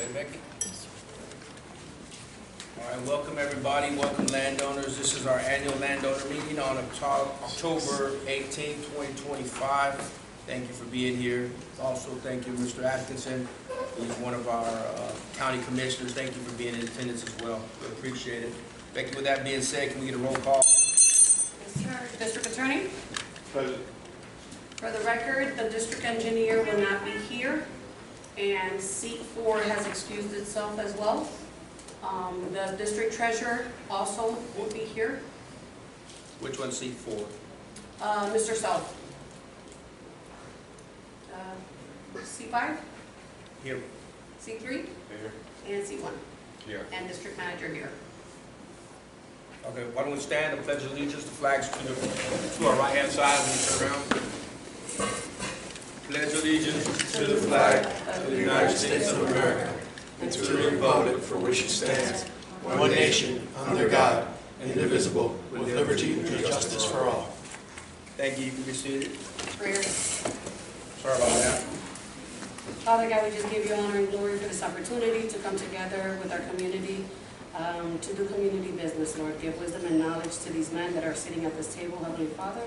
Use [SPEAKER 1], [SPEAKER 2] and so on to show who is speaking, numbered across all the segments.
[SPEAKER 1] Ready, Becky? All right, welcome everybody. Welcome landowners. This is our annual landowner meeting on October 18, 2025. Thank you for being here. Also, thank you, Mr. Atkinson. He's one of our county commissioners. Thank you for being in attendance as well. We appreciate it. Becky, with that being said, can we get a roll call?
[SPEAKER 2] Yes, sir. District Attorney?
[SPEAKER 3] Present.
[SPEAKER 2] For the record, the district engineer will not be here, and seat 4 has excused itself as well. The district treasurer also won't be here.
[SPEAKER 1] Which one's seat 4?
[SPEAKER 2] Mr. South. C5,
[SPEAKER 1] Here.
[SPEAKER 2] C3,
[SPEAKER 3] Here.
[SPEAKER 2] and C1.
[SPEAKER 3] Here.
[SPEAKER 2] And district manager here.
[SPEAKER 1] Okay, why don't we stand and pledge allegiance to flags to our right-hand side when we turn around. Pledge allegiance
[SPEAKER 4] to the flag of the United States of America and to the republic for which it stands, one nation, under God, indivisible, with liberty and justice for all.
[SPEAKER 1] Thank you. You can be seated.
[SPEAKER 2] Prayer.
[SPEAKER 1] Sorry about that.
[SPEAKER 2] Father God, we just give you honor and glory for this opportunity to come together with our community to do community business, Lord. Give wisdom and knowledge to these men that are sitting at this table, Heavenly Father,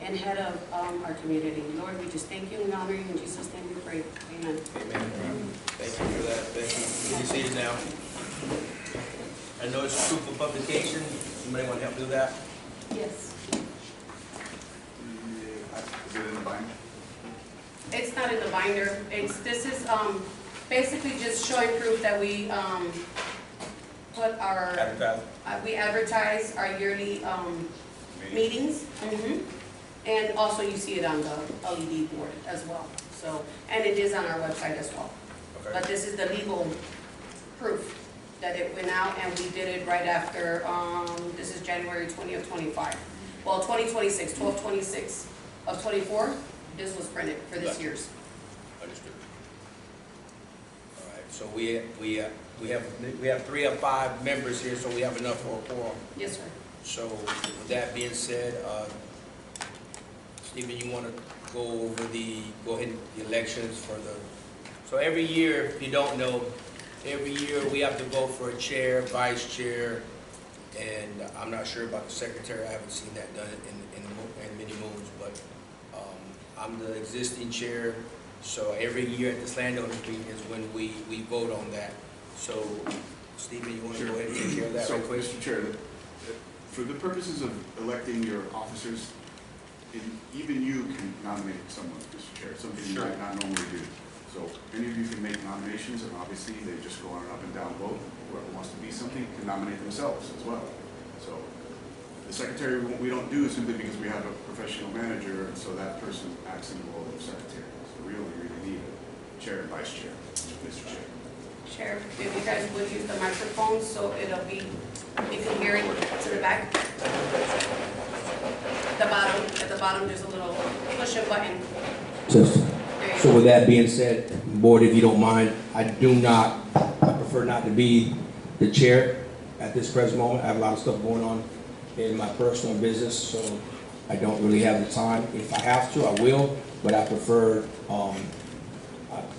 [SPEAKER 2] and head of our community. Lord, we just thank you and honor you. In Jesus' name we pray. Amen.
[SPEAKER 1] Amen. Thank you for that. Thank you. You can be seated now. I know it's proof of publication. Somebody want to help do that?
[SPEAKER 2] Yes.
[SPEAKER 3] Is it in the binder?
[SPEAKER 2] It's not in the binder. This is basically just showing proof that we put our
[SPEAKER 1] Advertise.
[SPEAKER 2] we advertise our yearly meetings. And also you see it on the LED board as well. So, and it is on our website as well.
[SPEAKER 1] Okay.
[SPEAKER 2] But this is the legal proof that it went out, and we did it right after, this is January 20th, 25. Well, 2026, 12/26 of 24, this was printed for this year's.
[SPEAKER 1] Understood. All right. So we have 3 of 5 members here, so we have enough for a quorum.
[SPEAKER 2] Yes, sir.
[SPEAKER 1] So with that being said, Stephen, you want to go ahead and the elections for the, so every year, if you don't know, every year we have to vote for a chair, vice chair, and I'm not sure about the secretary. I haven't seen that done in many moves, but I'm the existing chair, so every year at this landowners meeting is when we vote on that. So Stephen, you want to go ahead and take care of that right quick?
[SPEAKER 3] Mr. Chair, for the purposes of electing your officers, even you can nominate someone, Mr. Chair, something you might not normally do. So any of you can make nominations, and obviously they just go on an up and down vote. Whoever wants to be something can nominate themselves as well. So the secretary, we don't do simply because we have a professional manager, and so that person acts in the role of secretary. So we really need a chair and vice chair, Mr. Chair.
[SPEAKER 2] Chair, if you guys would use the microphone so it'll be, you can hear it to the back. At the bottom, there's a little push a button.
[SPEAKER 1] So with that being said, board, if you don't mind, I prefer not to be the chair at this present moment. I have a lot of stuff going on in my personal business, so I don't really have the time. If I have to, I will, but I prefer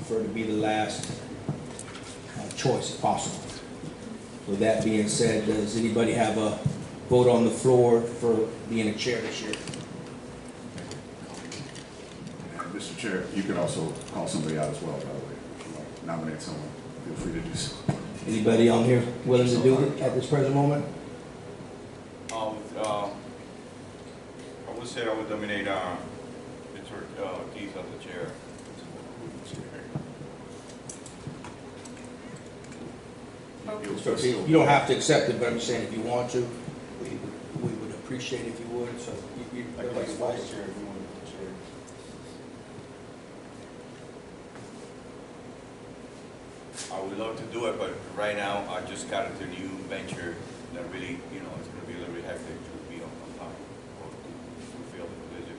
[SPEAKER 1] to be the last choice if possible. With that being said, does anybody have a vote on the floor for being a chair this year?
[SPEAKER 3] And Mr. Chair, you could also call somebody out as well, by the way. If you want to nominate someone, feel free to do so.
[SPEAKER 1] Anybody on here willing to do it at this present moment?
[SPEAKER 5] I would say I would nominate Mr. Keith as the chair.
[SPEAKER 1] You don't have to accept it, but I'm just saying if you want to, we would appreciate it if you would. So everybody's vice chair if you want to be chair.
[SPEAKER 5] I would love to do it, but right now I just got into a new venture that really, it's going to be a little bit hectic to be on time or to fulfill the position.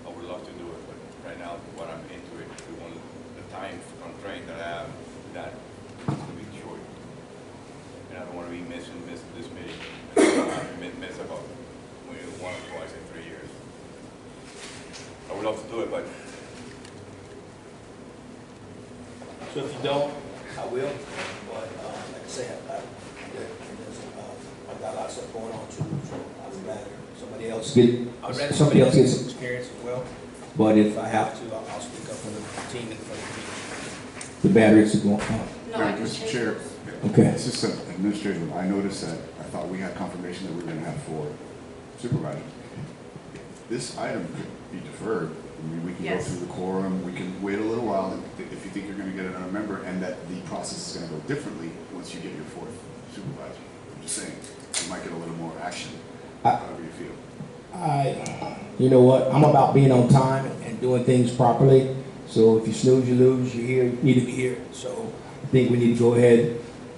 [SPEAKER 5] I would love to do it, but right now what I'm into it, the time constraint that I have, that is going to be short. And I don't want to be missing this meeting. I've missed about 1 or twice in 3 years. I would love to do it, but
[SPEAKER 1] So if you don't, I will, but like I say, I've got a lot of stuff going on too, so I'd rather somebody else get some experience as well. But if I have to, I'll speak up for the team and for the team. The batteries are going on.
[SPEAKER 2] No, I
[SPEAKER 3] Mr.
[SPEAKER 2] just
[SPEAKER 3] Chair,
[SPEAKER 1] Okay.
[SPEAKER 3] it's just administrative. I noticed that, I thought we had confirmation that we were gonna have 4 supervisors. This item could be deferred. I mean, we can go
[SPEAKER 2] Yes.
[SPEAKER 3] through the quorum, we can wait a little while if you think you're gonna get another member, and that the process is gonna go differently once you get your 4th supervisor. I'm just saying, you might get a little more action, however you feel.
[SPEAKER 1] You know what, I'm about being on time and doing things properly. So if you snooze, you lose, you're here, you need to be here. So I think we need to go ahead,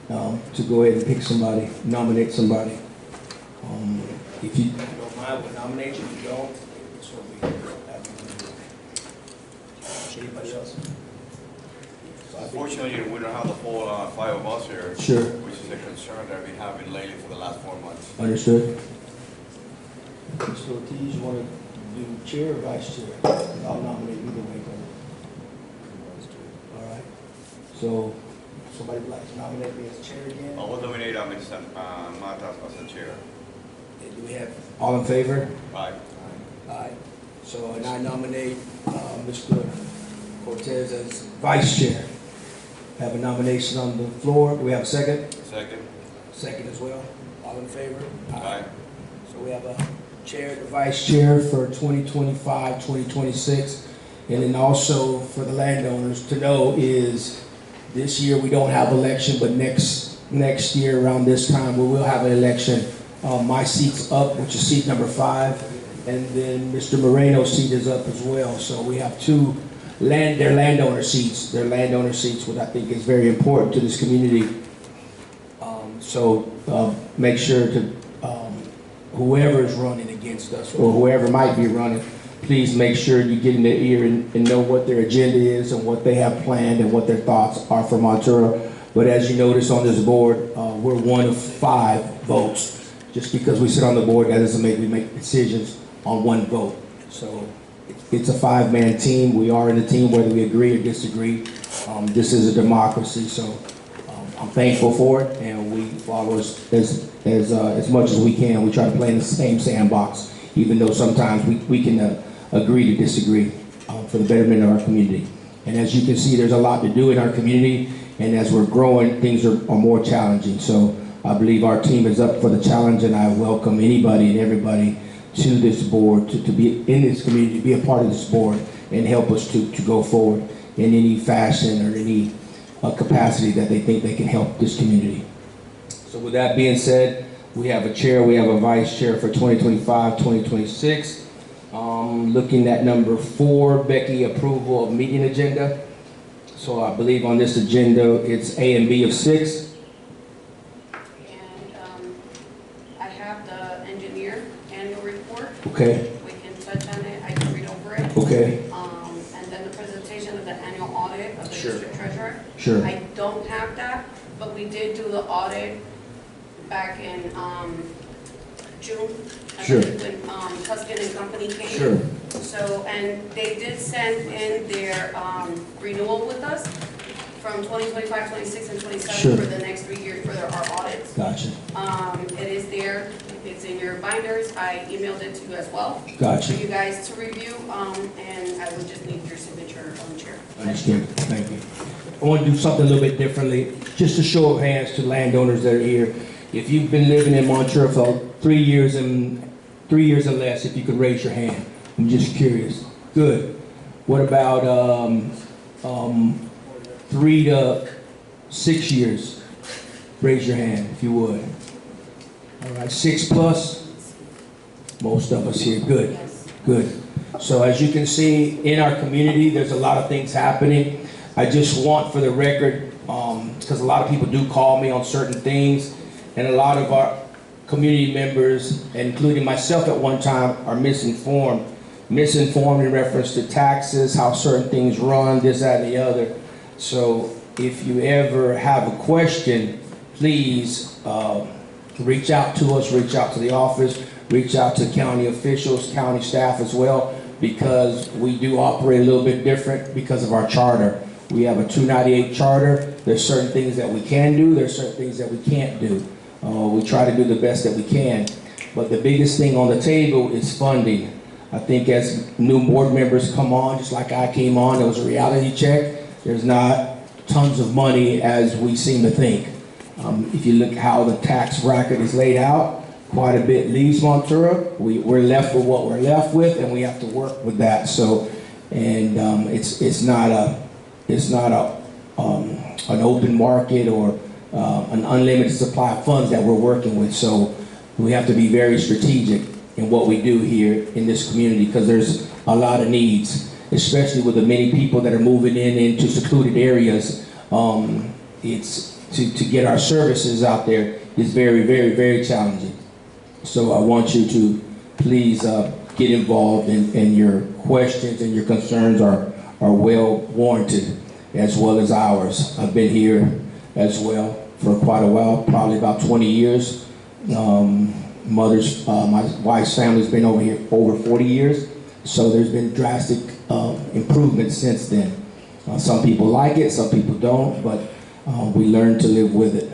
[SPEAKER 1] and pick somebody, nominate somebody. If you don't mind, we'll nominate you. If you don't, it's going to be. Anybody else? So I think-
[SPEAKER 5] Unfortunately, we don't have the full 5 of us here.
[SPEAKER 1] Sure.
[SPEAKER 5] Which is a concern that we've been having lately for the last 4 months.
[SPEAKER 1] Understood. Mr. Ortiz, you want to do chair or vice chair? I'll nominate either way. All right. So, somebody would like to nominate me as chair again?
[SPEAKER 5] I will nominate Mr. Matas as the chair.
[SPEAKER 1] Do we have, all in favor?
[SPEAKER 5] Aye.
[SPEAKER 1] Aye. So, and I nominate Mr. Cortez as vice chair. Have a nomination on the floor. Do we have a second?
[SPEAKER 5] Second.
[SPEAKER 1] Second as well. All in favor?
[SPEAKER 5] Aye.
[SPEAKER 1] So we have a chair, the vice chair for 2025, 2026. And then also for the landowners to know is this year we don't have election, but next year around this time we will have an election. My seat's up, which is seat number 5. And then Mr. Moreno's seat is up as well. So we have 2 landowner seats. They're landowner seats, which I think is very important to this community. So make sure to, whoever is running against us or whoever might be running, please make sure you get in their ear and know what their agenda is and what they have planned and what their thoughts are for Montura. But as you notice on this board, we're 1 of 5 votes. Just because we sit on the board, that doesn't make we make decisions on 1 vote. So it's a 5-man team. We are in a team whether we agree or disagree. This is a democracy, so I'm thankful for it, and we follow as much as we can. We try to play in the same sandbox, even though sometimes we can agree to disagree for the betterment of our community. And as you can see, there's a lot to do in our community, and as we're growing, things are more challenging. So I believe our team is up for the challenge, and I welcome anybody and everybody to this board, to be in this community, to be a part of this board, and help us to go forward in any fashion or any capacity that they think they can help this community. So with that being said, we have a chair, we have a vice chair for 2025, 2026. Looking at number 4, Becky, approval of meeting agenda. So I believe on this agenda, it's A and B of 6.
[SPEAKER 2] And I have the engineer annual report.
[SPEAKER 1] Okay,
[SPEAKER 2] We can touch on it, I can read over it.
[SPEAKER 1] okay,
[SPEAKER 2] And then the presentation of the annual audit of the
[SPEAKER 1] Sure.
[SPEAKER 2] district treasurer.
[SPEAKER 1] sure.
[SPEAKER 2] I don't have that, but we did do the audit back in June. I
[SPEAKER 1] Sure.
[SPEAKER 2] believe when Tuscan and Company came.
[SPEAKER 1] Sure.
[SPEAKER 2] So, and they did send in their renewal with us from 2025, 26, and 27
[SPEAKER 1] Sure.
[SPEAKER 2] for the next 3 years for our audits.
[SPEAKER 1] Gotcha,
[SPEAKER 2] It is there, it's in your binders, I emailed it to you as well.
[SPEAKER 1] gotcha.
[SPEAKER 2] For you guys to review, and I would just need your signature on the chair.
[SPEAKER 1] Understood, thank you. I want to do something a little bit differently, just a show of hands to landowners that are here. If you've been living in Montura for 3 years and less, if you could raise your hand. I'm just curious. Good. What about 3 to 6 years? Raise your hand if you would. All right, 6 plus? Most of us here. Good,
[SPEAKER 2] Yes.
[SPEAKER 1] good. So as you can see, in our community, there's a lot of things happening. I just want for the record, because a lot of people do call me on certain things, and a lot of our community members, including myself at one time, are misinformed in reference to taxes, how certain things run, this, that, and the other. So if you ever have a question, please reach out to us, reach out to the office, reach out to county officials, county staff as well, because we do operate a little bit different because of our charter. We have a 298 charter. There's certain things that we can do. There's certain things that we can't do. We try to do the best that we can. But the biggest thing on the table is funding. I think as new board members come on, just like I came on, there was a reality check. There's not tons of money as we seem to think. If you look how the tax bracket is laid out, quite a bit leaves Montura. We're left with what we're left with, and we have to work with that. So, and it's not an open market or an unlimited supply of funds that we're working with. So we have to be very strategic in what we do here in this community, because there's a lot of needs, especially with the many people that are moving into secluded areas. It's to get our services out there is very, very, very challenging. So I want you to please get involved, and your questions and your concerns are well warranted, as well as ours. I've been here as well for quite a while, probably about 20 years. My wife's family's been over here over 40 years, so there's been drastic improvements since then. Some people like it, some people don't, but we learn to live with it.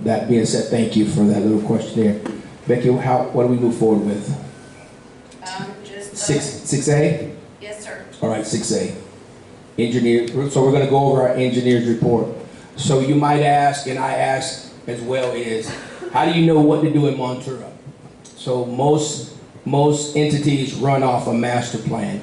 [SPEAKER 1] That being said, thank you for that little question there. Becky, what do we move forward with?
[SPEAKER 2] Just
[SPEAKER 1] 6A?
[SPEAKER 2] Yes, sir.
[SPEAKER 1] All right, 6A. Engineer, so we're going to go over our engineer's report. So you might ask, and I ask as well, is how do you know what to do in Montura? So most entities run off a master plan.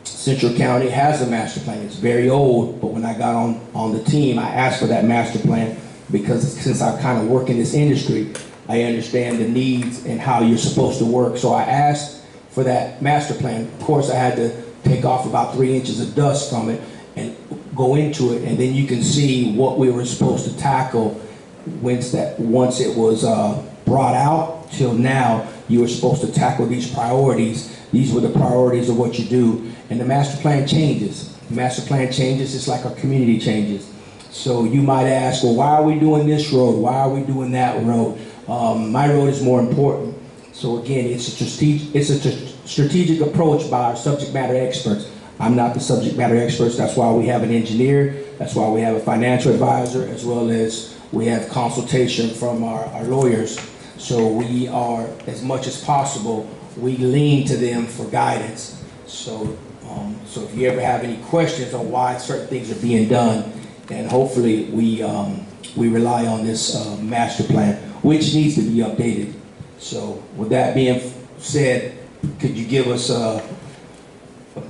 [SPEAKER 1] Central County has a master plan. It's very old, but when I got on the team, I asked for that master plan because since I kind of work in this industry, I understand the needs and how you're supposed to work. So I asked for that master plan. Of course, I had to take off about 3 inches of dust from it and go into it, and then you can see what we were supposed to tackle once it was brought out till now. You were supposed to tackle these priorities. These were the priorities of what you do, and the master plan changes. The master plan changes just like our community changes. So you might ask, well, why are we doing this road? Why are we doing that road? My road is more important. So again, it's a strategic approach by our subject matter experts. I'm not the subject matter experts. That's why we have an engineer. That's why we have a financial advisor, as well as we have consultation from our lawyers. So we are, as much as possible, we lean to them for guidance. So if you ever have any questions on why certain things are being done, and hopefully we rely on this master plan, which needs to be updated. So with that being said, could you give us a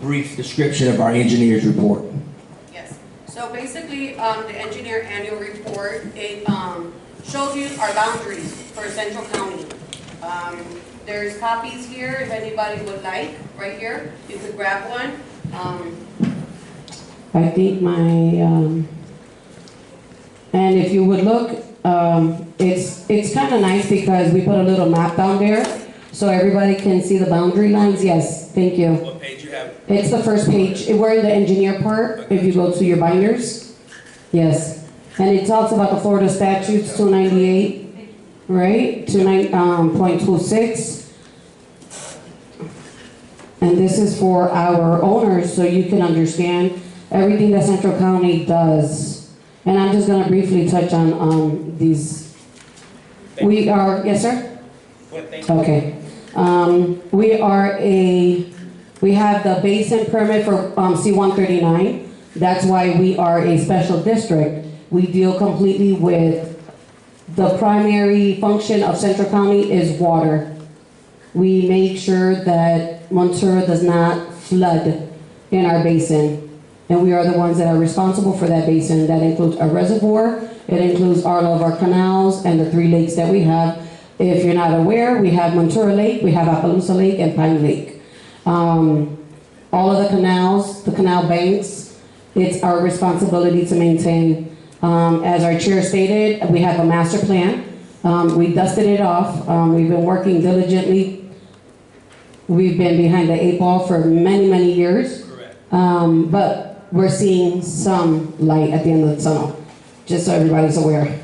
[SPEAKER 1] brief description of our engineer's report?
[SPEAKER 2] Yes. So basically, the engineer annual report, it shows you our boundaries for Central County. There's copies here if anybody would like, right here. You could grab one.
[SPEAKER 6] I think and if you would look, it's kind of nice because we put a little map down there so everybody can see the boundary lines. Yes, thank you.
[SPEAKER 1] What page you have?
[SPEAKER 6] It's the first page. We're in the engineer part, if you go to your binders. Yes. And it talks about the Florida statutes 298, right? 29.26. And this is for our owners, so you can understand everything that Central County does. And I'm just going to briefly touch on these. We are, yes, sir? Okay. We have the basin permit for C-139. That's why we are a special district. We deal completely with the primary function of Central County is water. We make sure that Montura does not flood in our basin. And we are the ones that are responsible for that basin. That includes our reservoir, it includes all of our canals and the 3 lakes that we have. If you're not aware, we have Montura Lake, we have Appaloosa Lake, and Pine Lake. All of the canals, the canal banks, it's our responsibility to maintain. As our chair stated, we have a master plan. We dusted it off. We've been working diligently. We've been behind the 8 ball for many, many years. But we're seeing some light at the end of the tunnel, just so everybody's aware.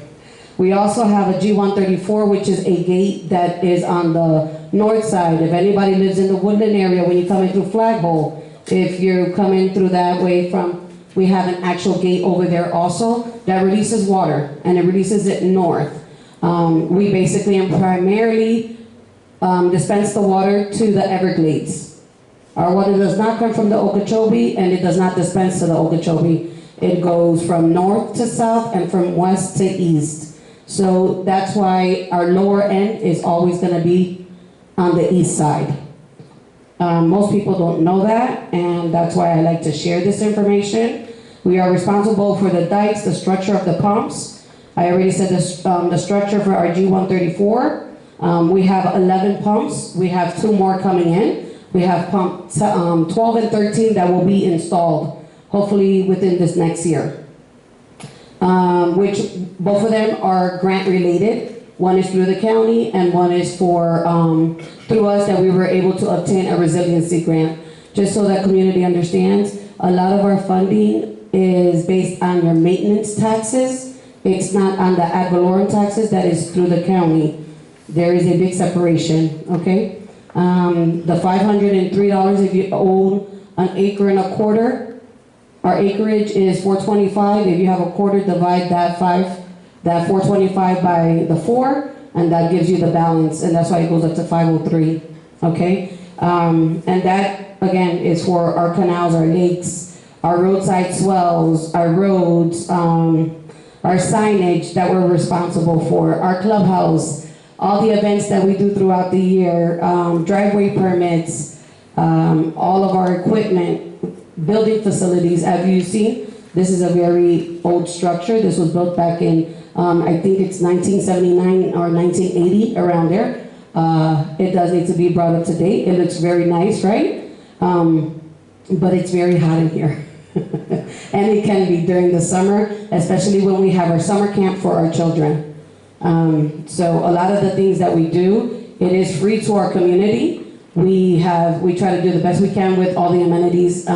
[SPEAKER 6] We also have a G134, which is a gate that is on the north side. If anybody lives in the Woodland area, when you come in through Flaghole, if you're coming through that way from We have an actual gate over there also that releases water, and it releases it north. We basically and primarily dispense the water to the Everglades. Our water does not come from the Okeechobee, and it does not dispense to the Okeechobee. It goes from north to south and from west to east. So that's why our lower end is always going to be on the east side. Most people don't know that, and that's why I like to share this information. We are responsible for the dikes, the structure of the pumps. I already said this, the structure for our G134. We have 11 pumps. We have 2 more coming in. We have pump 12 and 13 that will be installed, hopefully within this next year. Which both of them are grant related. One is through the county and one is for through us that we were able to obtain a resiliency grant. Just so that community understands, a lot of our funding is based on your maintenance taxes. It's not on the ad valorem taxes that is through the county. There is a big separation, okay? The $503 if you own an acre and a quarter. Our acreage is 425. If you have a quarter, divide that 425 by the 4, and that gives you the balance, and that's why it goes up to 503, okay? And that, again, is for our canals, our lakes, our roadside swells, our roads, our signage that we're responsible for, our clubhouse, all the events that we do throughout the year, driveway permits, all of our equipment, building facilities. As you see, this is a very old structure. This was built back in, I think it's 1979 or 1980, around there. It does need to be brought up to date. It looks very nice, right? But it's very hot in here. And it can be during the summer, especially when we have our summer camp for our children. So a lot of the things that we do, it is free to our community. We try to do the best we can with all the amenities,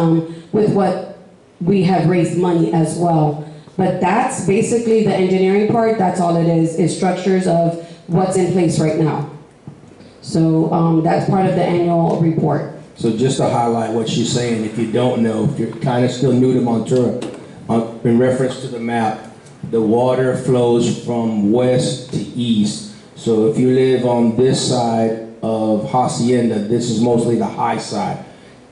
[SPEAKER 6] with what we have raised money as well. But that's basically the engineering part. That's all it is structures of what's in place right now. So that's part of the annual report.
[SPEAKER 1] So just to highlight what she's saying, if you don't know, if you're kind of still new to Montura, in reference to the map, the water flows from west to east. So if you live on this side of Hacienda, this is mostly the high side.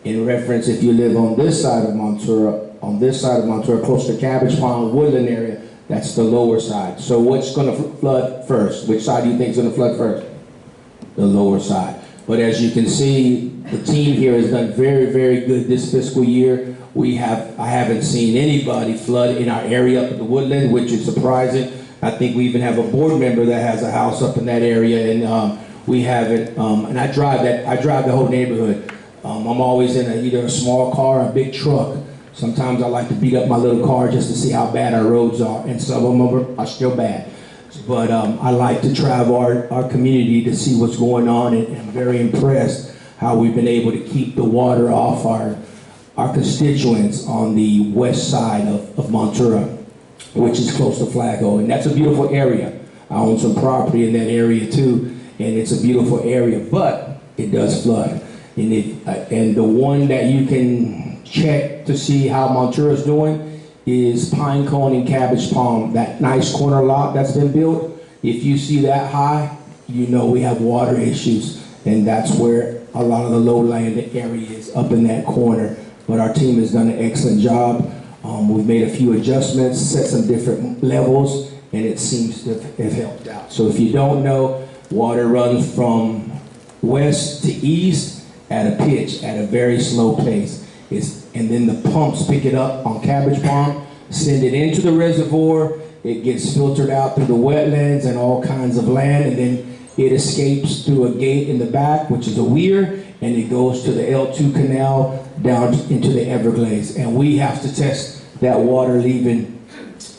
[SPEAKER 1] In reference, if you live on this side of Montura, close to Cabbage Pond, Woodland area, that's the lower side. So what's going to flood first? Which side do you think is going to flood first? The lower side. But as you can see, the team here has done very, very good this fiscal year. I haven't seen anybody flood in our area up at the Woodland, which is surprising. I think we even have a board member that has a house up in that area, and we haven't. And I drive the whole neighborhood. I'm always in either a small car or a big truck. Sometimes I like to beat up my little car just to see how bad our roads are, and some of them are still bad. But I like to travel our community to see what's going on, and I'm very impressed how we've been able to keep the water off our constituents on the west side of Montura, which is close to Flaggo, and that's a beautiful area. I own some property in that area too, and it's a beautiful area, but it does flood. And the one that you can check to see how Montura is doing is Pine Cone and Cabbage Palm, that nice corner lot that's been built. If you see that high, you know we have water issues, and that's where a lot of the lowland area is, up in that corner. But our team has done an excellent job. We've made a few adjustments, set some different levels, and it seems to have helped out. So if you don't know, water runs from west to east at a pitch, at a very slow pace. And then the pumps pick it up on Cabbage Pond, send it into the reservoir, it gets filtered out through the wetlands and all kinds of land, and then it escapes through a gate in the back, which is a weir, and it goes to the L2 canal down into the Everglades. And we have to test that water leaving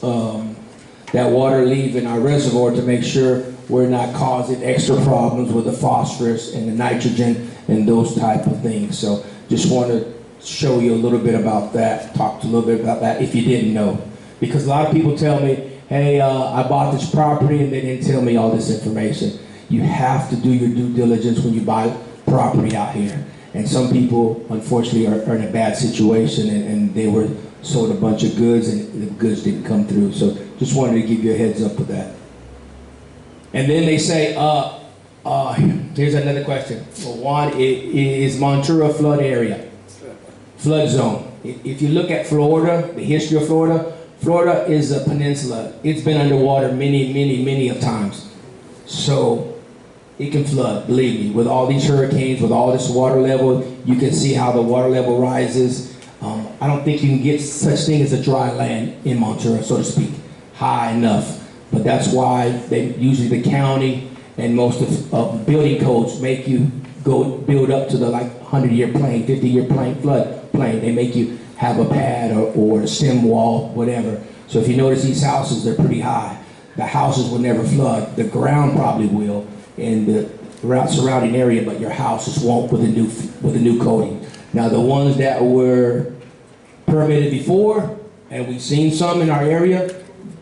[SPEAKER 1] our reservoir to make sure we're not causing extra problems with the phosphorus and the nitrogen and those type of things. So just want to show you a little bit about that, talk a little bit about that if you didn't know. Because a lot of people tell me, hey, I bought this property and they didn't tell me all this information. You have to do your due diligence when you buy property out here. And some people, unfortunately, are in a bad situation, and they were sold a bunch of goods and the goods didn't come through. So just wanted to give you a heads up with that. And then they say, here's another question. Well, Juan, is Montura a flood area? Flood zone. If you look at Florida, the history of Florida, Florida is a peninsula. It's been underwater many of times. So it can flood, believe me. With all these hurricanes, with all this water level, you can see how the water level rises. I don't think you can get such thing as a dry land in Montura, so to speak, high enough. But that's why they usually the county and most of building codes make you go build up to the like 100-year plain, 50-year plain, flood plain. They make you have a pad or a stem wall, whatever. So if you notice these houses, they're pretty high. The houses will never flood. The ground probably will in the surrounding area, but your houses won't with a new coating. Now the ones that were permitted before, and we've seen some in our area,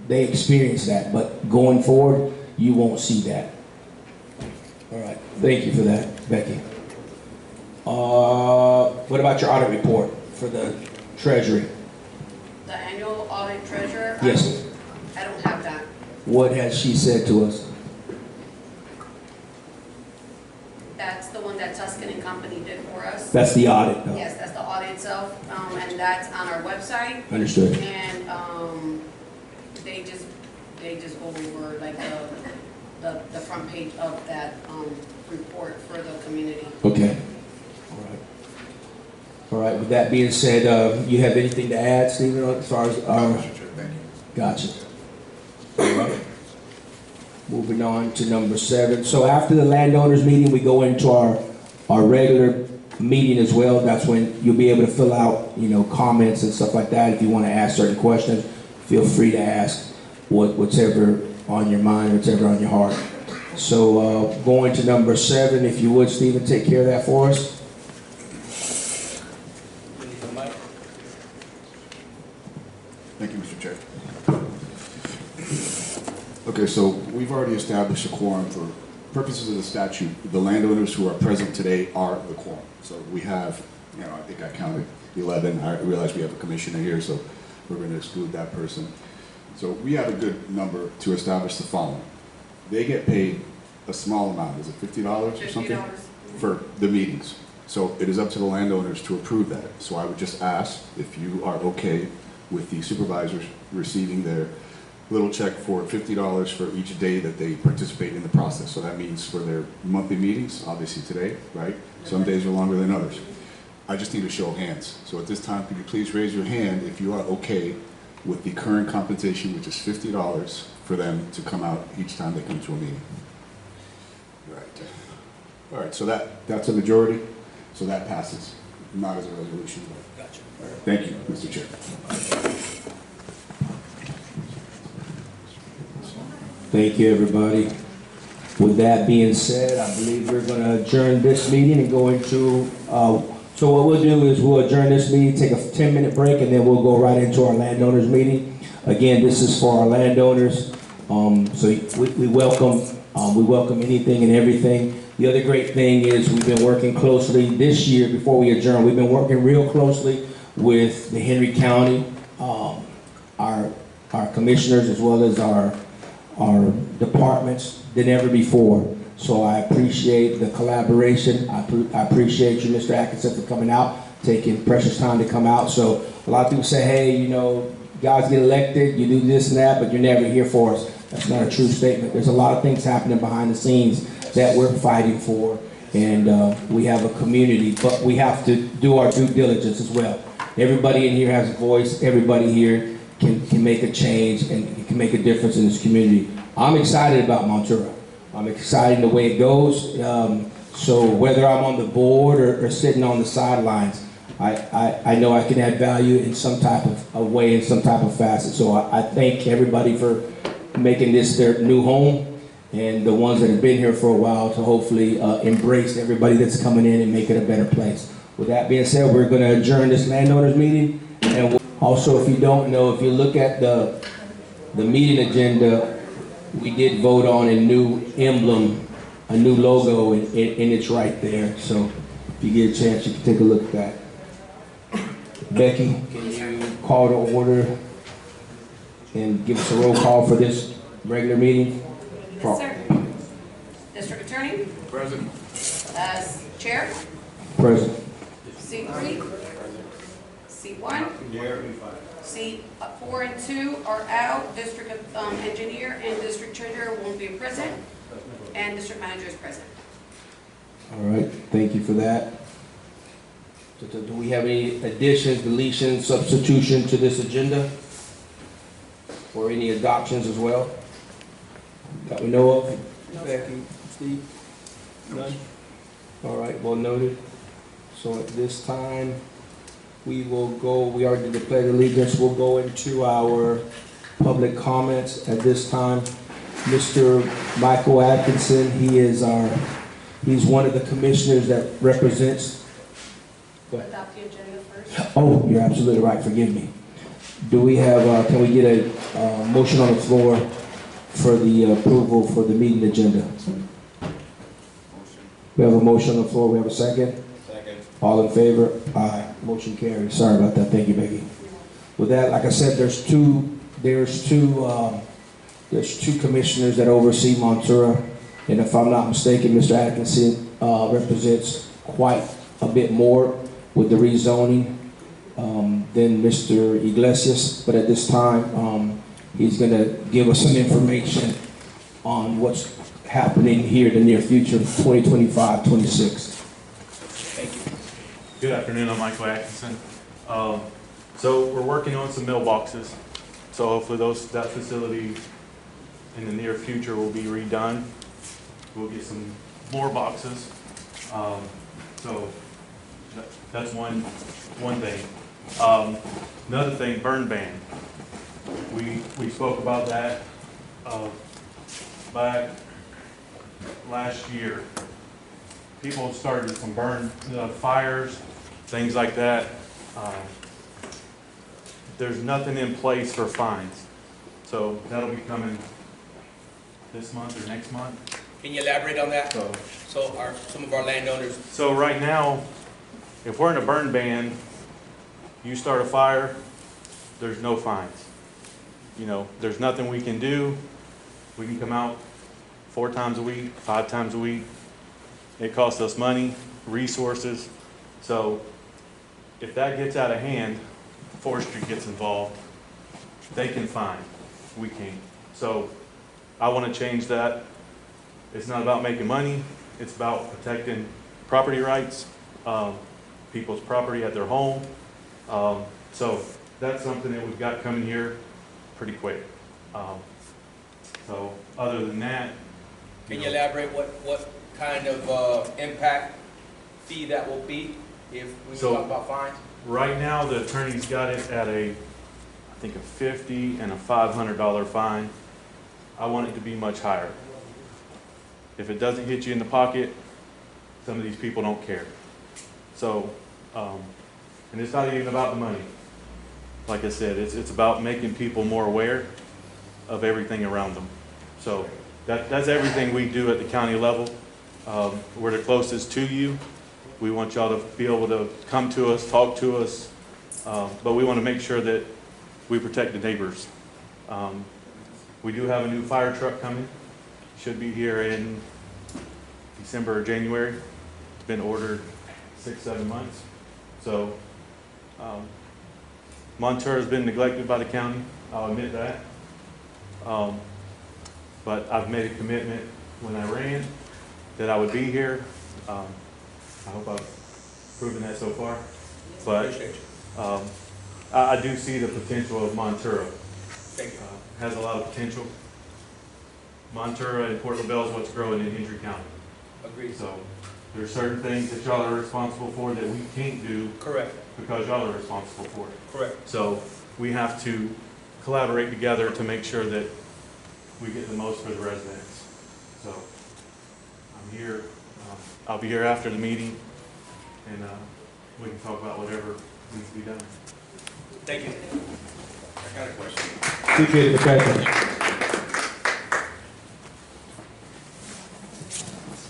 [SPEAKER 1] they experienced that. But going forward, you won't see that. All right, thank you for that, Becky. What about your audit report for the Treasury?
[SPEAKER 2] The annual audit treasurer?
[SPEAKER 1] Yes.
[SPEAKER 2] I don't have that.
[SPEAKER 1] What has she said to us?
[SPEAKER 2] That's the one that Tuscan and Company did for us.
[SPEAKER 1] That's the audit, though.
[SPEAKER 2] Yes, that's the audit itself, and that's on our website.
[SPEAKER 1] Understood.
[SPEAKER 2] And they just go over like the front page of that report for the community.
[SPEAKER 1] Okay. All right. All right. With that being said, you have anything to add, Stephen, as far as our?
[SPEAKER 3] Mr. Chair, thank you.
[SPEAKER 1] Gotcha. All right. Moving on to number 7. So after the landowners meeting, we go into our regular meeting as well. That's when you'll be able to fill out, comments and stuff like that. If you want to ask certain questions, feel free to ask whatever on your mind, whatever on your heart. So going to number 7, if you would, Stephen, take care of that for us.
[SPEAKER 3] Thank you, Mr. Chair. Okay, so we've already established a quorum for purposes of the statute. The landowners who are present today are the quorum. So we have, I think I counted 11. I realize we have a commissioner here, so we're going to exclude that person. So we have a good number to establish the following. They get paid a small amount. Is it $50 or something?
[SPEAKER 2] $50.
[SPEAKER 3] For the meetings. So it is up to the landowners to approve that. So I would just ask if you are okay with the supervisors receiving their little check for $50 for each day that they participate in the process. So that means for their monthly meetings, obviously today, right? Some days are longer than others. I just need a show of hands. So at this time, could you please raise your hand if you are okay with the current compensation, which is $50 for them to come out each time they come to a meeting? Right. All right, so that's a majority, so that passes, not as a resolution, but.
[SPEAKER 1] Gotcha.
[SPEAKER 3] All right. Thank you, Mr. Chair.
[SPEAKER 1] Thank you, everybody. With that being said, I believe we're going to adjourn this meeting and go into, so what we'll do is we'll adjourn this meeting, take a 10-minute break, and then we'll go right into our landowners meeting. Again, this is for our landowners, so we welcome anything and everything. The other great thing is we've been working closely this year, before we adjourn, we've been working real closely with the Henry County, our commissioners, as well as our departments than ever before. So I appreciate the collaboration. I appreciate you, Mr. Atkinson, for coming out, taking precious time to come out. So a lot of people say, hey, guys get elected, you do this and that, but you're never here for us. That's not a true statement. There's a lot of things happening behind the scenes that we're fighting for, and we have a community, but we have to do our due diligence as well. Everybody in here has a voice. Everybody here can make a change and can make a difference in this community. I'm excited about Montura. I'm excited the way it goes. So whether I'm on the board or sitting on the sidelines, I know I can add value in some type of way, in some type of facet. So I thank everybody for making this their new home, and the ones that have been here for a while to hopefully embrace everybody that's coming in and make it a better place. With that being said, we're going to adjourn this landowners meeting. And also, if you don't know, if you look at the meeting agenda, we did vote on a new emblem, a new logo, and it's right there. So if you get a chance, you can take a look at that. Becky, can you call to order and give us a roll call for this regular meeting?
[SPEAKER 2] Yes, sir. District Attorney,
[SPEAKER 3] Present.
[SPEAKER 2] Chair,
[SPEAKER 1] Present.
[SPEAKER 2] seat 3, seat 1. Seat 4 and 2 are out. District Engineer and District Treasurer won't be present, and District Manager is present.
[SPEAKER 1] All right, thank you for that. Do we have any additions, deletions, substitution to this agenda? Or any adoptions as well? That we know of? Becky, Steve? None? All right, well noted. So at this time, we already declared allegiance. We'll go into our public comments at this time. Mr. Michael Atkinson, he's one of the commissioners that represents.
[SPEAKER 2] Adopt the agenda first.
[SPEAKER 1] Oh, you're absolutely right, forgive me. Do we have, can we get a motion on the floor for the approval for the meeting agenda? We have a motion on the floor, we have a second?
[SPEAKER 5] Second.
[SPEAKER 1] All in favor? Aye. Motion carries. Sorry about that, thank you, Becky. With that, like I said, there's two commissioners that oversee Montura, and if I'm not mistaken, Mr. Atkinson represents quite a bit more with the rezoning than Mr. Iglesias, but at this time, he's going to give us some information on what's happening here in the near future, 2025-26.
[SPEAKER 7] Thank you. Good afternoon, I'm Michael Atkinson. So we're working on some mailboxes. So hopefully that facility in the near future will be redone. We'll get some more boxes. So that's one thing. Another thing, burn ban. We spoke about that back last year. People started some burn fires, things like that. There's nothing in place for fines. So that'll be coming this month or next month.
[SPEAKER 4] Can you elaborate on that?
[SPEAKER 7] So
[SPEAKER 4] Some of our landowners.
[SPEAKER 7] So right now, if we're in a burn ban, you start a fire, there's no fines. You know, there's nothing we can do. We can come out 4 times a week, 5 times a week. It costs us money, resources. So if that gets out of hand, forestry gets involved. They can fine, we can't. So I want to change that. It's not about making money. It's about protecting property rights, people's property at their home. So that's something that we've got coming here pretty quick. So other than that.
[SPEAKER 4] Can you elaborate what kind of impact fee that will be if we talk about fines?
[SPEAKER 7] Right now, the attorney's got it at I think a $50 and a $500 fine. I want it to be much higher. If it doesn't hit you in the pocket, some of these people don't care. So, and it's not even about the money. Like I said, it's about making people more aware of everything around them. So that's everything we do at the county level. We're the closest to you. We want y'all to be able to come to us, talk to us, but we want to make sure that we protect the neighbors. We do have a new fire truck coming. Should be here in December or January. It's been ordered 6-7 months. So Montura has been neglected by the county. I'll admit that. But I've made a commitment when I ran that I would be here. I hope I've proven that so far. But I do see the potential of Montura.
[SPEAKER 4] Thank you.
[SPEAKER 7] Has a lot of potential. Montura and Port LaBelle is what's growing in Hendry County.
[SPEAKER 4] Agreed.
[SPEAKER 7] So there's certain things that y'all are responsible for that we can't do. Correct. Because y'all are responsible for it. Correct. So we have to collaborate together to make sure that we get the most for the residents. So I'm here. I'll be here after the meeting, and we can talk about whatever needs to be done.
[SPEAKER 4] Thank you.
[SPEAKER 3] I got a question.
[SPEAKER 1] Appreciate the question.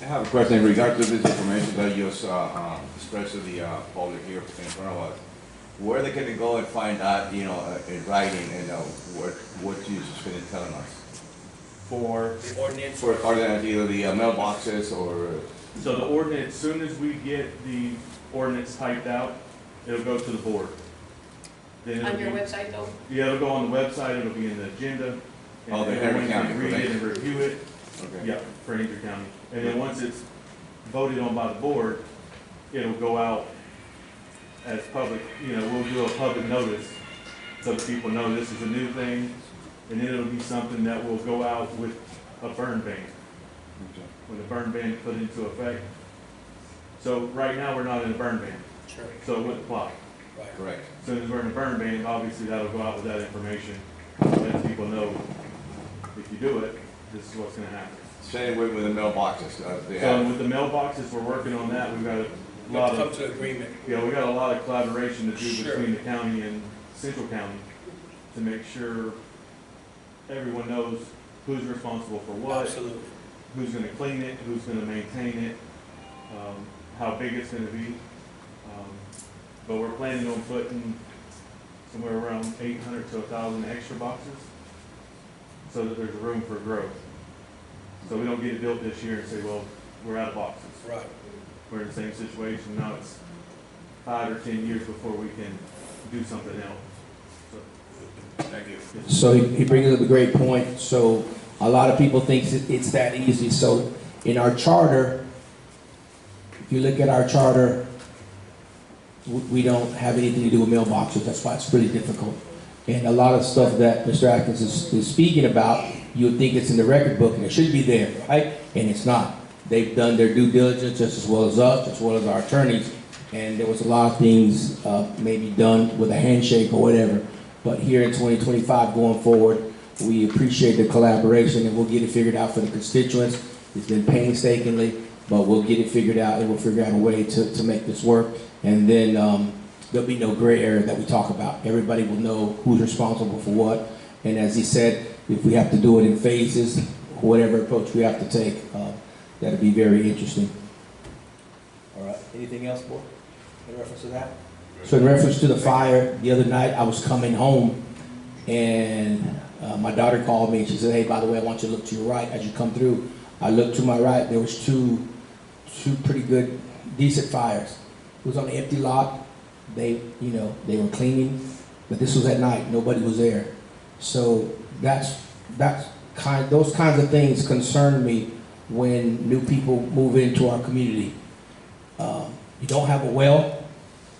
[SPEAKER 8] I have a question in regard to this information that you expressed to the public here in front of us.
[SPEAKER 5] where they can go and find out, you know, in writing, and what Jesus is going to tell us?
[SPEAKER 7] For,
[SPEAKER 4] The ordinance.
[SPEAKER 5] For either the mailboxes or,
[SPEAKER 7] so the ordinance, soon as we get the ordinance typed out, it'll go to the board. Then it'll
[SPEAKER 2] On your
[SPEAKER 7] be-
[SPEAKER 2] website though?
[SPEAKER 7] Yeah, it'll go on the website, it'll be in the agenda. And
[SPEAKER 5] Oh, the
[SPEAKER 7] everyone
[SPEAKER 5] Henry
[SPEAKER 7] can
[SPEAKER 5] County,
[SPEAKER 7] read it and
[SPEAKER 5] correct.
[SPEAKER 7] review it.
[SPEAKER 5] okay.
[SPEAKER 7] Yeah, for Henry County. And then once it's voted on by the board, it'll go out as public, you know, we'll do a public notice so that people know this is a new thing. And then it'll be something that will go out with a burn ban, when the burn ban is put into effect. So right now, we're not in a burn ban,
[SPEAKER 4] Sure.
[SPEAKER 7] so it wouldn't apply.
[SPEAKER 4] Right.
[SPEAKER 5] Correct.
[SPEAKER 7] As soon as we're in a burn ban, obviously that'll go out with that information, let people know, if you do it, this is what's gonna happen.
[SPEAKER 5] Same way with the mailboxes, they
[SPEAKER 7] So
[SPEAKER 5] have,
[SPEAKER 7] with the mailboxes, we're working on that, we've got a
[SPEAKER 4] You have
[SPEAKER 7] lot
[SPEAKER 4] to come
[SPEAKER 7] of,
[SPEAKER 4] to agreement.
[SPEAKER 7] yeah, we got a lot of collaboration to do
[SPEAKER 4] Sure.
[SPEAKER 7] between the county and Central County to make sure everyone knows who's responsible for what,
[SPEAKER 4] Absolutely.
[SPEAKER 7] who's gonna clean it, who's gonna maintain it, how big it's gonna be. But we're planning on putting somewhere around 800 to 1,000 extra boxes so that there's room for growth. So we don't get it built this year and say, well, we're out of boxes.
[SPEAKER 4] Right.
[SPEAKER 7] We're in the same situation, now it's 5 or 10 years before we can do something else.
[SPEAKER 5] thank you.
[SPEAKER 1] So he brings up a great point. So a lot of people think it's that easy. So in our charter, if you look at our charter, we don't have anything to do with mailboxes. That's why it's pretty difficult. And a lot of stuff that Mr. Atkins is speaking about, you would think it's in the record book, and it should be there, right? And it's not. They've done their due diligence just as well as us, as well as our attorneys. And there was a lot of things maybe done with a handshake or whatever. But here in 2025 going forward, we appreciate the collaboration, and we'll get it figured out for the constituents. It's been painstakingly, but we'll get it figured out, and we'll figure out a way to make this work. And then there'll be no gray area that we talk about. Everybody will know who's responsible for what. And as he said, if we have to do it in phases, whatever approach we have to take, that'll be very interesting. All right, anything else, board, in reference to that? So in reference to the fire, the other night I was coming home and my daughter called me and she said, hey, by the way, I want you to look to your right as you come through. I looked to my right, there was two pretty good, decent fires. It was on an empty lot. They were cleaning, but this was at night. Nobody was there. So those kinds of things concern me when new people move into our community. You don't have a well.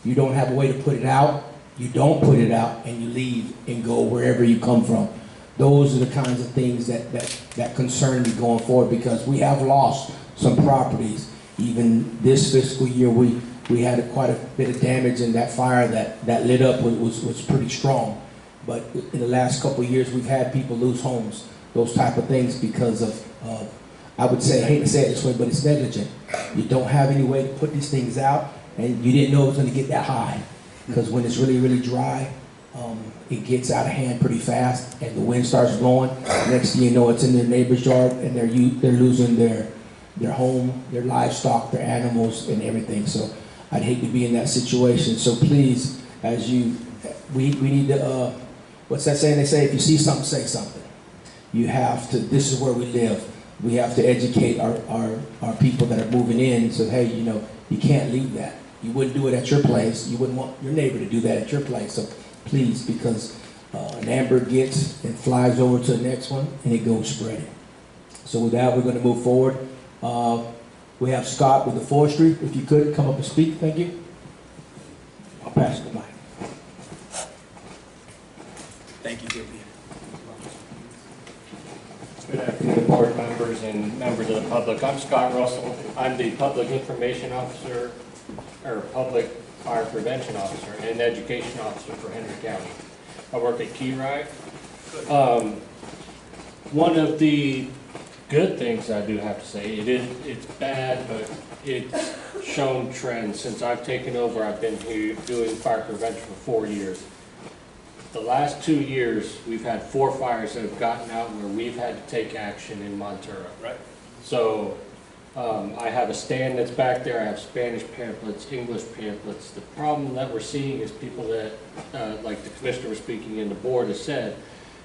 [SPEAKER 1] You don't have a way to put it out. You don't put it out, and you leave and go wherever you come from. Those are the kinds of things that concern me going forward, because we have lost some properties. Even this fiscal year, we had quite a bit of damage, and that fire that lit up was pretty strong. But in the last couple of years, we've had people lose homes, those type of things, because of I would say, I hate to say it this way, but it's negligent. You don't have any way to put these things out, and you didn't know it was going to get that high. Because when it's really, really dry, it gets out of hand pretty fast, and the wind starts blowing. Next thing you know, it's in their neighbor's yard, and they're losing their home, their livestock, their animals, and everything. So I'd hate to be in that situation. So please, we need to, what's that saying? They say, if you see something, say something. You have to, this is where we live. We have to educate our people that are moving in and say, hey, you can't leave that. You wouldn't do it at your place. You wouldn't want your neighbor to do that at your place. So please, because an amber gets and flies over to the next one, and it goes spreading. So with that, we're going to move forward. We have Scott with the forestry. If you could come up and speak, thank you. I'll pass the mic.
[SPEAKER 4] Thank you, JP.
[SPEAKER 8] Good afternoon, board members and members of the public. I'm Scott Russell. I'm the Public Information Officer, or Public Fire Prevention Officer and Education Officer for Henry County. I work at Key Ride. One of the good things I do have to say, it's bad, but it's shown trends. Since I've taken over, I've been here doing fire prevention for 4 years. The last 2 years, we've had 4 fires that have gotten out where we've had to take action in Montura.
[SPEAKER 4] Right.
[SPEAKER 8] So I have a stand that's back there, I have Spanish pamphlets, English pamphlets. The problem that we're seeing is people that, like the commissioner was speaking and the board has said,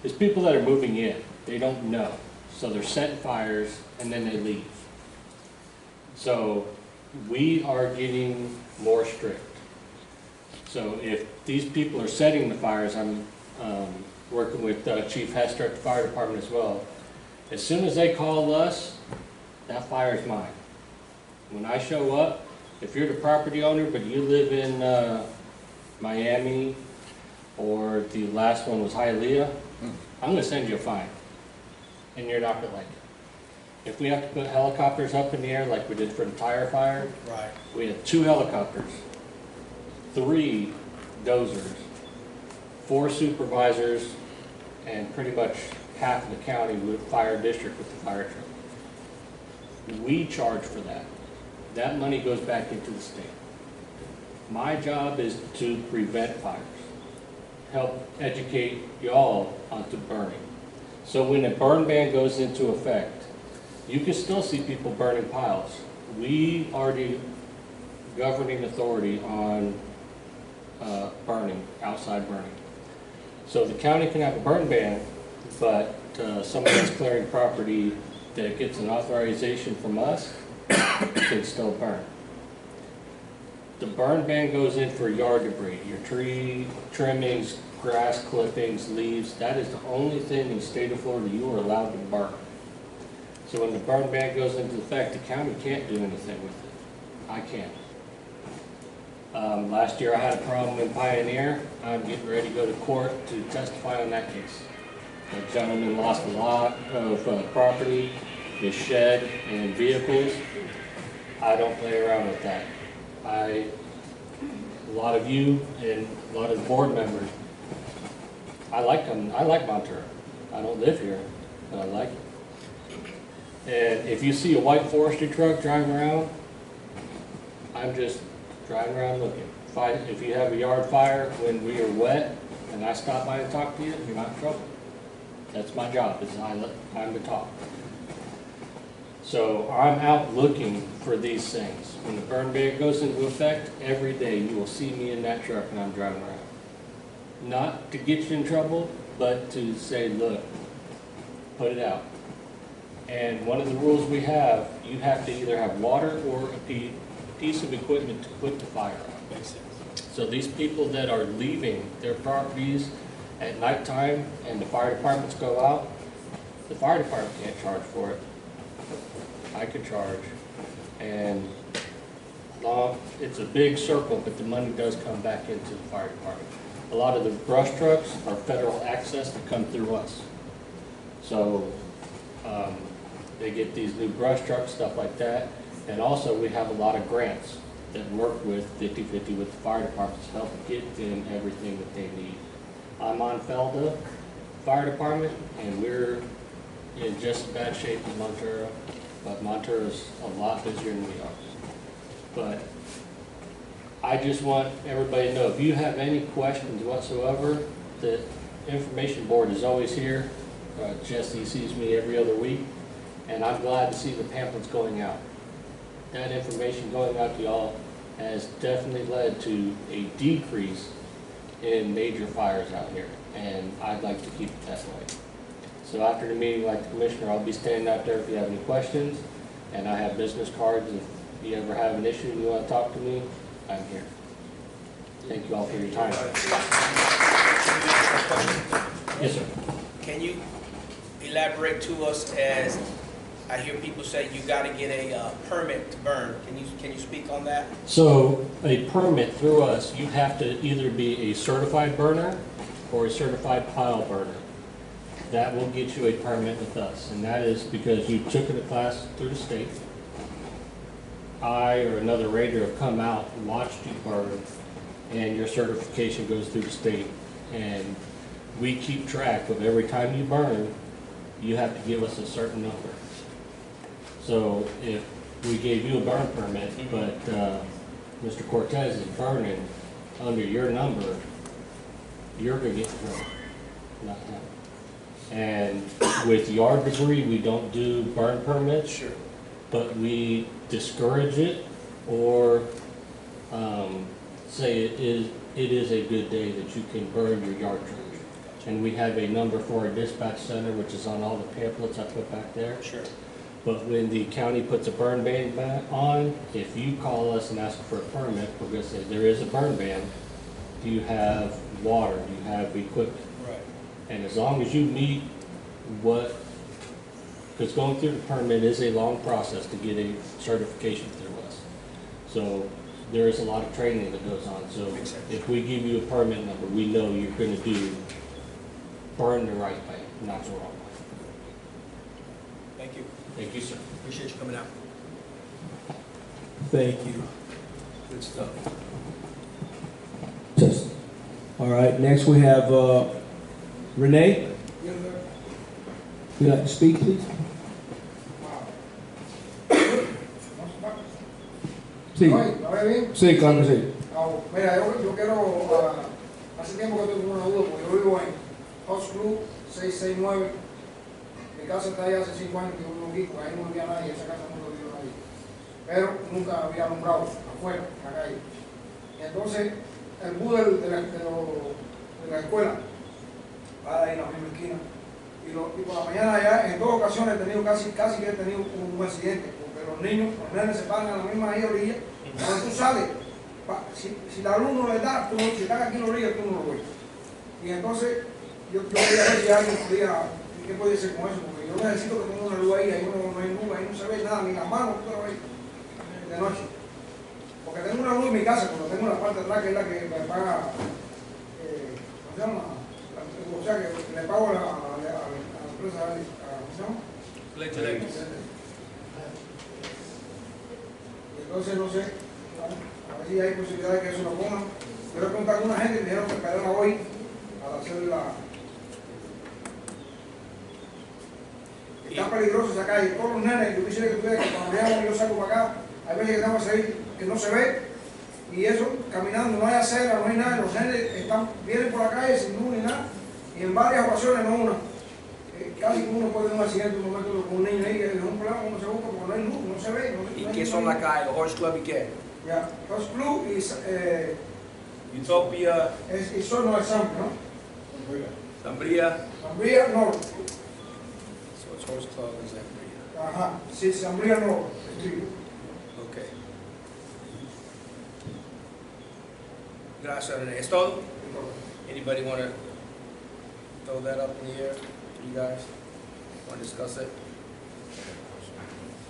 [SPEAKER 8] is people that are moving in, they don't know. So they're setting fires and then they leave. So we are getting more strict. So if these people are setting the fires, I'm working with Chief Hester at the fire department as well. As soon as they call us, that fire is mine. When I show up, if you're the property owner but you live in Miami, or the last one was Hialeah, I'm gonna send you a fine, and you're not gonna like it. If we have to put helicopters up in the air like we did for the tire fire,
[SPEAKER 4] Right.
[SPEAKER 8] we had 2 helicopters, 3 dozers, 4 supervisors, and pretty much half of the county with fire district with the fire truck. We charge for that. That money goes back into the state. My job is to prevent fires, help educate y'all onto burning. So when a burn ban goes into effect, you can still see people burning piles. We are the governing authority on burning, outside burning. So the county can have a burn ban, but someone that's clearing property that gets an authorization from us can still burn. The burn ban goes in for yard debris, your tree trimmings, grass clippings, leaves. That is the only thing in the state of Florida you are allowed to burn. So when the burn ban goes into effect, the county can't do anything with it. I can't. Last year I had a problem in Pioneer. I'm getting ready to go to court to testify on that case. A gentleman lost a lot of property, his shed, and vehicles. I don't play around with that. A lot of you and a lot of the board members, I like them. I like Monterey. I don't live here, but I like it. And if you see a white forestry truck driving around, I'm just driving around looking. If you have a yard fire when we are wet and I stop by and talk to you, you're not in trouble. That's my job, is I'm the talk. So I'm out looking for these things. When the burn ban goes into effect, every day you will see me in that truck and I'm driving around. Not to get you in trouble, but to say, look, put it out. And one of the rules we have, you have to either have water or a piece of equipment to put the fire out.
[SPEAKER 4] Makes sense.
[SPEAKER 8] So these people that are leaving their properties at nighttime and the fire departments go out, the fire department can't charge for it. I could charge. And it's a big circle, but the money does come back into the fire department. A lot of the brush trucks are federal access that come through us. So they get these new brush trucks, stuff like that. And also we have a lot of grants that work with 50-50 with the fire departments to help get them everything that they need. I'm on Felda Fire Department, and we're in just as bad shape as Monterey, but Monterey is a lot busier than we are. But I just want everybody to know, if you have any questions whatsoever, the information board is always here. Jesse sees me every other week, and I'm glad to see the pamphlets going out. That information going out to y'all has definitely led to a decrease in major fires out here, and I'd like to keep it that way. So after the meeting, like the commissioner, I'll be standing out there if you have any questions, and I have business cards. If you ever have an issue and you want to talk to me, I'm here. Thank you all for your time. Yes, sir.
[SPEAKER 9] Can you elaborate to us, as I hear people say you got to get a permit to burn? Can you speak on that?
[SPEAKER 8] So a permit through us, you have to either be a certified burner or a certified pile burner. That will get you a permit with us, and that is because you took a class through the state. I or another ranger have come out and watched you burn, and your certification goes through the state. And we keep track of every time you burn, you have to give us a certain number. So if we gave you a burn permit, but Mr. Cortez is burning under your number, you're gonna get in trouble, not him. And with yard debris, we don't do burn permits.
[SPEAKER 9] Sure.
[SPEAKER 8] but we discourage it or say it is a good day that you can burn your yard trash. And we have a number for our dispatch center, which is on all the pamphlets I put back there.
[SPEAKER 9] Sure.
[SPEAKER 8] But when the county puts a burn ban on, if you call us and ask for a permit, we're gonna say, there is a burn ban. Do you have water? Do you have equipment?
[SPEAKER 9] Right.
[SPEAKER 8] And as long as you meet what, because going through the permit is a long process to get a certification through us. So there is a lot of training that goes on. So
[SPEAKER 9] Makes sense.
[SPEAKER 8] if we give you a permit number, we know you're gonna burn the right way, not the wrong way.
[SPEAKER 9] Thank you.
[SPEAKER 8] Thank you, sir.
[SPEAKER 9] Appreciate you coming out.
[SPEAKER 1] Thank you. Good stuff. Just, all right, next we have, Renee. You like to speak, please? Sí, sí, claro que sí.
[SPEAKER 10] Mira, yo quiero, hace tiempo que tengo una duda, porque yo vivo en House Club 669, mi casa está ahí hace 5 años que yo vivo aquí, porque ahí no vivía nadie, esa casa nunca vivió nadie, pero nunca había alumbrado afuera, en la calle. Y entonces, el bus de la escuela va ahí en la misma esquina, y por la mañana ya, en 2 ocasiones he tenido casi que he tenido un accidente, porque los nenes se paran a la misma ahí orilla. Cuando tú sales, si la luz no le da, si están aquí en la orilla, tú no lo ves. Y entonces, yo quería ver si alguien podía, ¿qué puede ser con eso? Porque yo necesito que tenga una luz ahí no hay luz, ahí no se ve nada, ni las manos, tú lo ves de noche. Porque tengo una luz en mi casa, pero tengo la parte de atrás que es la que me paga, ¿cómo se llama? O sea, que le pago a la empresa, ¿cómo se llama? Entonces, no sé, a ver si hay posibilidad de que eso lo pongan. Yo le pregunté a alguna gente y me dijeron que esperara hoy para hacer la... Está peligroso esa calle. Todos los nenes, yo quisiera que tuviera que cuando yo salgo para acá, hay veces que tengo que salir que no se ve, y eso, caminando, no hay acera, no hay nada, los nenes vienen por la calle sin luz ni nada, y en varias ocasiones, no una. Casi que uno puede tener un accidente un momento con un niño ahí, es un problema, uno se busca porque no hay luz, no se ve.
[SPEAKER 9] ¿Y qué son las calles? ¿Los Horse Club y qué?
[SPEAKER 10] Ya, House Club y
[SPEAKER 9] Utopia,
[SPEAKER 10] eso no es San, ¿no?
[SPEAKER 9] Zambria.
[SPEAKER 10] Zambria no.
[SPEAKER 9] So it's Horse Club and Zambria.
[SPEAKER 10] Ajá, sí, Zambria no. Sí.
[SPEAKER 9] Okay. Gracias, René. ¿Es todo? Anybody want to throw that up in the air? You guys want to discuss it?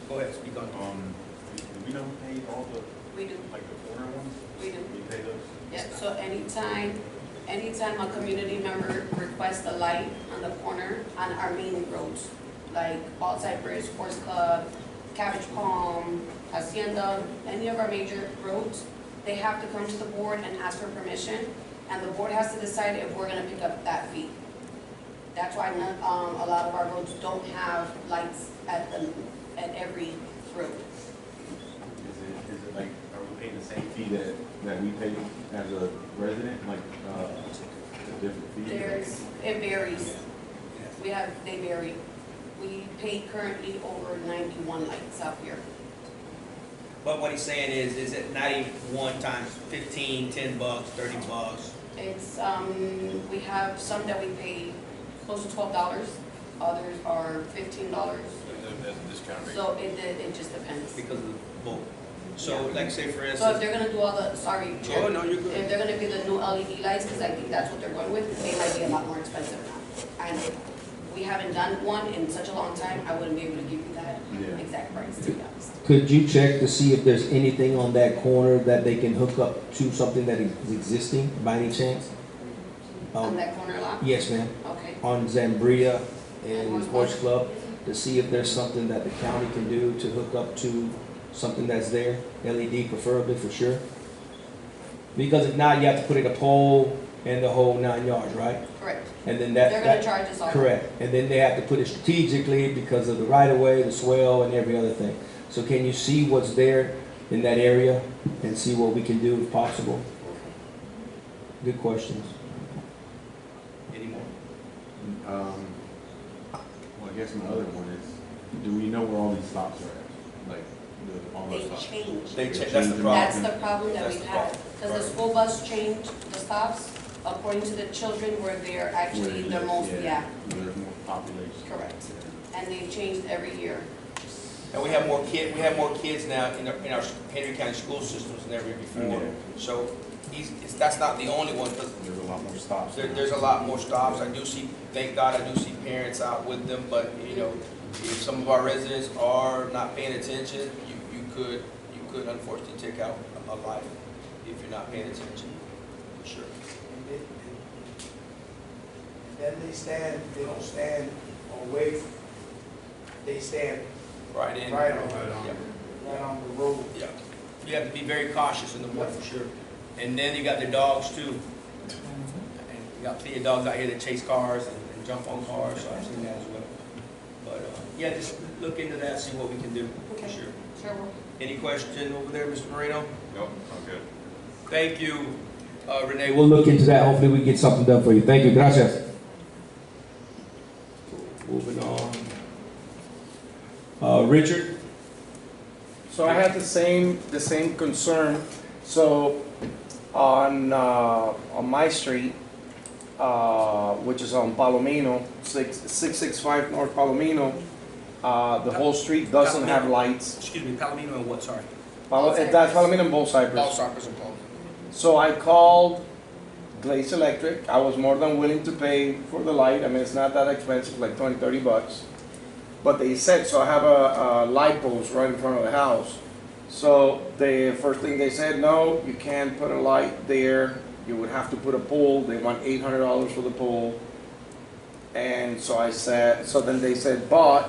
[SPEAKER 9] Go ahead, speak on it.
[SPEAKER 11] Do we know who paid all the,
[SPEAKER 2] We do,
[SPEAKER 11] like the corner ones?
[SPEAKER 2] we do.
[SPEAKER 11] We pay those?
[SPEAKER 2] Yeah, so anytime a community member requests a light on the corner on our main roads, like Outside Bridge, Sports Club, Cabbage Palm, Hacienda, any of our major roads, they have to come to the board and ask for permission, and the board has to decide if we're gonna pick up that fee. That's why a lot of our roads don't have lights at every road.
[SPEAKER 11] Is it like, are we paying the same fee that we pay as a resident, like, a different fee?
[SPEAKER 2] It varies. They vary. We pay currently over 91 lights out here.
[SPEAKER 9] But what he's saying is it not even one times 15, $10, $30?
[SPEAKER 2] It's, we have some that we pay close to $12, others are $15.
[SPEAKER 5] That's a discount rate.
[SPEAKER 2] So it just depends.
[SPEAKER 9] Because of the vote. So, like, say for
[SPEAKER 2] So if
[SPEAKER 9] instance,
[SPEAKER 2] they're gonna do all the, sorry, Chair.
[SPEAKER 9] oh, no, you're good.
[SPEAKER 2] If they're gonna be the new LED lights, because I think that's what they're going with, they might be a lot more expensive now. And we haven't done one in such a long time, I wouldn't be able to give you that exact price, to be honest.
[SPEAKER 1] Could you check to see if there's anything on that corner that they can hook up to something that is existing by any chance?
[SPEAKER 2] On that corner lot?
[SPEAKER 1] Yes, ma'am.
[SPEAKER 2] Okay.
[SPEAKER 1] On Zambria
[SPEAKER 2] And
[SPEAKER 1] and Sports Club, to see if there's something that the county can do to hook up to something that's there, LED preferably for sure. Because if not, you have to put in a pole and the whole 9 yards, right?
[SPEAKER 2] Correct.
[SPEAKER 1] And then
[SPEAKER 2] They're gonna charge us all.
[SPEAKER 1] Correct, and then they have to put it strategically because of the right-of-way, the swell, and every other thing. So can you see what's there in that area and see what we can do if possible? Good questions.
[SPEAKER 9] Any more?
[SPEAKER 11] Well, I guess my other one is, do we know where all these stops are at? like, all
[SPEAKER 2] They
[SPEAKER 11] the stuff?
[SPEAKER 2] changed.
[SPEAKER 9] That's the problem.
[SPEAKER 2] That's the problem that
[SPEAKER 9] That's
[SPEAKER 2] we've
[SPEAKER 9] the
[SPEAKER 2] had,
[SPEAKER 9] problem.
[SPEAKER 2] because the school bus changed the stops according to the children where they're actually the most, yeah,
[SPEAKER 11] There's more population.
[SPEAKER 2] correct. And they've changed every year.
[SPEAKER 9] And we have more kids now in our Henry County school systems than ever before.
[SPEAKER 11] Yeah.
[SPEAKER 9] So that's not the only one, because
[SPEAKER 11] There's a lot more stops.
[SPEAKER 9] there's a lot more stops. I do see, thank God, I do see parents out with them, but, you know, if some of our residents are not paying attention, you could unfortunately take out a life if you're not paying attention, for sure.
[SPEAKER 10] Then they don't stand away, they stand
[SPEAKER 9] Right in.
[SPEAKER 10] right on,
[SPEAKER 9] Yeah.
[SPEAKER 10] right on the road.
[SPEAKER 9] Yeah. You have to be very cautious in the morning, for sure. And then you got the dogs too. And you got plenty of dogs out here that chase cars and jump on cars, so I've seen that as well. But, yeah, just look into that, see what we can do, for
[SPEAKER 2] Okay.
[SPEAKER 9] sure.
[SPEAKER 2] Sure will.
[SPEAKER 9] Any question over there, Mr. Moreno?
[SPEAKER 5] Nope, I'm good.
[SPEAKER 9] Thank you, Renee.
[SPEAKER 1] We'll look into that. Hopefully we can get something done for you. Thank you. Gracias. Moving on. Richard?
[SPEAKER 12] So I had the same concern. So on my street, which is on Palomino, 665 North Palomino, the whole street doesn't have lights.
[SPEAKER 9] Excuse me, Palomino and what, sorry?
[SPEAKER 12] That's Palomino and Bull
[SPEAKER 9] All
[SPEAKER 12] Cypress.
[SPEAKER 9] Cypress and Palomino.
[SPEAKER 12] So I called Glaze Electric. I was more than willing to pay for the light. I mean, it's not that expensive, like 20, 30 bucks. But they said, so I have a light post right in front of the house. So the first thing they said, no, you can't put a light there. You would have to put a pole. They want $800 for the pole. And so I said, so then they said, but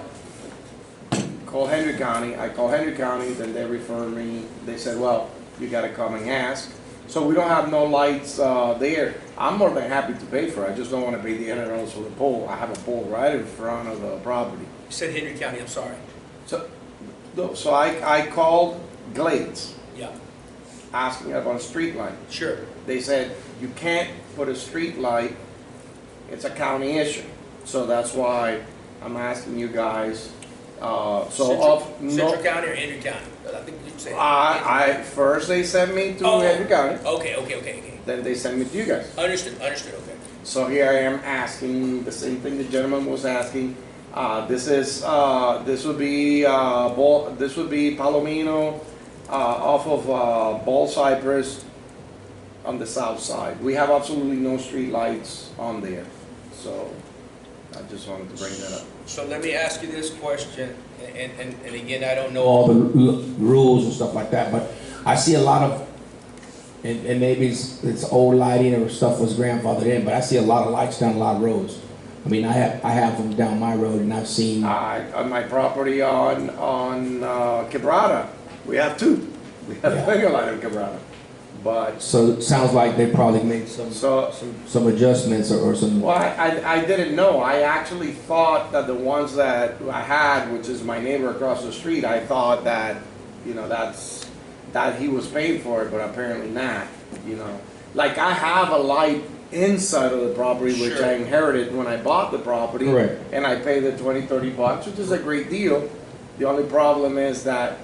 [SPEAKER 12] call Henry County. I call Henry County, then they refer me. They said, well, you gotta come and ask. So we don't have no lights there. I'm more than happy to pay for it. I just don't wanna pay the $800 for the pole. I have a pole right in front of the property.
[SPEAKER 9] You said Henry County, I'm sorry.
[SPEAKER 12] So I called Glades,
[SPEAKER 9] Yeah,
[SPEAKER 12] asking about a street light.
[SPEAKER 9] sure.
[SPEAKER 12] They said, you can't put a street light, it's a county issue. So that's why I'm asking you guys,
[SPEAKER 9] Central County or Henry County? I think you said.
[SPEAKER 12] first they sent me to
[SPEAKER 9] Oh.
[SPEAKER 12] Henry County,
[SPEAKER 9] Okay.
[SPEAKER 12] then they sent me to you guys.
[SPEAKER 9] Understood, okay.
[SPEAKER 12] So here I am asking the same thing the gentleman was asking. This would be Palomino, off of Ball Cypress on the south side. We have absolutely no street lights on there, so I just wanted to bring that up.
[SPEAKER 9] So let me ask you this question, and again, I don't know
[SPEAKER 1] All the rules and stuff like that, but I see a lot of, and maybe it's old lighting or stuff was grandfathered in, but I see a lot of lights down a lot of roads. I mean, I have them down my road, and I've seen.
[SPEAKER 12] On my property on Quebrada, we have two. We have plenty of light on Quebrada, but.
[SPEAKER 1] So it sounds like they probably made some adjustments or some.
[SPEAKER 12] Well, I didn't know. I actually thought that the ones that I had, which is my neighbor across the street, I thought that, you know, that he was paying for it, but apparently not, you know. Like I have a light inside of the property, which
[SPEAKER 9] Sure.
[SPEAKER 12] I inherited when I bought the property.
[SPEAKER 1] Correct.
[SPEAKER 12] And I pay the 20, 30 bucks, which is a great deal. The only problem is that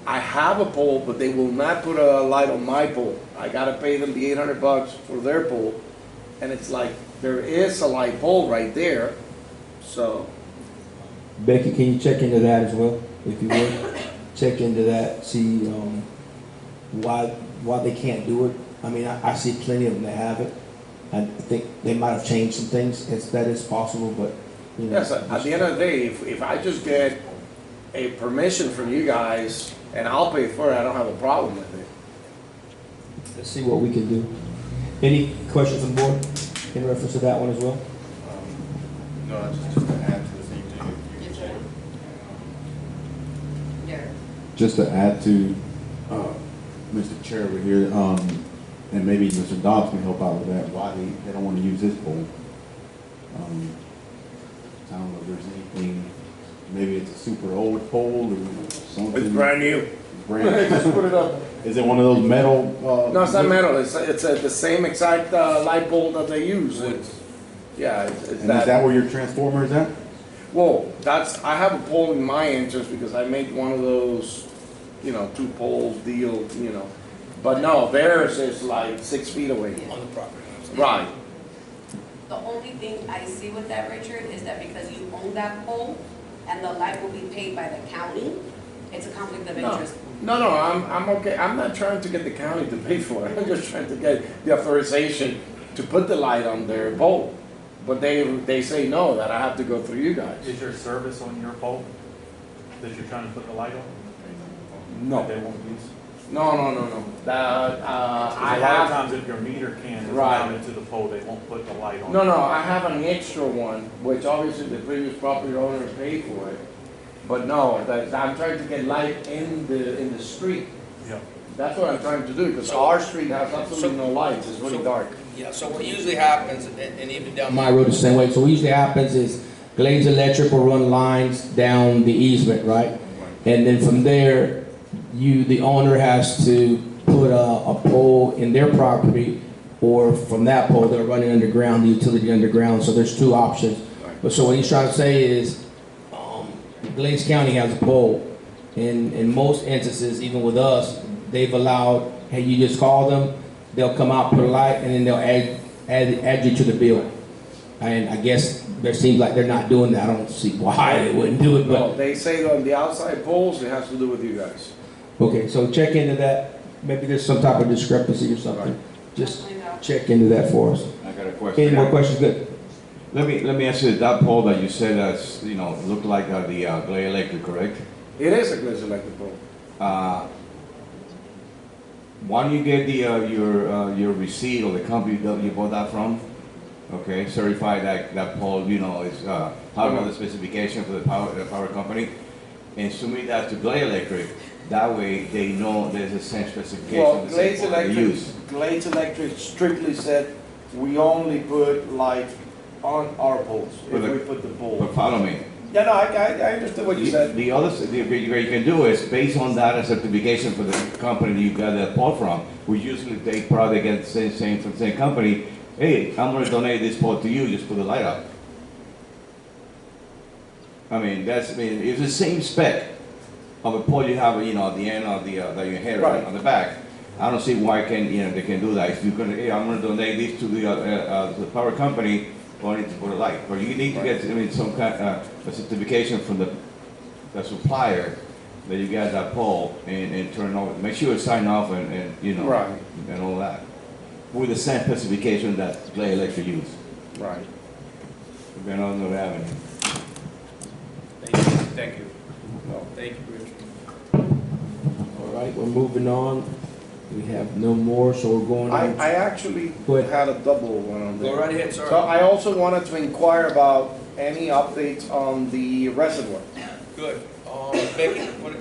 [SPEAKER 12] I have a pole, but they will not put a light on my pole. I gotta pay them the 800 bucks for their pole. And it's like, there is a light pole right there, so.
[SPEAKER 1] Becky, can you check into that as well, if you would? Check into that, see why they can't do it. I mean, I see plenty of them that have it. I think they might have changed some things. That is possible, but you know.
[SPEAKER 12] Yes, at the end of the day, if I just get a permission from you guys and I'll pay for it, I don't have a problem with it.
[SPEAKER 1] Let's see what we can do. Any questions on board in reference to that one as well?
[SPEAKER 11] No, that's just to add to the same thing you
[SPEAKER 2] Yes,
[SPEAKER 11] said.
[SPEAKER 2] sir. Derek.
[SPEAKER 11] Just to add to Mr. Chair over here, and maybe Mr. Dobbs can help out with that, why they don't want to use this pole. I don't know if there's anything, maybe it's a super old pole or something.
[SPEAKER 12] It's brand new.
[SPEAKER 11] Brand
[SPEAKER 12] Just put it up.
[SPEAKER 11] Is it one of those metal?
[SPEAKER 12] No, it's not metal. It's the same exact light bulb that they use. Yeah, it's
[SPEAKER 11] And is that where your transformer is at?
[SPEAKER 12] Well, I have a pole in my entrance because I made one of those, 2 poles deal, But no, theirs is like 6 feet away.
[SPEAKER 9] On the property.
[SPEAKER 12] Right.
[SPEAKER 2] The only thing I see with that, Richard, is that because you own that pole and the light will be paid by the county, it's a conflict of interest.
[SPEAKER 12] No, I'm okay. I'm not trying to get the county to pay for it. I'm just trying to get the authorization to put the light on their pole. But they say no, that I have to go through you guys.
[SPEAKER 7] Is your service on your pole that you're trying to put the light on?
[SPEAKER 12] No.
[SPEAKER 7] That they won't use?
[SPEAKER 12] No.
[SPEAKER 7] Because
[SPEAKER 12] I
[SPEAKER 7] a lot of
[SPEAKER 12] have,
[SPEAKER 7] times if your meter can is
[SPEAKER 12] Right.
[SPEAKER 7] mounted to the pole, they won't put the light on.
[SPEAKER 12] no, I have an extra one, which obviously the previous property owner paid for it. But no, I'm trying to get light in the street.
[SPEAKER 7] Yeah.
[SPEAKER 12] That's what I'm trying to do, because our street has absolutely no lights, it's really dark.
[SPEAKER 9] Yeah, so what usually happens, and even down
[SPEAKER 1] My road is the same way. So what usually happens is Glades Electric will run lines down the easement, right? And then from there, the owner has to put a pole in their property, or from that pole, they're running underground, the utility underground. So there's 2 options. But so what he's trying to say is, Glades County has a pole. In most instances, even with us, they've allowed, hey, you just call them, they'll come out, put a light, and then they'll add you to the bill. And I guess there seems like they're not doing that. I don't see why they wouldn't do it,
[SPEAKER 12] No,
[SPEAKER 1] but,
[SPEAKER 12] they say on the outside poles, it has to do with you guys.
[SPEAKER 1] okay, so check into that. Maybe there's some type of discrepancy or something. Just
[SPEAKER 2] Find out.
[SPEAKER 1] check into that for us.
[SPEAKER 13] I got a question.
[SPEAKER 1] Any more questions? Good.
[SPEAKER 13] Let me ask you, that pole that you said that's, looked like the Glade Electric, correct?
[SPEAKER 12] It is a Glades Electric pole.
[SPEAKER 13] Why don't you get your receipt or the company that you bought that from? Okay, certify that pole, is part of the specification for the power company, and submit that to Glade Electric. That way they know there's the same specification,
[SPEAKER 12] Well,
[SPEAKER 13] the same
[SPEAKER 12] Glades
[SPEAKER 13] pole they use.
[SPEAKER 12] Glades Electric strictly said, we only put light on our poles, if we put the pole.
[SPEAKER 13] But follow me.
[SPEAKER 12] Yeah, no, I understood what you said.
[SPEAKER 13] The other, what you can do is, based on that certification for the company you got that pole from, we usually take product again, same from the same company. Hey, I'm gonna donate this pole to you, just put the light up. It's the same spec of a pole you have, at the end of that you hit
[SPEAKER 12] Right.
[SPEAKER 13] on the back. I don't see why they can do that. If you're gonna, hey, I'm gonna donate this to the power company, only to put a light. But you need to get, some kind a certification from the supplier that you got that pole and turn over. Make sure it's signed off and
[SPEAKER 12] Right.
[SPEAKER 13] and all that. With the same specification that Glade Electric use.
[SPEAKER 12] Right.
[SPEAKER 13] We're going on the avenue.
[SPEAKER 9] Thank you.
[SPEAKER 12] No.
[SPEAKER 9] Thank you, Richard.
[SPEAKER 1] All right, we're moving on. We have no more, so we're going on.
[SPEAKER 12] I actually
[SPEAKER 1] Go ahead.
[SPEAKER 12] had a double one on there.
[SPEAKER 9] Go right ahead, sir.
[SPEAKER 12] So I also wanted to inquire about any updates on the reservoir.
[SPEAKER 9] Good. Becky, where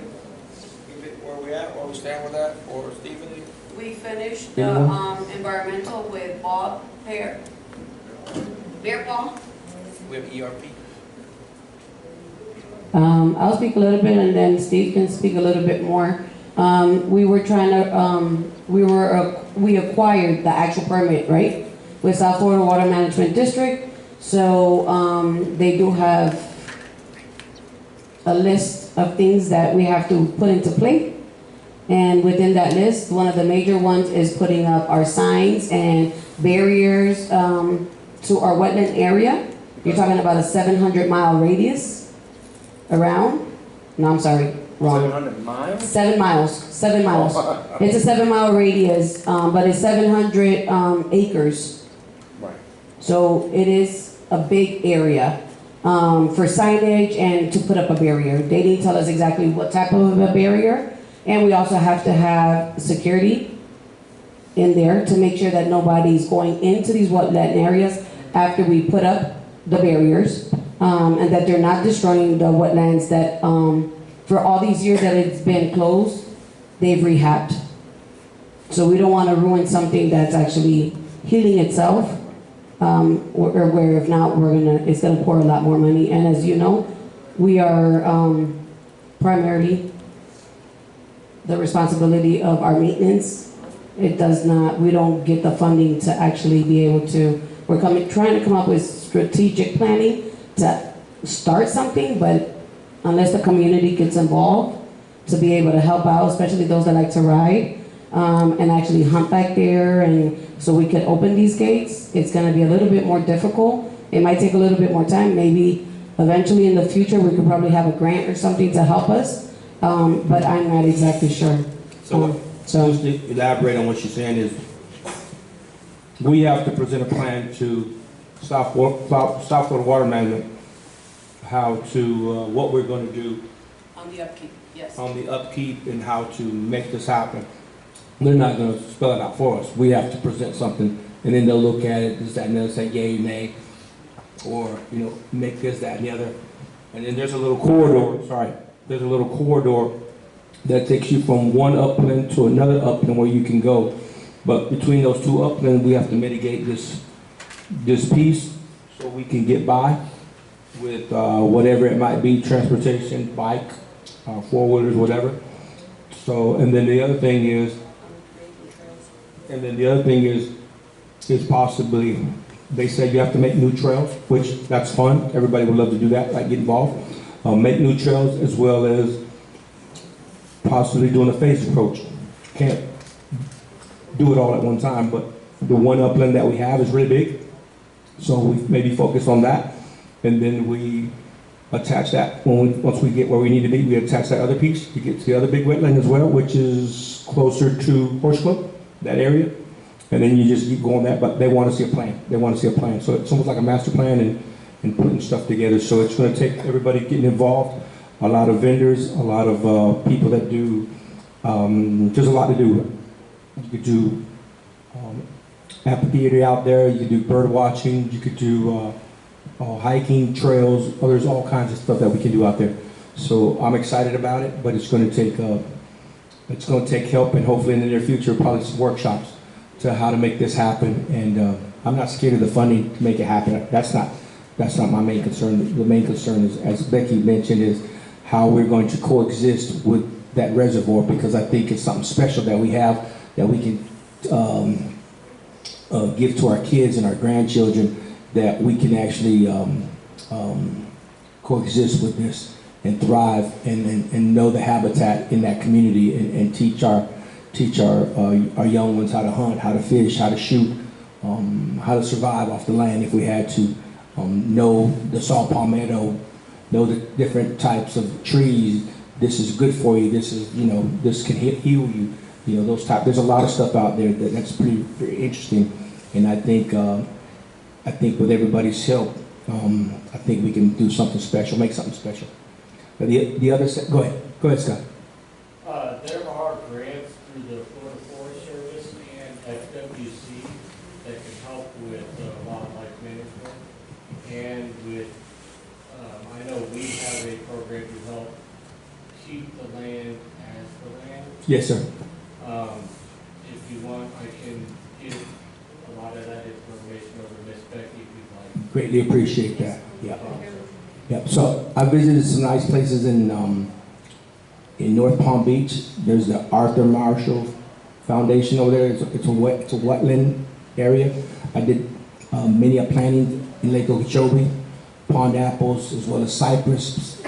[SPEAKER 9] we at, where we stand with that, or Stephen?
[SPEAKER 2] We finished the
[SPEAKER 1] Anyone?
[SPEAKER 2] environmental with Bob Bear Paul.
[SPEAKER 9] We have ERP.
[SPEAKER 6] I'll speak a little bit and then Steve can speak a little bit more. We were trying to, we acquired the actual permit, right? With South Florida Water Management District. So, they do have a list of things that we have to put into play. And within that list, one of the major ones is putting up our signs and barriers, to our wetland area. You're talking about a 700-mile radius around. No, I'm sorry, wrong.
[SPEAKER 12] 700 miles?
[SPEAKER 6] 7 miles, 7 miles. It's a 7-mile radius, but it's 700 acres.
[SPEAKER 12] Right.
[SPEAKER 6] So it is a big area for signage and to put up a barrier. They didn't tell us exactly what type of a barrier. And we also have to have security in there to make sure that nobody's going into these wetland areas after we put up the barriers, and that they're not destroying the wetlands that, for all these years that it's been closed, they've rehabbed. So we don't want to ruin something that's actually healing itself, where if not, it's gonna pour a lot more money. And as you know, we are primarily the responsibility of our maintenance. It does not, we don't get the funding to actually be able to, trying to come up with strategic planning to start something, but unless the community gets involved to be able to help out, especially those that like to ride, and actually hunt back there, and so we could open these gates, it's gonna be a little bit more difficult. It might take a little bit more time. Maybe eventually in the future, we could probably have a grant or something to help us, but I'm not exactly sure.
[SPEAKER 1] So just to elaborate on what she's saying is, we have to present a plan to South Florida Water Management, how to, what we're gonna do
[SPEAKER 2] On the upkeep, yes.
[SPEAKER 1] on the upkeep and how to make this happen. They're not gonna spell it out for us. We have to present something, and then they'll look at it, this, that, and the other, say yay, nay, or, you know, make this, that, and the other. And then there's a little corridor, there's a little corridor that takes you from one upland to another upland where you can go. But between those two uplands, we have to mitigate this piece so we can get by with whatever it might be, transportation, bike, four-wheelers, whatever. So, and then the other thing is possibly, they said you have to make new trails, which that's fun. Everybody would love to do that, like get involved. Make new trails as well as possibly doing a phased approach. Can't do it all at one time, but the one upland that we have is really big. So we maybe focus on that, and then we attach that once we get where we need to be, we attach that other piece to get to the other big wetland as well, which is closer to Horse Club, that area. And then you just keep going that, but they want to see a plan. They want to see a plan. So it's almost like a master plan and putting stuff together. So it's going to take everybody getting involved, a lot of vendors, a lot of people that do, there's a lot to do. You could do amphitheater out there, you could do bird watching, you could do hiking, trails, there's all kinds of stuff that we can do out there. So I'm excited about it, but it's going to take help, and hopefully in the near future, probably some workshops to how to make this happen. And I'm not scared of the funding to make it happen. That's not my main concern. The main concern is, as Becky mentioned, is how we're going to coexist with that reservoir, because I think it's something special that we have that we can give to our kids and our grandchildren, that we can actually coexist with this and thrive and know the habitat in that community, and teach our young ones how to hunt, how to fish, how to shoot, how to survive off the land if we had to, know the saw palmetto, know the different types of trees. This is good for you. This is, you know, this can heal you. You know, those type. There's a lot of stuff out there that's pretty interesting, and I think with everybody's help, I think we can do something special, make something special. But the other side, go ahead, Scott.
[SPEAKER 8] There are grants through the Florida Forest Service and FWC that can help with wildlife management, and with, I know we have a program to help keep the land as the land.
[SPEAKER 1] Yes, sir.
[SPEAKER 8] If you want, I can give a lot of that information over to Miss Becky if you'd like.
[SPEAKER 1] Greatly appreciate that. Yeah. Yeah. So I visited some nice places in North Palm Beach. There's the Arthur Marshall Foundation over there. It's a wetland area. I did many planting in Lake Okeechobee, pond apples, as well as cypress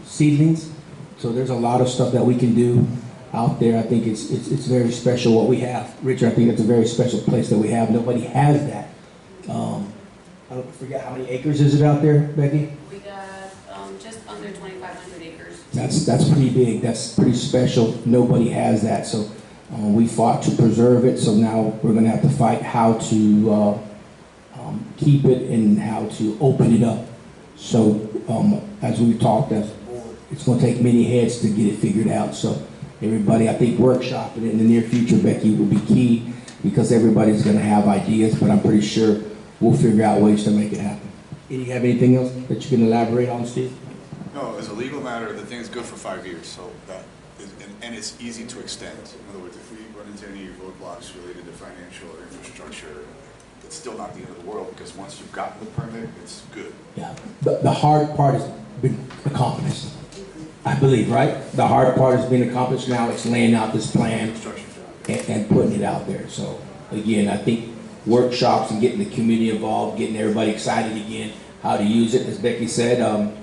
[SPEAKER 1] seedlings. So there's a lot of stuff that we can do out there. I think it's very special what we have. Richard, I think it's a very special place that we have. Nobody has that. I don't forget how many acres is it out there, Becky?
[SPEAKER 2] We got just under 2,500 acres.
[SPEAKER 1] That's pretty big. That's pretty special. Nobody has that. So we fought to preserve it. So now we're going to have to fight how to keep it and how to open it up. So as we talked, it's going to take many heads to get it figured out. So everybody, I think, workshopping it in the near future, Becky, will be key, because everybody's going to have ideas, but I'm pretty sure we'll figure out ways to make it happen. Do you have anything else that you can elaborate on, Steve?
[SPEAKER 3] No, as a legal matter, the thing is good for 5 years, so that is, and it's easy to extend. In other words, if we run into any roadblocks related to financial or infrastructure, it's still not the end of the world, because once you've gotten the permit, it's good.
[SPEAKER 1] Yeah. The hard part has been accomplished, I believe, right? The hard part has been accomplished. Now it's laying out this plan and putting it out there. So again, I think workshops and getting the community involved, getting everybody excited again, how to use it. As Becky said,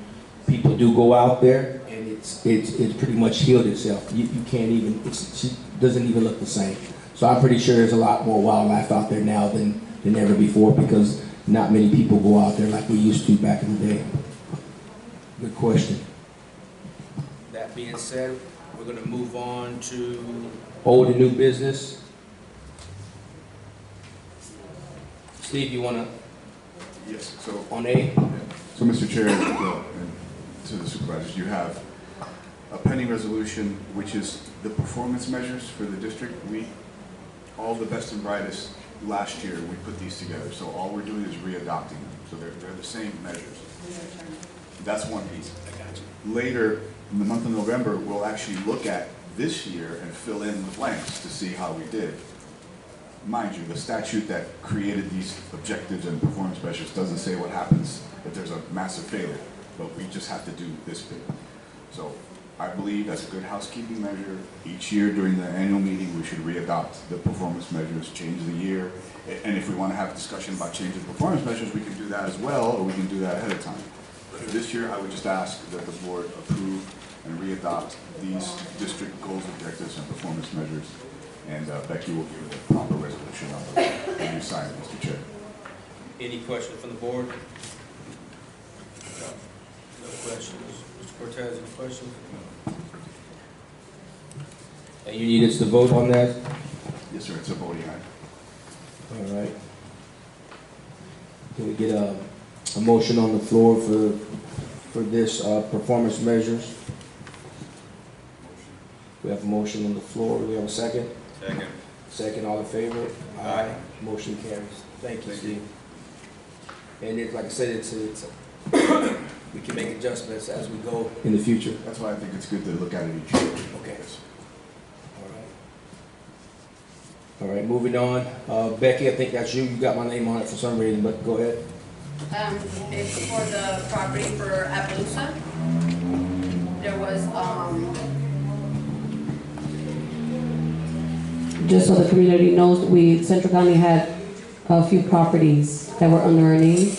[SPEAKER 1] people do go out there, and it's pretty much healed itself. You can't even, it doesn't even look the same. So I'm pretty sure there's a lot more wildlife out there now than ever before, because not many people go out there like we used to back in the day. Good question.
[SPEAKER 9] That being said, we're gonna move on to,
[SPEAKER 1] Old and new business. Steve, you wanna,
[SPEAKER 3] Yes, so,
[SPEAKER 1] on A?
[SPEAKER 3] so Mr. Chair, and to the supervisors, you have a pending resolution, which is the performance measures for the district. All the best and brightest last year, we put these together. So all we're doing is readopting them. So they're the same measures. That's one piece. Later, in the month of November, we'll actually look at this year and fill in the blanks to see how we did. Mind you, the statute that created these objectives and performance measures doesn't say what happens if there's a massive failure, but we just have to do this bit. So I believe that's a good housekeeping measure. Each year during the annual meeting, we should readopt the performance measures, change the year. And if we want to have a discussion about changing performance measures, we can do that as well, or we can do that ahead of time. But for this year, I would just ask that the board approve and readopt these district goals, objectives, and performance measures. And Becky will give the proper resolution on the new sign, Mr. Chair.
[SPEAKER 9] any questions from the board? No questions. Mr. Cortez, any questions?
[SPEAKER 1] And you need us to vote on that?
[SPEAKER 3] Yes, sir, it's a voting item.
[SPEAKER 1] All right. Can we get a motion on the floor for this performance measures? We have a motion on the floor. Do we have a second?
[SPEAKER 5] Second.
[SPEAKER 1] Second, all in favor?
[SPEAKER 5] Aye.
[SPEAKER 1] Motion carries. Thank you, Steve. And it's, like I said, we can make adjustments as we go in the future.
[SPEAKER 3] That's why I think it's good to look at it each year.
[SPEAKER 1] Okay. All right, moving on. Becky, I think that's you. You got my name on it for some reason, but go ahead.
[SPEAKER 2] It's for the property for Appaloosa. There was,
[SPEAKER 6] Just so the community knows, Central County had a few properties that were under our name,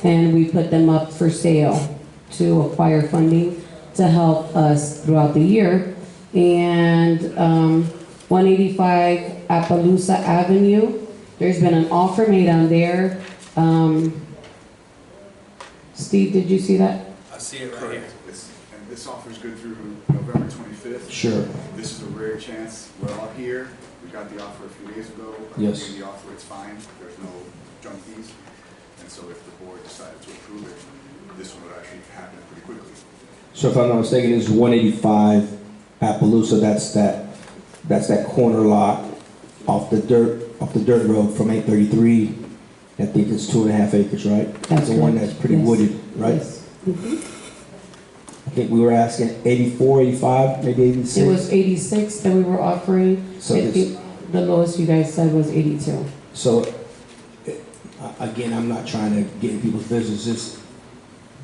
[SPEAKER 6] and we put them up for sale to acquire funding to help us throughout the year. And 185 Appaloosa Avenue, there's been an offer made on there. Steve, did you see that?
[SPEAKER 9] I see it right here.
[SPEAKER 3] Correct. And this offer is good through November 25th.
[SPEAKER 1] Sure.
[SPEAKER 3] This is a rare chance. We're all here. We got the offer a few days ago.
[SPEAKER 1] Yes.
[SPEAKER 3] The offer, it's fine. There's no junk fees. And so if the board decided to approve it, this one would actually happen pretty quickly.
[SPEAKER 1] So if I'm not mistaken, it's 185 Appaloosa. That's that corner lot off the dirt road from 833. I think it's 2.5 acres, right?
[SPEAKER 6] That's
[SPEAKER 1] the one
[SPEAKER 6] correct.
[SPEAKER 1] that's pretty
[SPEAKER 6] Yes.
[SPEAKER 1] wooded, right?
[SPEAKER 6] Yes. Mhm.
[SPEAKER 1] I think we were asking 84, 85, maybe 86.
[SPEAKER 6] It was 86 that we were offering.
[SPEAKER 1] So
[SPEAKER 6] I
[SPEAKER 1] this-
[SPEAKER 6] think the lowest you guys said was 82.
[SPEAKER 1] So, again, I'm not trying to get in people's business. Is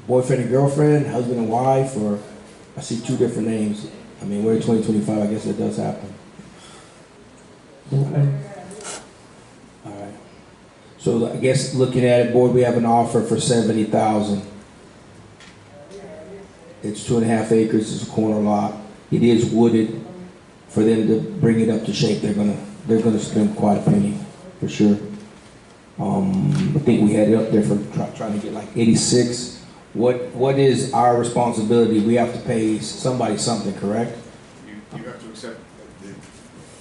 [SPEAKER 1] boyfriend and girlfriend, husband and wife, or I see two different names. I mean, we're in 2025. I guess it does happen. All right. So I guess looking at it, board, we have an offer for 70,000. It's 2.5 acres. It's a corner lot. It is wooded. For them to bring it up to shape, they're gonna spend quite a penny, for sure. I think we had it up there for trying to get like 86. What is our responsibility? We have to pay somebody something, correct?
[SPEAKER 3] You have to accept,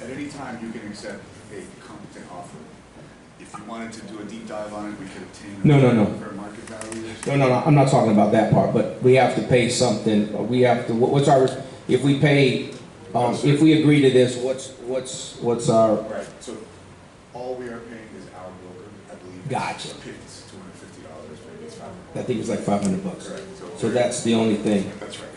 [SPEAKER 3] at any time you can accept a competent offer. If you wanted to do a deep dive on it, we could obtain
[SPEAKER 1] No.
[SPEAKER 3] fair market value.
[SPEAKER 1] No, I'm not talking about that part, but we have to pay something. We have to, what's our, if we pay, if we agree to this, what's our,
[SPEAKER 3] Right, so all we are paying is our broker, I believe.
[SPEAKER 1] Gotcha.
[SPEAKER 3] It's $250, maybe it's $500.
[SPEAKER 1] I think it's like $500.
[SPEAKER 3] Correct.
[SPEAKER 1] So that's the only thing.
[SPEAKER 3] That's right.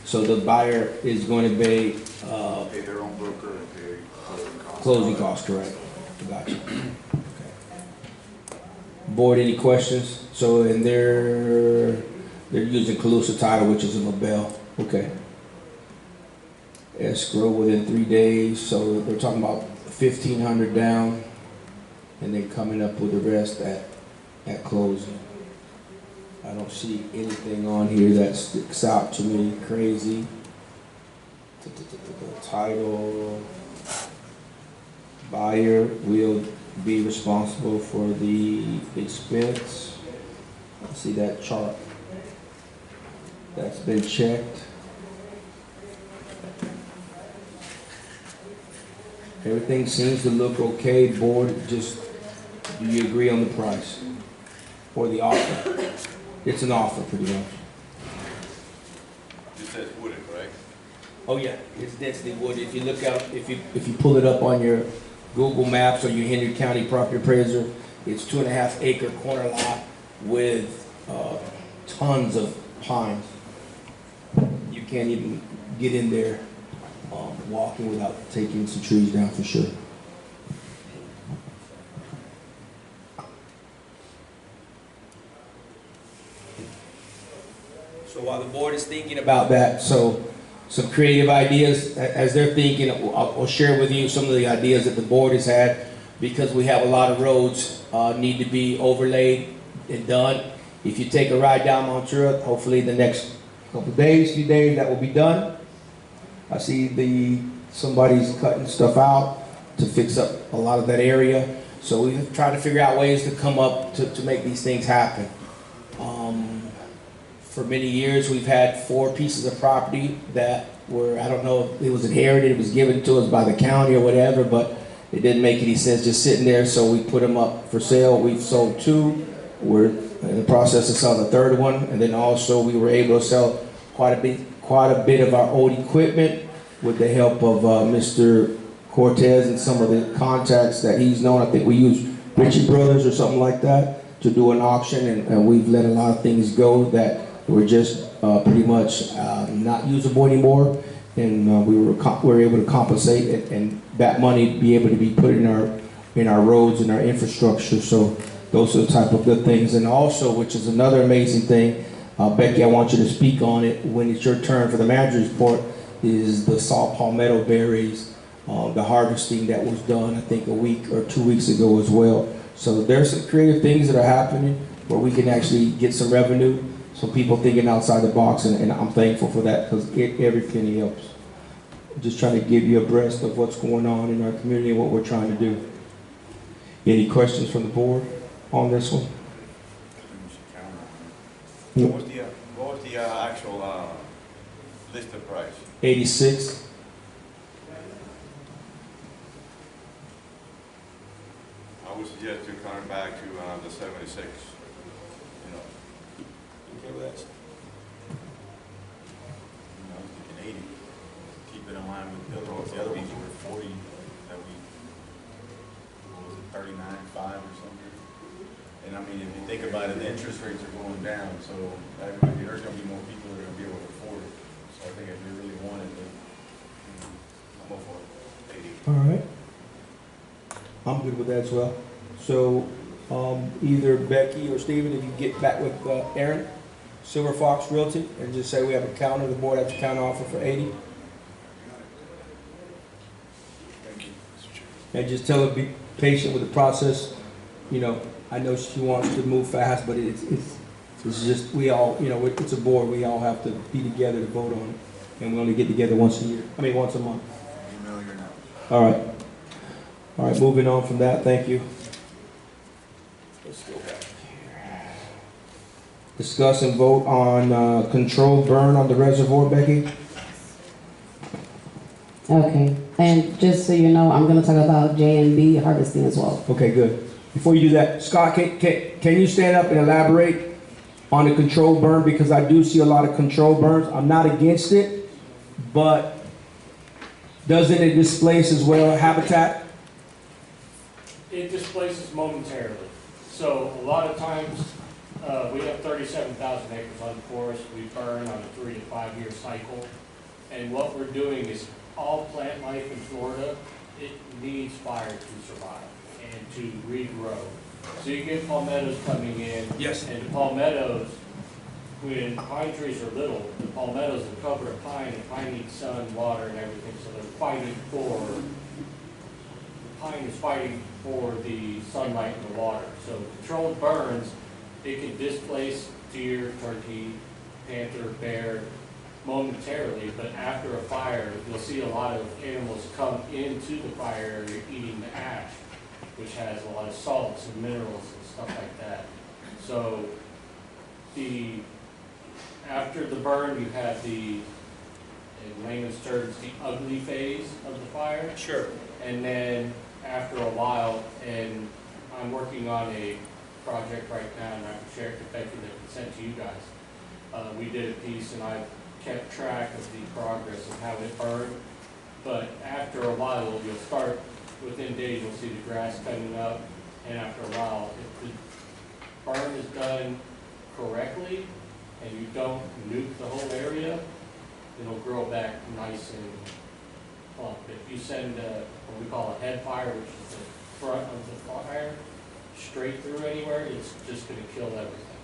[SPEAKER 1] So the buyer is going to pay,
[SPEAKER 3] Pay their own broker and pay closing costs.
[SPEAKER 1] closing costs, correct? Gotcha. Okay. Board, any questions? So, and they're using Calusa title, which is a LaBelle. Okay. Escrow within 3 days, so they're talking about 1,500 down, and then coming up with the rest at closing. I don't see anything on here that sticks out to me crazy. Title, buyer will be responsible for the expense. I see that chart. That's been checked. Everything seems to look okay. Board, just, do you agree on the price or the offer? It's an offer, pretty much.
[SPEAKER 5] It says wooded, correct?
[SPEAKER 1] Oh yeah, it's densely wood. If you look out, if you pull it up on your Google Maps or your Henry County property appraiser, it's 2.5 acre corner lot with tons of pines. You can't even get in there walking without taking some trees down for sure. So while the board is thinking about that, so some creative ideas as they're thinking, I'll share with you some of the ideas that the board has had, because we have a lot of roads need to be overlaid and done. If you take a ride down Montura, hopefully the next few days, that will be done. I see somebody's cutting stuff out to fix up a lot of that area. So we've tried to figure out ways to come up to make these things happen. For many years, we've had 4 pieces of property that were, I don't know if it was inherited, it was given to us by the county or whatever, but it didn't make any sense just sitting there, so we put them up for sale. We've sold 2. We're in the process of selling the 3rd one, and then also we were able to sell quite a bit of our old equipment with the help of Mr. Cortez and some of the contacts that he's known. I think we used Ritchie Brothers or something like that to do an auction, and we've let a lot of things go that were just pretty much not usable anymore, and we were able to compensate and that money be able to be put in our roads and our infrastructure. So those are the type of good things. And also, which is another amazing thing, Becky, I want you to speak on it when it's your turn for the manager's report, is the saw palmetto berries, the harvesting that was done, I think a week or 2 weeks ago as well. So there's some creative things that are happening where we can actually get some revenue. So people thinking outside the box, and I'm thankful for that, because every penny helps. Just trying to give you abreast of what's going on in our community and what we're trying to do. Any questions from the board on this one?
[SPEAKER 5] What was the actual listed price?
[SPEAKER 1] 86.
[SPEAKER 5] I would suggest to count it back to the 76.
[SPEAKER 1] Okay with that?
[SPEAKER 11] I was thinking 80. Keep it in line with the other ones. The other ones were 40 that what was it, 39.5 or something. And I mean, if you think about it, the interest rates are going down, so there's going to be more people that are going to be able to afford it. So I think if you really want it, then I'm up for it. 80.
[SPEAKER 1] All right. I'm good with that as well. So either Becky or Steven, if you get back with Aaron, Silver Fox Realty, and just say we have a counter, the board has a counter offer for 80.
[SPEAKER 3] Thank you, Mr. Chair.
[SPEAKER 1] And just tell her, be patient with the process. You know, I know she wants to move fast, but it's just, we all, you know, it's a board, we all have to be together to vote on it. And we only get together once a month.
[SPEAKER 3] Email your now.
[SPEAKER 1] All right. All right, moving on from that, thank you. Let's go back here. Discuss and vote on controlled burn on the reservoir, Becky.
[SPEAKER 6] Okay, and just so you know, I'm gonna talk about J&B harvesting as well.
[SPEAKER 1] Okay, good. Before you do that, Scott, can you stand up and elaborate on the controlled burn? Because I do see a lot of controlled burns. I'm not against it, but doesn't it displace as well habitat?
[SPEAKER 8] It displaces momentarily. So a lot of times, we have 37,000 acres on the forest. We burn on a 3 to 5 year cycle. And what we're doing is all plant life in Florida, it needs fire to survive and to regrow. So you get palmettos coming in.
[SPEAKER 1] Yes.
[SPEAKER 8] And the palmettos, when pine trees are little, the palmettos will cover a pine, and pine needs sun, water, and everything. So they're fighting for, pine is fighting for the sunlight and the water. So controlled burns, it can displace deer, turkey, panther, bear, momentarily, but after a fire, you'll see a lot of animals come into the fire area eating the ash, which has a lot of salts and minerals and stuff like that. So after the burn, you have in layman's terms, the ugly phase of the fire.
[SPEAKER 9] Sure.
[SPEAKER 8] And then after a while, and I'm working on a project right now, and I can share it to Becky that I sent to you guys. We did a piece, and I kept track of the progress of how it burned. But after a while, you'll start, within days, you'll see the grass coming up, and after a while, if the burn is done correctly, and you don't nuke the whole area, it'll grow back nice and plump. If you send what we call a head fire, which is the front of the fire, straight through anywhere, it's just gonna kill everything.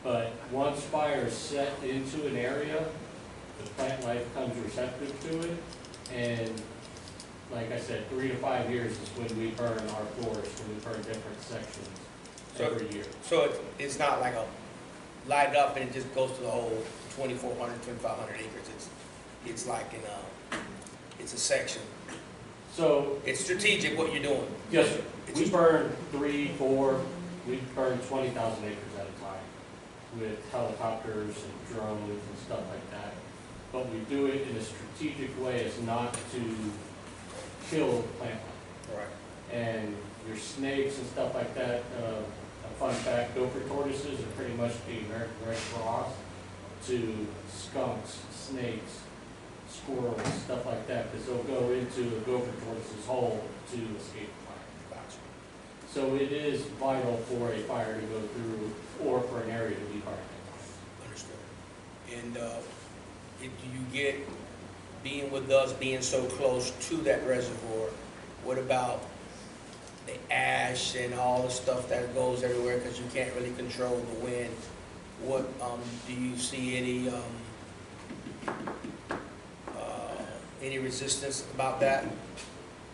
[SPEAKER 8] But once fire is set into an area, the plant life comes receptive to it, and like I said, 3 to 5 years is when we burn our forest, when we burn different sections every year.
[SPEAKER 9] So it's not like a light up and it just goes to the whole 2,400, 2,500 acres. It's like it's a section.
[SPEAKER 8] So
[SPEAKER 9] it's strategic what you're doing.
[SPEAKER 8] Yes, sir. We burn 3, 4, we burn 20,000 acres at a time with helicopters and drones and stuff like that. But we do it in a strategic way as not to kill plant life.
[SPEAKER 9] Right.
[SPEAKER 8] And your snakes and stuff like that, a fun fact, gopher tortoises are pretty much the American Red Cross to skunks, snakes, squirrels, stuff like that, because they'll go into a gopher tortoise's hole to escape the fire.
[SPEAKER 9] Gotcha.
[SPEAKER 8] So it is vital for a fire to go through or for an area to be burned.
[SPEAKER 9] Understood. And do you get, being with us, being so close to that reservoir, what about the ash and all the stuff that goes everywhere because you can't really control the wind? What, do you see any resistance about that?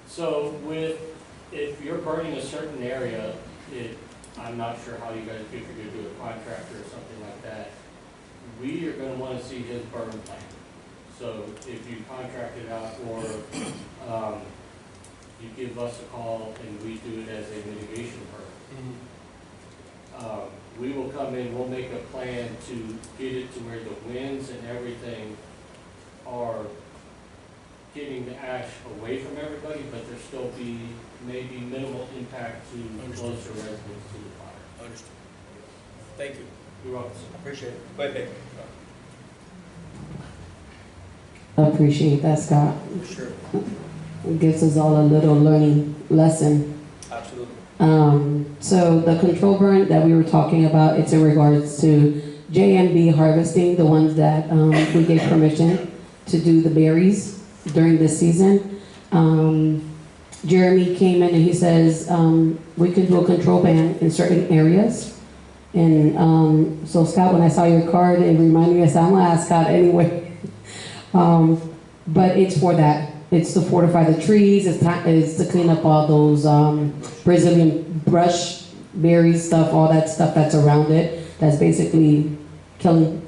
[SPEAKER 8] So if you're burning a certain area, I'm not sure how you guys, if you're going to do a contractor or something like that, we are going to want to see his burn plan. So if you contract it out or you give us a call and we do it as a mitigation burn. We will come in, we'll make a plan to get it to where the winds and everything are getting the ash away from everybody, but there still be maybe minimal impact to closer residents to the fire.
[SPEAKER 9] Understood. Thank you.
[SPEAKER 8] You're welcome.
[SPEAKER 9] I appreciate it. Go ahead, Becky.
[SPEAKER 6] I appreciate that, Scott.
[SPEAKER 9] Sure.
[SPEAKER 6] It gives us all a little learning lesson.
[SPEAKER 9] Absolutely.
[SPEAKER 6] So the control burn that we were talking about, it's in regards to JMB harvesting, the ones that we gave permission to do the berries during this season. Jeremy came in and he says we could do a control ban in certain areas. And so Scott, when I saw your card, it reminded me, I said, I'm gonna ask Scott anyway. But it's for that. It's to fortify the trees, it's to clean up all those Brazilian brush, berries stuff, all that stuff that's around it, that's basically killing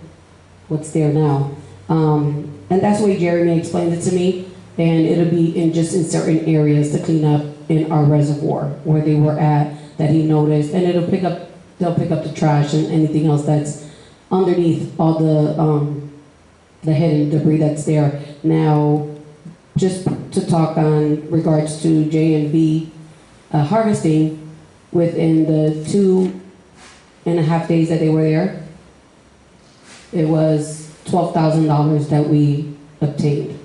[SPEAKER 6] what's there now. And that's the way Jeremy explained it to me, and it'll be in certain areas to clean up in our reservoir where they were at that he noticed, and they'll pick up the trash and anything else that's underneath all the hidden debris that's there. Now, just to talk on regards to J&B harvesting, within the 2.5 days that they were there, it was $12,000 that we obtained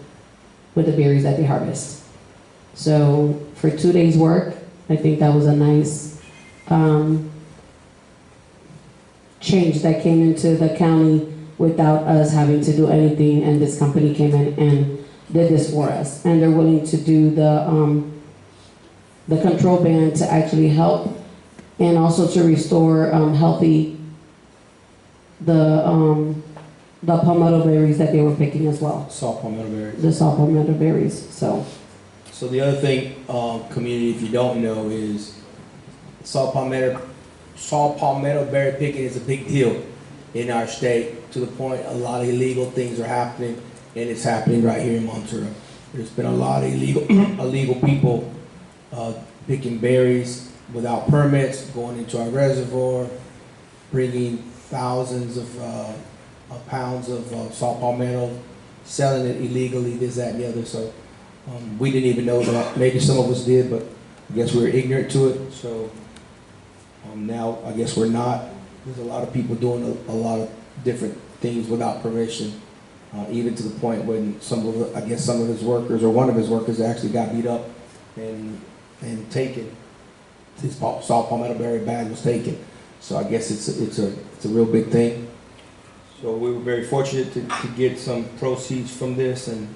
[SPEAKER 6] with the berries that they harvest. So for 2 days work, I think that was a nice change that came into the county without us having to do anything, and this company came in and did this for us, and they're willing to do the control ban to actually help and also to restore healthy the palmetto berries that they were picking as well.
[SPEAKER 1] Salt palmetto berries.
[SPEAKER 6] The salt palmetto berries. So
[SPEAKER 1] the other thing, community, if you don't know, is salt palmetto berry picking is a big deal. in our state, to the point a lot of illegal things are happening, and it's happening right here in Monterey. There's been a lot of illegal people picking berries without permits, going into our reservoir, bringing thousands of pounds of saw palmetto, selling it illegally, this, that, and the other. So we didn't even know that. Maybe some of us did, but I guess we were ignorant to it. So now I guess we're not. There's a lot of people doing a lot of different things without permission, even to the point when some of his workers, or one of his workers, actually got beat up and taken. His saw palmetto berry bag was taken. So I guess it's a real big thing. So we were very fortunate to get some proceeds from this, and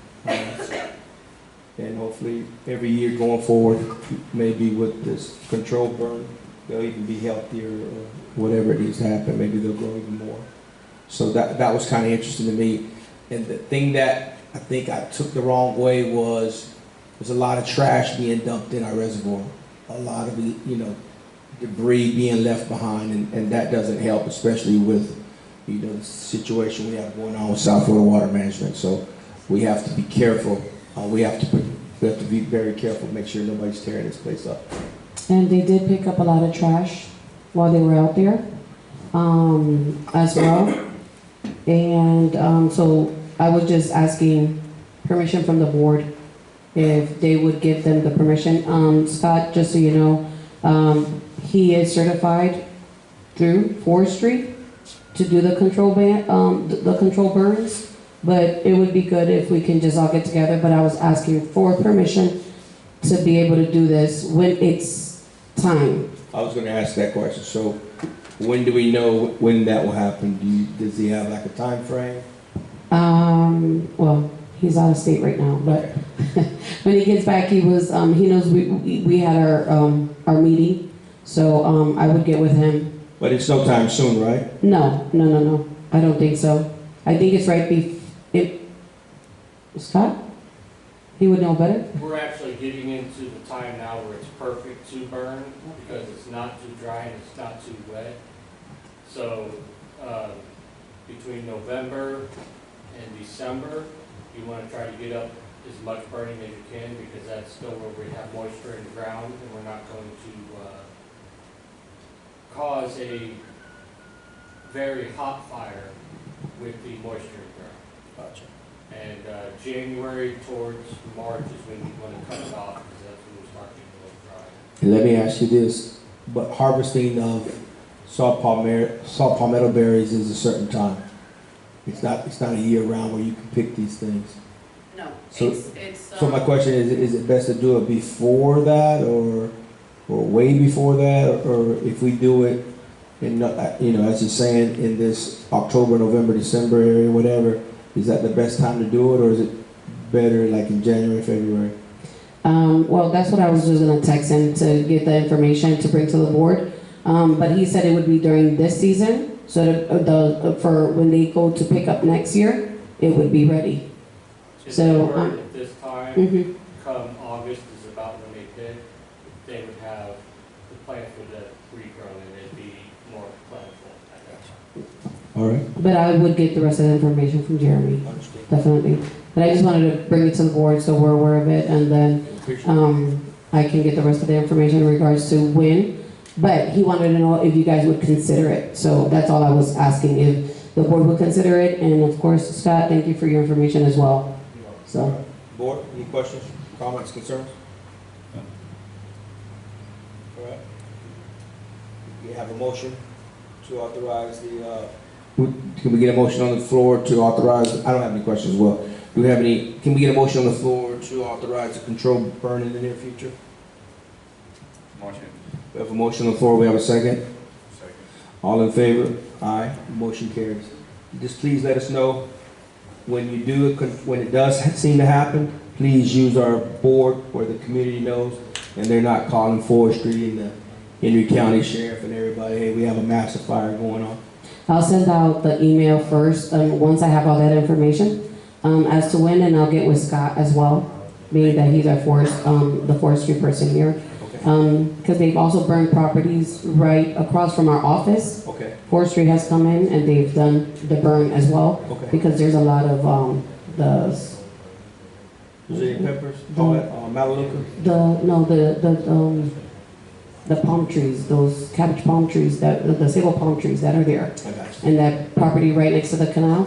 [SPEAKER 1] hopefully every year going forward, maybe with this controlled burn, they'll even be healthier, or whatever it needs to happen. Maybe they'll grow even more. So that was kind of interesting to me. And the thing that I think I took the wrong way was there's a lot of trash being dumped in our reservoir, a lot of debris being left behind, and that doesn't help, especially with the situation we have going on with South Florida Water Management. So we have to be careful. We have to be very careful, make sure nobody's tearing this place up.
[SPEAKER 6] And they did pick up a lot of trash while they were out there as well. And so I was just asking permission from the board if they would give them the permission. Scott, just so you know, he is certified through forestry to do the control burns, but it would be good if we can just all get together. But I was asking for permission to be able to do this when it's time.
[SPEAKER 1] I was going to ask that question. So when do we know when that will happen? Does he have like a time frame?
[SPEAKER 6] Well, he's out of state right now, but when he gets back, he knows we had our meeting, so I would get with him.
[SPEAKER 1] But it's no time soon, right?
[SPEAKER 6] No. I don't think so. I think it's right Scott? He would know better?
[SPEAKER 8] We're actually getting into the time now where it's perfect to burn because it's not too dry and it's not too wet. So between November and December, you want to try to get up as much burning as you can because that's still where we have moisture in the ground and we're not going to cause a very hot fire with the moisture in the ground.
[SPEAKER 1] Gotcha.
[SPEAKER 8] And January towards March is when you want to cut it off because that's when we start getting a little dry.
[SPEAKER 1] And let me ask you this, but harvesting of saw palmetto berries is a certain time. It's not a year round where you can pick these things.
[SPEAKER 2] No,
[SPEAKER 1] So,
[SPEAKER 2] it's.
[SPEAKER 1] So my question is it best to do it before that or way before that, or if we do it in, as you're saying, in this October, November, December area, whatever, is that the best time to do it, or is it better like in January, February?
[SPEAKER 6] Well, that's what I was just gonna text him to get the information to bring to the board. But he said it would be during this season, so that for when they go to pick up next year, it would be ready.
[SPEAKER 8] If
[SPEAKER 6] So,
[SPEAKER 8] they were at this time,
[SPEAKER 6] Mhm.
[SPEAKER 8] come August is about when they pick, they would have, the plants would have regrown and it'd be more plentiful at that time.
[SPEAKER 1] All right.
[SPEAKER 6] But I would get the rest of the information from Jeremy,
[SPEAKER 1] Understood.
[SPEAKER 6] definitely. But I just wanted to bring it to the board so we're aware of it, and then I can get the rest of the information in regards to when. But he wanted to know if you guys would consider it. So that's all I was asking, if the board would consider it. And of course, Scott, thank you for your information as well. So,
[SPEAKER 1] Board, any questions, comments, concerns? All right. We have a motion to authorize can we get a motion on the floor to authorize, I don't have any questions as well. Do we have any, can we get a motion on the floor to authorize the controlled burn in the near future?
[SPEAKER 5] Motion.
[SPEAKER 1] We have a motion on the floor, we have a second?
[SPEAKER 3] Second.
[SPEAKER 1] All in favor? Aye, motion carries. Just please let us know when you do it, when it does seem to happen, please use our board where the community knows, and they're not calling forestry and the Henry County Sheriff and everybody, hey, we have a massive fire going on.
[SPEAKER 6] I'll send out the email first, once I have all that information, as to when, and I'll get with Scott as well, being that he's our the forestry person here.
[SPEAKER 1] Okay.
[SPEAKER 6] Because they've also burned properties right across from our office.
[SPEAKER 1] Okay,
[SPEAKER 6] Forestry has come in and they've done the burn as well,
[SPEAKER 1] okay.
[SPEAKER 6] because there's a lot of,
[SPEAKER 1] Brazilian peppers, oh, Melaleuca?
[SPEAKER 6] the palm trees, those cabbage palm trees, the single palm trees that are there.
[SPEAKER 1] I got you.
[SPEAKER 6] And that property right next to the canal,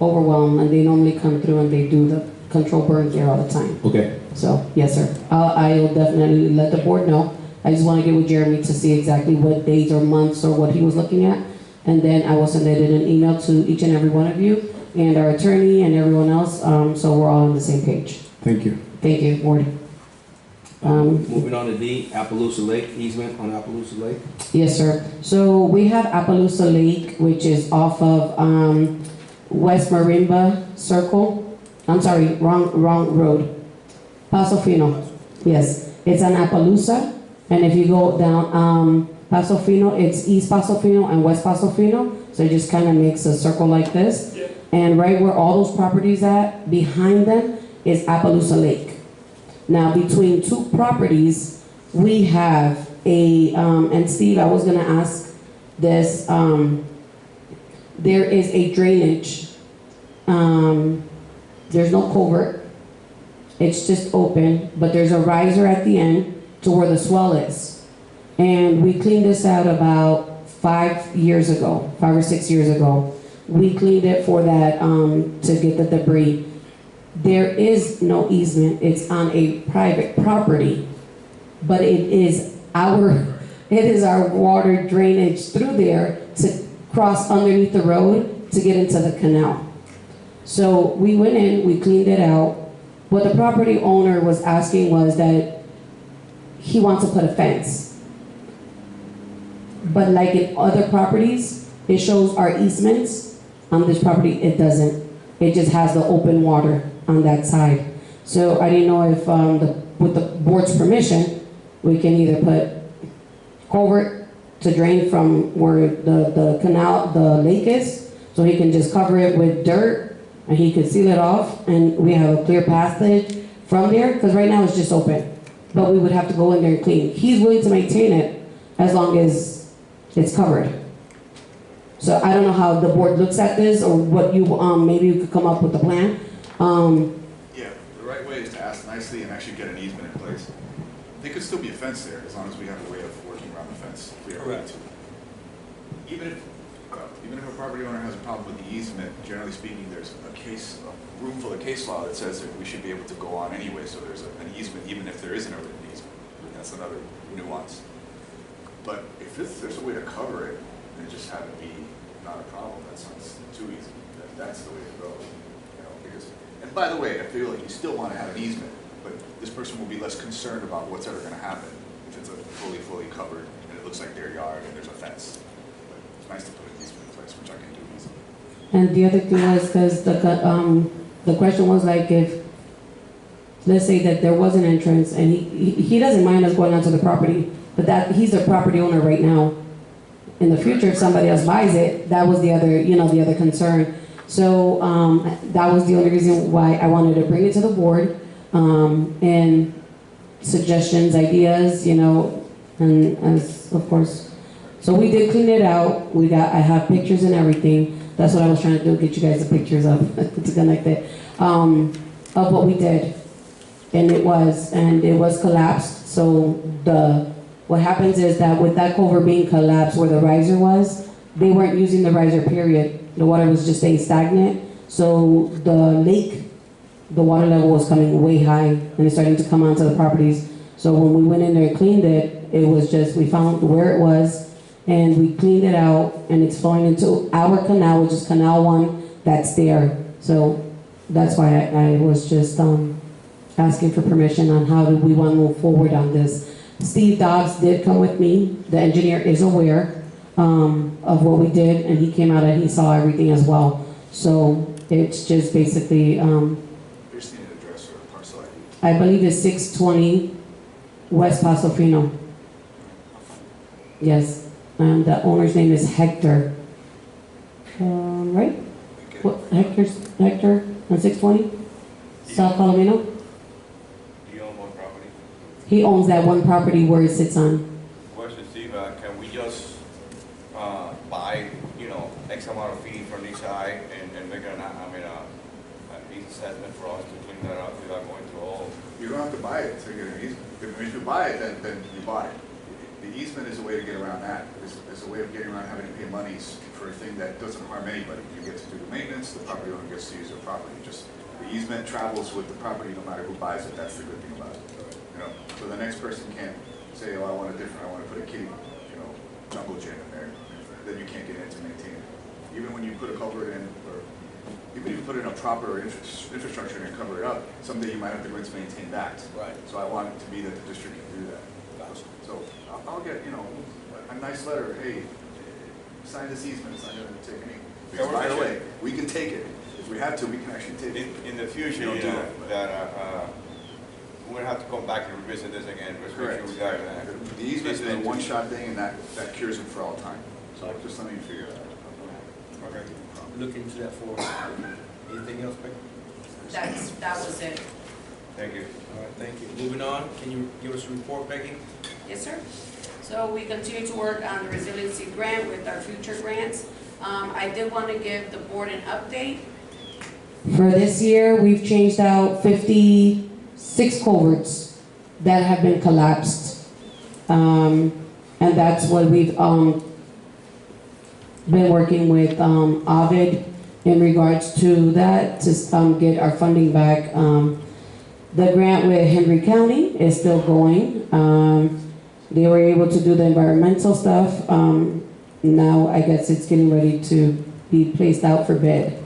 [SPEAKER 6] overwhelmed, and they normally come through and they do the control burns there all the time.
[SPEAKER 1] Okay,
[SPEAKER 6] So, yes, sir. I'll definitely let the board know. I just want to get with Jeremy to see exactly what days or months or what he was looking at. And then I will send it in an email to each and every one of you and our attorney and everyone else, so we're all on the same page.
[SPEAKER 11] Thank you.
[SPEAKER 6] Thank you, board.
[SPEAKER 1] moving on to D, Appaloosa Lake, easement on Appaloosa Lake.
[SPEAKER 6] Yes, sir. So we have Appaloosa Lake, which is off of West Marimba Circle. I'm sorry, wrong road. Paso Fino. Yes, it's on Appaloosa. And if you go down Paso Fino, it's East Paso Fino and West Paso Fino. So it just kind of makes a circle like this. And right where all those properties at, behind them, is Appaloosa Lake. Now, between two properties, we have a, and Steve, I was gonna ask this, there is a drainage. There's no culvert. It's just open, but there's a riser at the end to where the swell is. And we cleaned this out about 5 years ago, 5 or 6 years ago. We cleaned it for that, to get the debris. There is no easement, it's on a private property, but it is our water drainage through there to cross underneath the road to get into the canal. So we went in, we cleaned it out. What the property owner was asking was that he wants to put a fence. But like in other properties, it shows our easements. On this property, it doesn't. It just has the open water on that side. So I didn't know if, with the board's permission, we can either put culvert to drain from where the canal, the lake is, so he can just cover it with dirt and he could seal it off and we have a clear passage from there, because right now it's just open. But we would have to go in there and clean. He's willing to maintain it as long as it's covered. So I don't know how the board looks at this, or what you, maybe you could come up with a plan.
[SPEAKER 3] Yeah, the right way is to ask nicely and actually get an easement in place. There could still be a fence there, as long as we have a way of working around the fence.
[SPEAKER 4] Correct.
[SPEAKER 3] Even if a property owner has a problem with the easement, generally speaking, there's a room full of case law that says that we should be able to go on anyway, so there's an easement, even if there isn't a written easement. That's another nuance. But if there's a way to cover it, and just have it be not a problem, that sounds too easy. That's the way to go. Because, and by the way, I feel like you still want to have an easement, but this person will be less concerned about what's ever going to happen if it's a fully covered and it looks like their yard and there's a fence. But it's nice to put an easement in place, which I can do easily.
[SPEAKER 6] And the other thing was, because the question was like, if, let's say that there was an entrance and he doesn't mind us going onto the property, but that he's the property owner right now. In the future, if somebody else buys it, that was the other, the other concern. So that was the only reason why I wanted to bring it to the board, and suggestions, ideas, and as of course. So we did clean it out. I have pictures and everything. That's what I was trying to do, get you guys the pictures of to connect it, of what we did. And it was collapsed. So what happens is that with that culvert being collapsed where the riser was, they weren't using the riser, period. The water was just staying stagnant. So the lake, the water level was coming way high and it's starting to come onto the properties. So when we went in there and cleaned it, it was just, we found where it was and we cleaned it out and it's flowing into our canal, which is Canal 1, that's there. So that's why I was just asking for permission on how do we want to move forward on this. Steve Dobbs did come with me. The engineer is aware of what we did, and he came out and he saw everything as well. So it's just basically,
[SPEAKER 3] Just need an address or a parcel ID.
[SPEAKER 6] I believe it's 620 West Paso Fino. Yes, and the owner's name is Hector. Right? What, Hector on 620? South Palomino?
[SPEAKER 5] Do you own one property?
[SPEAKER 6] He owns that one property where it sits on.
[SPEAKER 5] Question, Steve, can we just, buy, you know, X amount of feet from each side and make an assessment for us to clean that up without going through all?
[SPEAKER 3] You don't have to buy it to get an easement. If you buy it, then you buy it. The easement is a way to get around that. It's a way of getting around having to pay monies for a thing that doesn't harm anybody. You get to do the maintenance, the property owner gets to use their property. Just, the easement travels with the property no matter who buys it. That's the good thing about it. You know, so the next person can't say, oh, I want to put a kitty, you know, jungle gym in there. Then you can't get in to maintain it. Even when you put a culvert in, or even if you put in a proper infrastructure and cover it up, someday you might have to go in to maintain that.
[SPEAKER 9] Right.
[SPEAKER 3] So I want it to be that the district can do that. So I'll get, you know, a nice letter, hey, sign this easement, it's not going to take any. Because by the way, we can take it. If we have to, we can actually take it.
[SPEAKER 5] In the future,
[SPEAKER 3] We don't do
[SPEAKER 5] we're gonna have to come back and revisit this again. Let's make
[SPEAKER 3] Correct.
[SPEAKER 5] sure we got it.
[SPEAKER 3] The easement's a one-shot thing, and that cures it for all time. So just let me figure it out.
[SPEAKER 5] Okay.
[SPEAKER 9] Look into that for us. Anything else, Becky?
[SPEAKER 2] That was it.
[SPEAKER 5] Thank you.
[SPEAKER 9] All right, thank you. Moving on, can you give us a report, Becky?
[SPEAKER 2] Yes, sir. So we continue to work on the resiliency grant with our future grants. I did want to give the board an update.
[SPEAKER 6] For this year, we've changed out 56 culverts that have been collapsed. And that's what we've been working with Ovid in regards to that, to get our funding back. The grant with Henry County is still going. They were able to do the environmental stuff. Now I guess it's getting ready to be placed out for bid.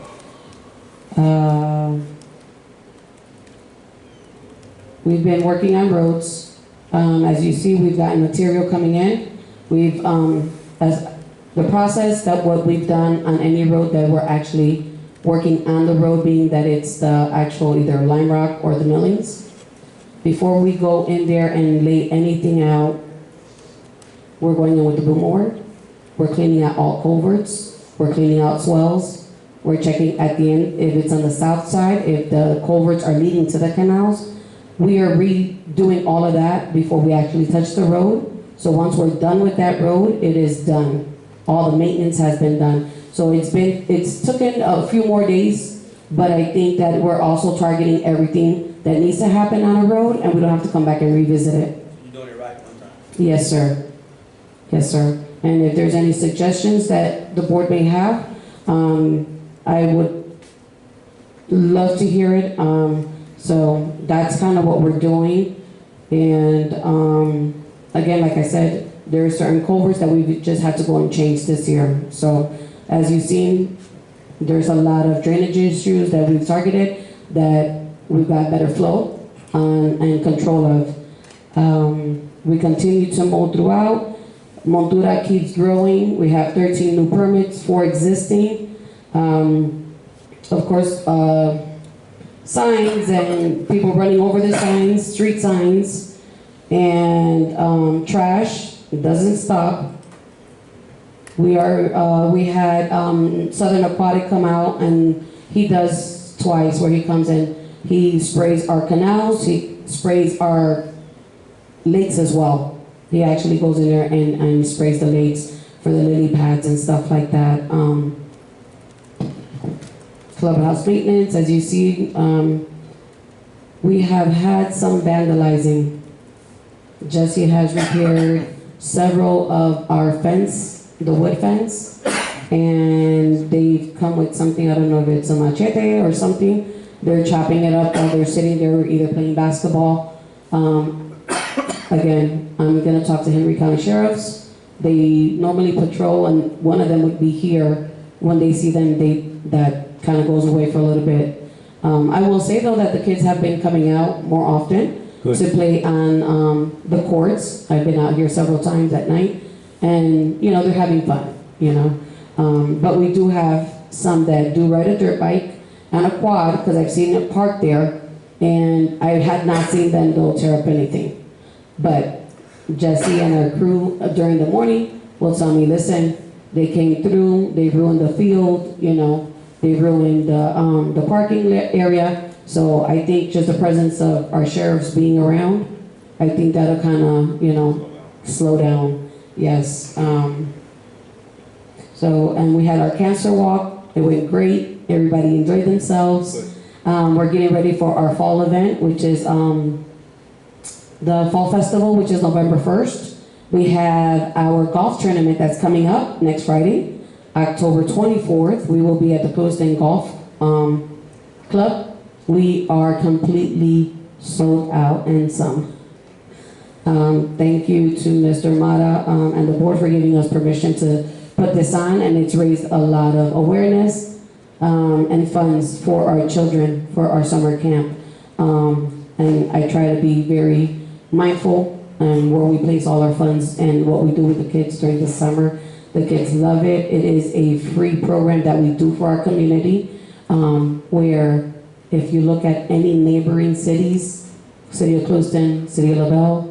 [SPEAKER 6] We've been working on roads. As you see, we've gotten material coming in. We've, as the process that what we've done on any road that we're actually working on the road, being that it's the actual either lime rock or the millings. Before we go in there and lay anything out, we're going in with the boom mower. We're cleaning out all culverts. We're cleaning out swells. We're checking at the end if it's on the south side, if the culverts are leading to the canals. We are redoing all of that before we actually touch the road. So once we're done with that road, it is done. All the maintenance has been done. So it's taken a few more days, but I think that we're also targeting everything that needs to happen on a road, and we don't have to come back and revisit it.
[SPEAKER 9] You're doing it right one time.
[SPEAKER 6] Yes, sir. Yes, sir. And if there's any suggestions that the board may have, I would love to hear it. So that's kind of what we're doing. And again, like I said, there are certain culverts that we just had to go and change this year. So as you've seen, there's a lot of drainage issues that we've targeted that we've got better flow and control of. We continue to mow throughout. Montura keeps growing. We have 13 new permits, 4 existing. Of course, signs and people running over the signs, street signs, and trash. It doesn't stop. We had Southern Aquatic come out, and he does twice where he comes in. He sprays our canals, he sprays our lakes as well. He actually goes in there and sprays the lakes for the lily pads and stuff like that. Clubhouse maintenance, as you see, we have had some vandalizing. Jesse has repaired several of our fence, the wood fence, and they've come with something, I don't know if it's a machete or something. They're chopping it up while they're sitting there either playing basketball. Again, I'm gonna talk to Henry County Sheriffs. They normally patrol, and one of them would be here. When they see them, that kind of goes away for a little bit. I will say though that the kids have been coming out more often. Good. To play on the courts. I've been out here several times at night, and you know, they're having fun, you know. But we do have some that do ride a dirt bike and a quad, because I've seen it parked there, and I had not seen them go tear up anything. But Jesse and her crew during the morning will tell me, listen, they came through, they ruined the field, you know, they ruined the parking area. So I think just the presence of our sheriffs being around I think that'll kind of, slow down. Yes. So, and we had our cancer walk. It went great. Everybody enjoyed themselves. We're getting ready for our fall event, which is the Fall Festival, which is November 1st. We have our golf tournament that's coming up next Friday, October 24th. We will be at the Coastal Golf Club. We are completely sold out and some. Thank you to Mr. Mata and the board for giving us permission to put this on, and it's raised a lot of awareness and funds for our children, for our summer camp. And I try to be very mindful where we place all our funds and what we do with the kids during the summer. The kids love it. It is a free program that we do for our community, where if you look at any neighboring cities, City of Clewiston, City of LaBelle,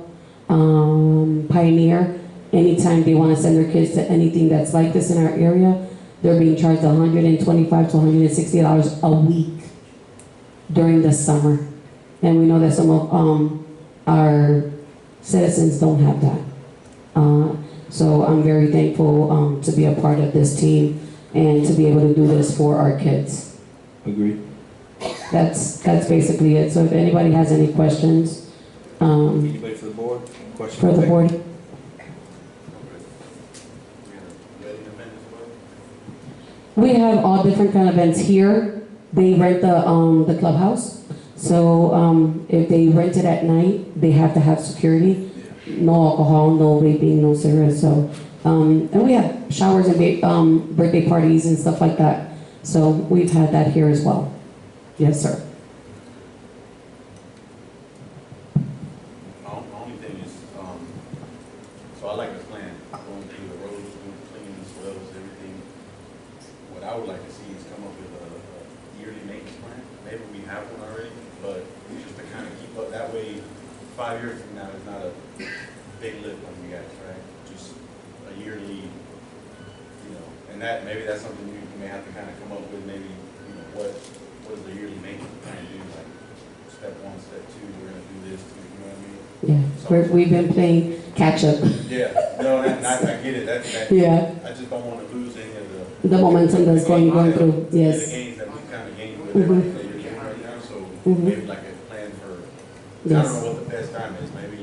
[SPEAKER 6] Pioneer, anytime they want to send their kids to anything that's like this in our area, they're being charged $125 to $160 a week during the summer. And we know that some of our citizens don't have that. So I'm very thankful to be a part of this team and to be able to do this for our kids.
[SPEAKER 1] Agreed.
[SPEAKER 6] That's basically it. So if anybody has any questions,
[SPEAKER 1] Anybody for the board? Questions?
[SPEAKER 6] for the board. We have all different kind of events here. They rent the clubhouse. So if they rent it at night, they have to have security. No alcohol, no vaping, no cigarettes. So and we have showers and birthday parties and stuff like that. So we've had that here as well. Yes, sir.
[SPEAKER 11] The only thing is, so I like the plan, going through the roads, cleaning the swells, everything. What I would like to see is come up with a yearly maintenance plan. Maybe we have one already, but just to kind of keep up, that way, 5 years from now, it's not a big lift on you guys, right? Just a yearly, and that, maybe that's something you may have to kind of come up with, maybe, what does the yearly maintenance plan do? Like, step one, step two, we're gonna do this, you know what I mean?
[SPEAKER 6] Yeah, we've been playing catch up.
[SPEAKER 11] Yeah, no, I get it,
[SPEAKER 6] Yeah.
[SPEAKER 11] I just don't wanna lose any of
[SPEAKER 6] The momentum that's going through,
[SPEAKER 11] the
[SPEAKER 6] yes.
[SPEAKER 11] gains that we've kind of gained with
[SPEAKER 6] Mhm.
[SPEAKER 11] everything that you're doing right now, so maybe like a plan for, I don't
[SPEAKER 6] Yes.
[SPEAKER 11] know what the best time is, maybe,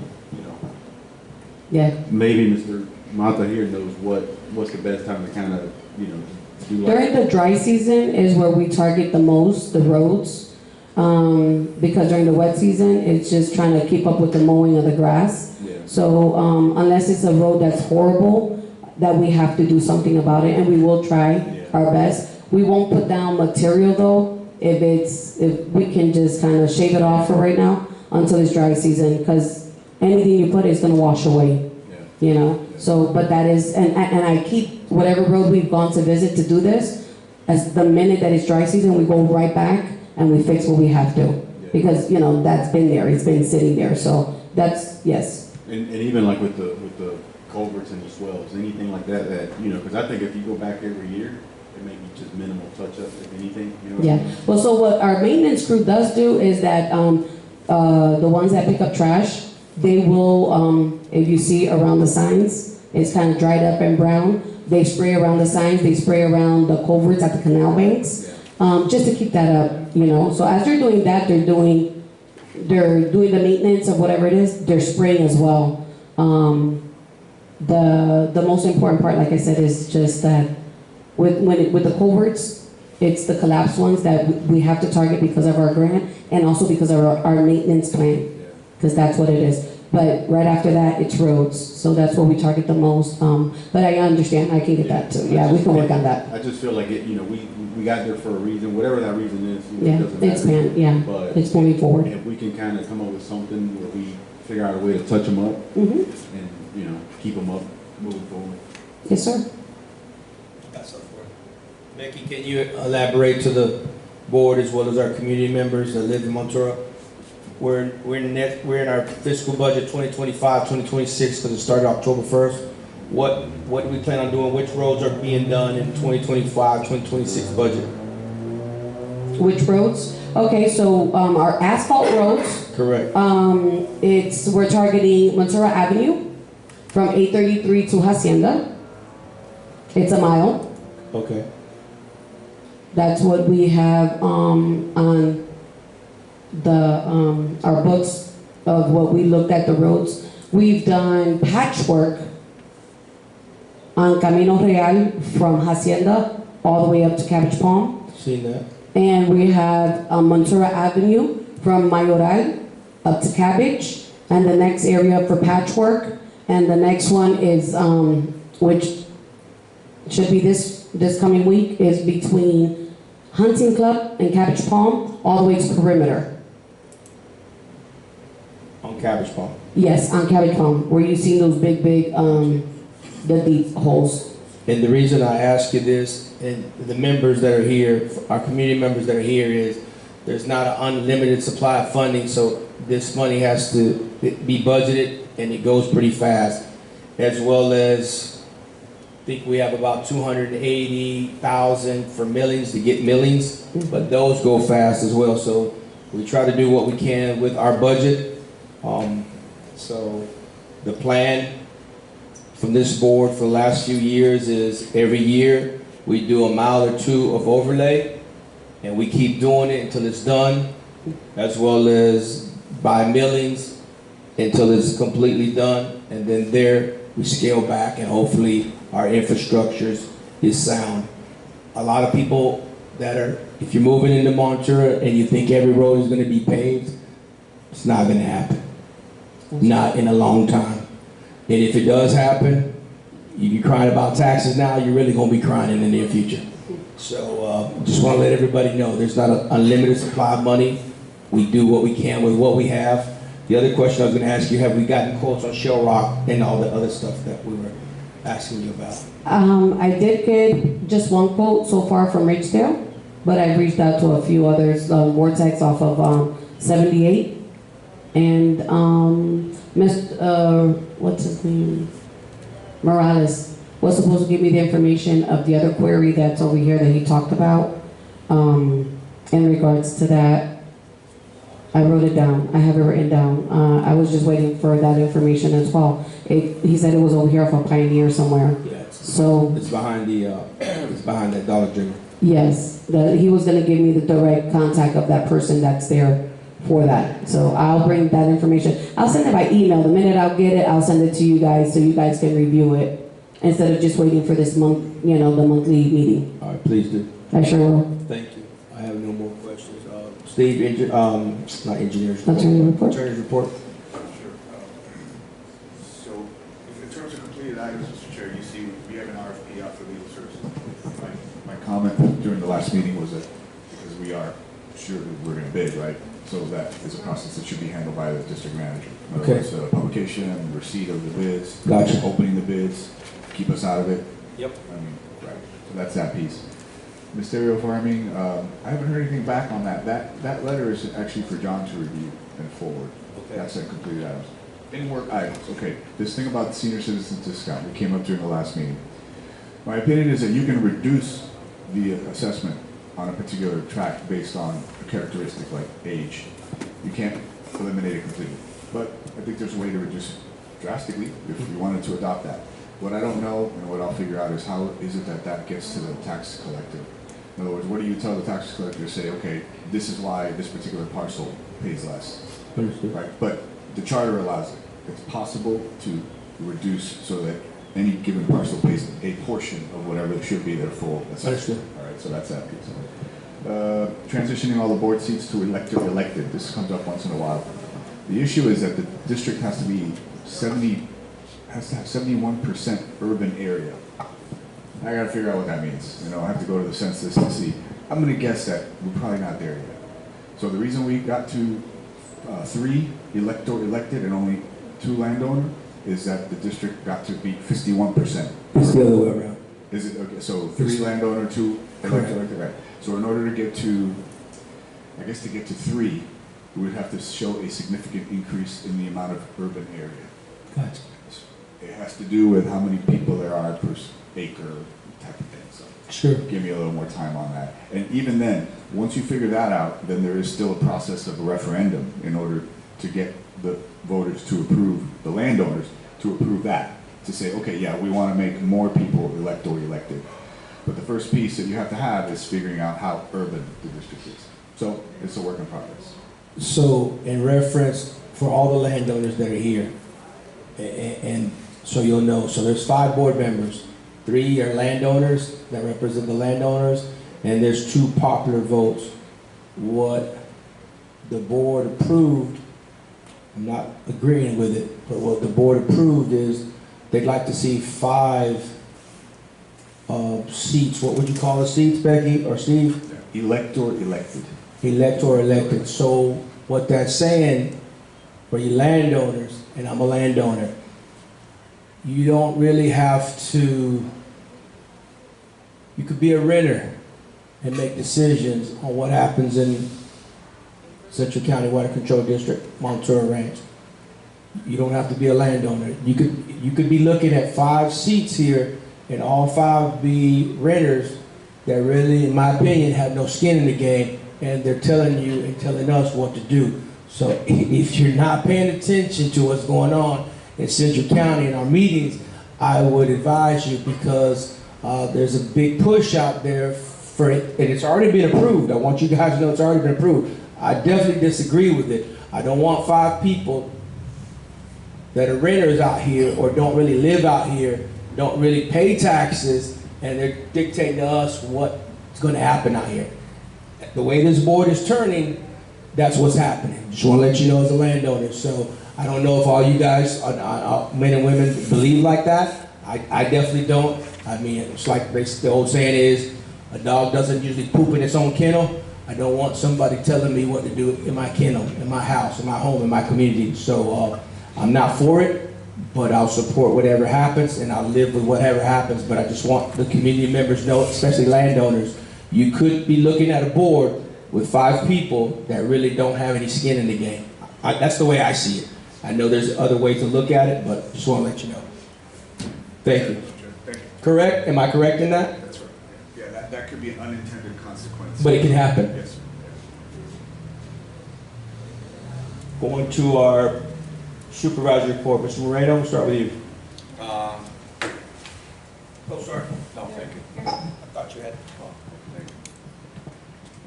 [SPEAKER 6] Yeah.
[SPEAKER 11] Maybe Mr. Mata here knows what's the best time to kind of, do like.
[SPEAKER 6] During the dry season is where we target the most, the roads. Because during the wet season, it's just trying to keep up with the mowing of the grass.
[SPEAKER 11] Yeah.
[SPEAKER 6] So unless it's a road that's horrible, that we have to do something about it, and we will try our best. We won't put down material though, if we can just kind of shave it off for right now until it's dry season, because anything you put is gonna wash away. So, but that is, and I keep whatever road we've gone to visit to do this, as the minute that it's dry season, we go right back and we fix what we have to. Because, that's been there, it's been sitting there, so that's, yes.
[SPEAKER 11] And even like with the culverts and the swells, anything like that, because I think if you go back every year, it may be just minimal touch-ups, if anything, what I mean?
[SPEAKER 6] Well, so what our maintenance crew does do is that the ones that pick up trash, they will, if you see around the signs, it's kind of dried up and brown, they spray around the signs, they spray around the culverts at the canal banks, just to keep that up, So as they're doing that, they're doing the maintenance of whatever it is, they're spraying as well. The most important part, like I said, is just that with the culverts, it's the collapsed ones that we have to target because of our grant and also because of our maintenance plan, because that's what it is. But right after that, it's roads, so that's what we target the most. But I understand, I can get that too. Yeah, we can work on that.
[SPEAKER 11] I just feel like we got there for a reason, whatever that reason is.
[SPEAKER 6] Yeah, it's
[SPEAKER 11] But
[SPEAKER 6] it's moving forward.
[SPEAKER 11] if we can kind of come up with something where we figure out a way to touch them up
[SPEAKER 6] Mm-hmm.
[SPEAKER 11] and, keep them up moving forward.
[SPEAKER 6] Yes, sir.
[SPEAKER 9] That's up for it. Becky, can you
[SPEAKER 1] Elaborate to the board as well as our community members that live in Montura. We're in our fiscal budget 2025, 2026, because it started October 1st. What do we plan on doing? Which roads are being done in 2025, 2026 budget?
[SPEAKER 6] Which roads? Okay, so, our asphalt roads,
[SPEAKER 1] Correct.
[SPEAKER 6] we're targeting Ventura Avenue from 833 to Hacienda. It's a mile.
[SPEAKER 1] Okay.
[SPEAKER 6] That's what we have, on our books of what we looked at the roads. We've done patchwork on Camino Real from Hacienda all the way up to Cabbage Palm.
[SPEAKER 1] Seen that?
[SPEAKER 6] And we have Montura Avenue from Mayoral up to Cabbage, and the next area for patchwork. And the next one is, which should be this coming week, is between Hunting Club and Cabbage Palm, all the way to Perimeter.
[SPEAKER 1] On Cabbage Palm.
[SPEAKER 6] Yes, on Cabbage Palm, where you see those big, the deep holes.
[SPEAKER 1] And the reason I ask you this, and the members that are here, our community members that are here, is there's not an unlimited supply of funding, so this money has to be budgeted, and it goes pretty fast. As well as, I think we have about 280,000 for millings, to get millings, but those go fast as well. So we try to do what we can with our budget. So the plan from this board for the last few years is every year we do a mile or two of overlay, and we keep doing it until it's done, as well as buy millings until it's completely done, and then there we scale back, and hopefully our infrastructure is sound. A lot of people that are, if you're moving into Montura and you think every road is going to be paved, it's not going to happen. Not in a long time. And if it does happen, you're crying about taxes now, you're really going to be crying in the near future. So just want to let everybody know there's not an unlimited supply of money. We do what we can with what we have. The other question I was going to ask you, have we gotten quotes on Shell Rock and all the other stuff that we were asking you about?
[SPEAKER 6] I did get just one quote so far from Ridgedale, but I've reached out to a few others, Vortex off of 78. And what's his name? Morales was supposed to give me the information of the other query that's over here that he talked about. In regards to that, I wrote it down. I have it written down. I was just waiting for that information as well. He said it was over here off a Pioneer somewhere.
[SPEAKER 1] Yeah,
[SPEAKER 6] So
[SPEAKER 1] it's behind that Dollar General.
[SPEAKER 6] yes, he was going to give me the direct contact of that person that's there for that. So I'll bring that information. I'll send it by email. The minute I'll get it, I'll send it to you guys so you guys can review it instead of just waiting for this month, the monthly meeting.
[SPEAKER 1] All right, please do.
[SPEAKER 6] I sure will.
[SPEAKER 1] Thank you. I have no more questions. Steve, not engineers.
[SPEAKER 6] Attorney report.
[SPEAKER 1] Attorney's report.
[SPEAKER 3] Sure. So, in terms of completed items, Mr. Chair, you see we have an RFP out for legal services.
[SPEAKER 11] My comment during the last meeting was that because we are sure that we're going to bid, right? So that is a process that should be handled by the district manager. In other words, publication, receipt of the bids,
[SPEAKER 1] Gotcha.
[SPEAKER 11] opening the bids, keep us out of it.
[SPEAKER 1] Yep.
[SPEAKER 11] I mean, right. So that's that piece. Ministerial farming, I haven't heard anything back on that. That letter is actually for John to review and forward.
[SPEAKER 1] Okay.
[SPEAKER 11] That's that completed items. In-work items, okay. This thing about the senior citizens discount, we came up during the last meeting. My opinion is that you can reduce the assessment on a particular track based on a characteristic like age. You can't eliminate it completely. But I think there's a way to reduce it drastically if you wanted to adopt that. What I don't know and what I'll figure out is how is it that gets to the tax collector. In other words, what do you tell the tax collector to say, okay, this is why this particular parcel pays less.
[SPEAKER 1] Understood.
[SPEAKER 11] Right? But the charter allows it. It's possible to reduce so that any given parcel pays a portion of whatever should be their full assessment. All right, so that's that piece. Transitioning all the board seats to elected. This comes up once in a while. The issue is that the district has to have 71% urban area. I gotta figure out what that means. I have to go to the census to see. I'm gonna guess that we're probably not there yet. So the reason we got to 3 elected and only 2 landowner is that the district got to be 51%.
[SPEAKER 1] It's the other way around.
[SPEAKER 11] Is it okay? So 3 landowner, 2 elected, right? So in order to get to, I guess to get to 3, we would have to show a significant increase in the amount of urban area.
[SPEAKER 1] Gotcha.
[SPEAKER 11] It has to do with how many people there are per acre type of thing. So
[SPEAKER 1] Sure.
[SPEAKER 11] Give me a little more time on that. And even then, once you figure that out, then there is still a process of a referendum in order to get the voters to approve, the landowners to approve that, to say, okay, yeah, we want to make more people elect or elected. But the first piece that you have to have is figuring out how urban the district is. So it's a work in progress.
[SPEAKER 1] So in reference for all the landowners that are here, and so you'll know, so there's 5 board members. 3 are landowners that represent the landowners, and there's 2 popular votes. What the board approved, I'm not agreeing with it, but what the board approved is they'd like to see 5 seats. What would you call the seats, Becky or Steve?
[SPEAKER 11] Elect or elected.
[SPEAKER 1] Elect or elected. So what that's saying for you landowners, and I'm a landowner, you don't really have to, you could be a renter and make decisions on what happens in Central County Water Control District, Montura Ranch. You don't have to be a landowner. You could be looking at 5 seats here and all 5 be renters that really, in my opinion, have no skin in the game, and they're telling you and telling us what to do. So if you're not paying attention to what's going on in Central County in our meetings, I would advise you, because there's a big push out there for it, and it's already been approved. I want you guys to know it's already been approved. I definitely disagree with it. I don't want 5 people that are renters out here or don't really live out here, don't really pay taxes, and they're dictating to us what's going to happen out here. The way this board is turning, that's what's happening. Just want to let you know as a landowner. So I don't know if all you guys, men and women, believe like that. I definitely don't. I mean, it's like the old saying is, a dog doesn't usually poop in its own kennel. I don't want somebody telling me what to do in my kennel, in my house, in my home, in my community. So I'm not for it, but I'll support whatever happens, and I'll live with whatever happens. But I just want the community members to know, especially landowners, you could be looking at a board with 5 people that really don't have any skin in the game. That's the way I see it. I know there's other ways to look at it, but just want to let you know. Thank you.
[SPEAKER 3] Thank you.
[SPEAKER 1] Correct? Am I correct in that?
[SPEAKER 3] That's right. Yeah, that could be an unintended consequence.
[SPEAKER 1] But it can happen.
[SPEAKER 3] Yes, sir.
[SPEAKER 1] Going to our supervisory report. Mr. Moreno, we'll start with you.
[SPEAKER 9] Oh, sorry. No, thank you. I thought you had. Oh, thank you.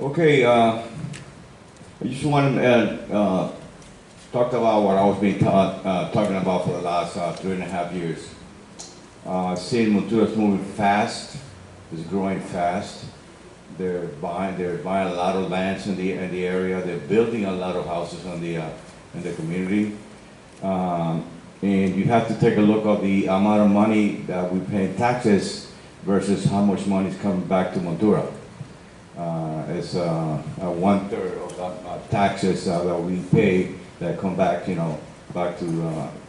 [SPEAKER 13] Okay, I just want to talk about what I was being talking about for the last 3.5 years. Seeing Montura's moving fast, it's growing fast. They're buying a lot of lands in the area. They're building a lot of houses in the community. And you have to take a look at the amount of money that we pay in taxes versus how much money is coming back to Montura. It's 1/3 of the taxes that we pay that come back, back to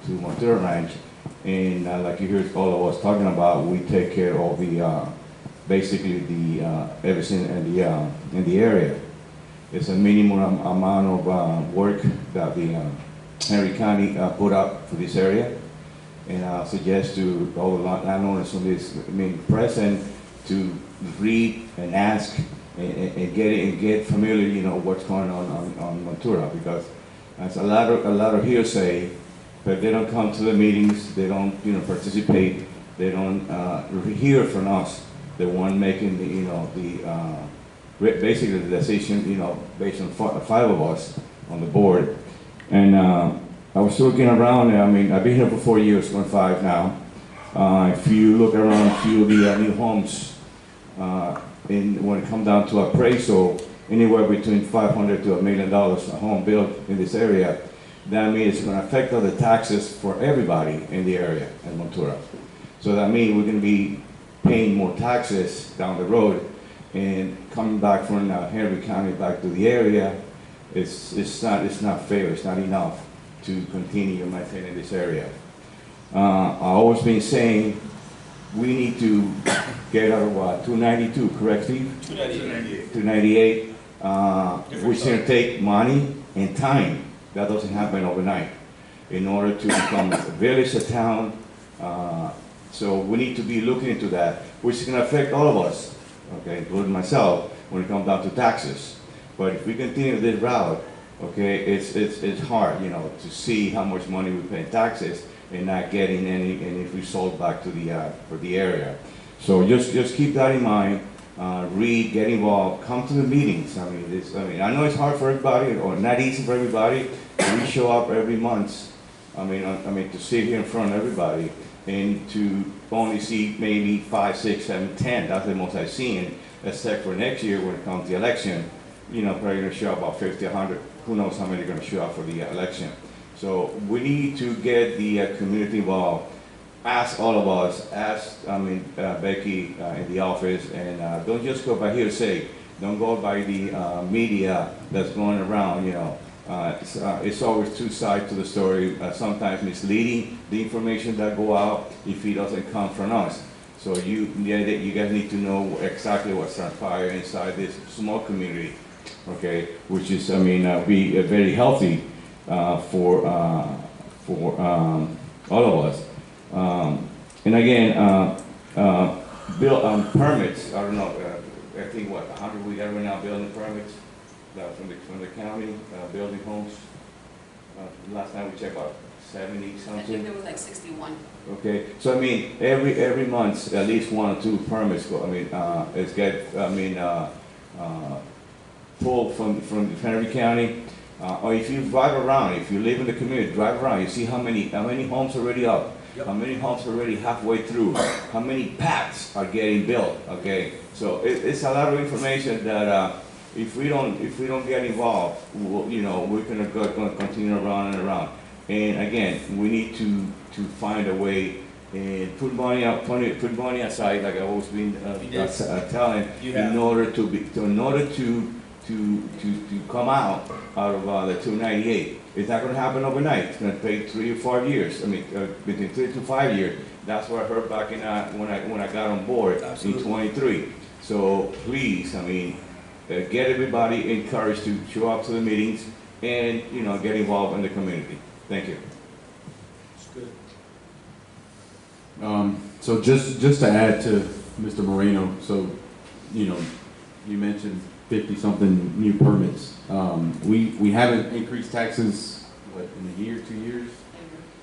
[SPEAKER 13] Montura Ranch. And like you heard all of us talking about, we take care of the basically the everything in the area. It's a minimum amount of work that the Henry County put up for this area, and I suggest to all the landowners on this present to read and ask and get familiar, what's going on Montura, because there's a lot of hearsay, but they don't come to the meetings, they don't participate, they don't hear from us, the one making basically the decision, based on 5 of us on the board. And I was looking around, I've been here for 4 years, going 5 now. If you look around a few of the new homes, when it comes down to appraisal, anywhere between $500 to $1 million a home built in this area, that means it's going to affect other taxes for everybody in the area in Montura. So that means we're going to be paying more taxes down the road, and coming back from Henry County back to the area, it's not fair. It's not enough to continue maintaining this area. I've always been saying we need to get out of 292, correct, Steve?
[SPEAKER 9] 298.
[SPEAKER 13] 298, which is going to take money and time. That doesn't happen overnight. In order to become a village, a town, so we need to be looking into that, which is going to affect all of us. okay, including myself, when it comes down to taxes. But if we continue this route, okay, it's hard, you know, to see how much money we pay in taxes and not getting any result back to the, for the area. So just keep that in mind, read, get involved, come to the meetings. I mean, I know it's hard for everybody, or not easy for everybody. We show up every month, I mean, to sit here in front of everybody and to only see maybe 5, 6, 7, 10, that's the most I've seen, except for next year when it comes to the election, you know, probably gonna show up about 50, 100, who knows how many are gonna show up for the election. So we need to get the community involved. Ask all of us, ask, Becky in the office, and don't just go by hearsay. Don't go by the media that's going around, you know. It's always two sides to the story, sometimes misleading the information that go out if it doesn't come from us. So you guys need to know exactly what's transpiring inside this small community, okay, which is, be very healthy for all of us. And again, permits, I don't know, I think what, 100 we got right now building permits from the county, building homes. Last time we checked about 70 something.
[SPEAKER 2] I think there was like 61.
[SPEAKER 13] Okay, so every month at least 1 or 2 permits go. It's get pulled from Henry County. Or if you drive around, if you live in the community, drive around, you see how many homes already up. Yep. How many homes already halfway through? How many paths are getting built? Okay, so it's a lot of information that if we don't get involved, we're gonna continue around and around. And again, we need to find a way and put money aside, like I've always been telling, in order to come out of the 298. It's not going to happen overnight. It's going to take 3 or 4 years. Between 3 to 5 years. That's what I heard back in when I got on board. Absolutely. In 23. So please, get everybody encouraged to show up to the meetings and get involved in the community. Thank you.
[SPEAKER 11] That's good. So just to add to Mr. Moreno, so you mentioned 50-something new permits. We haven't increased taxes, what, in a year, 2 years?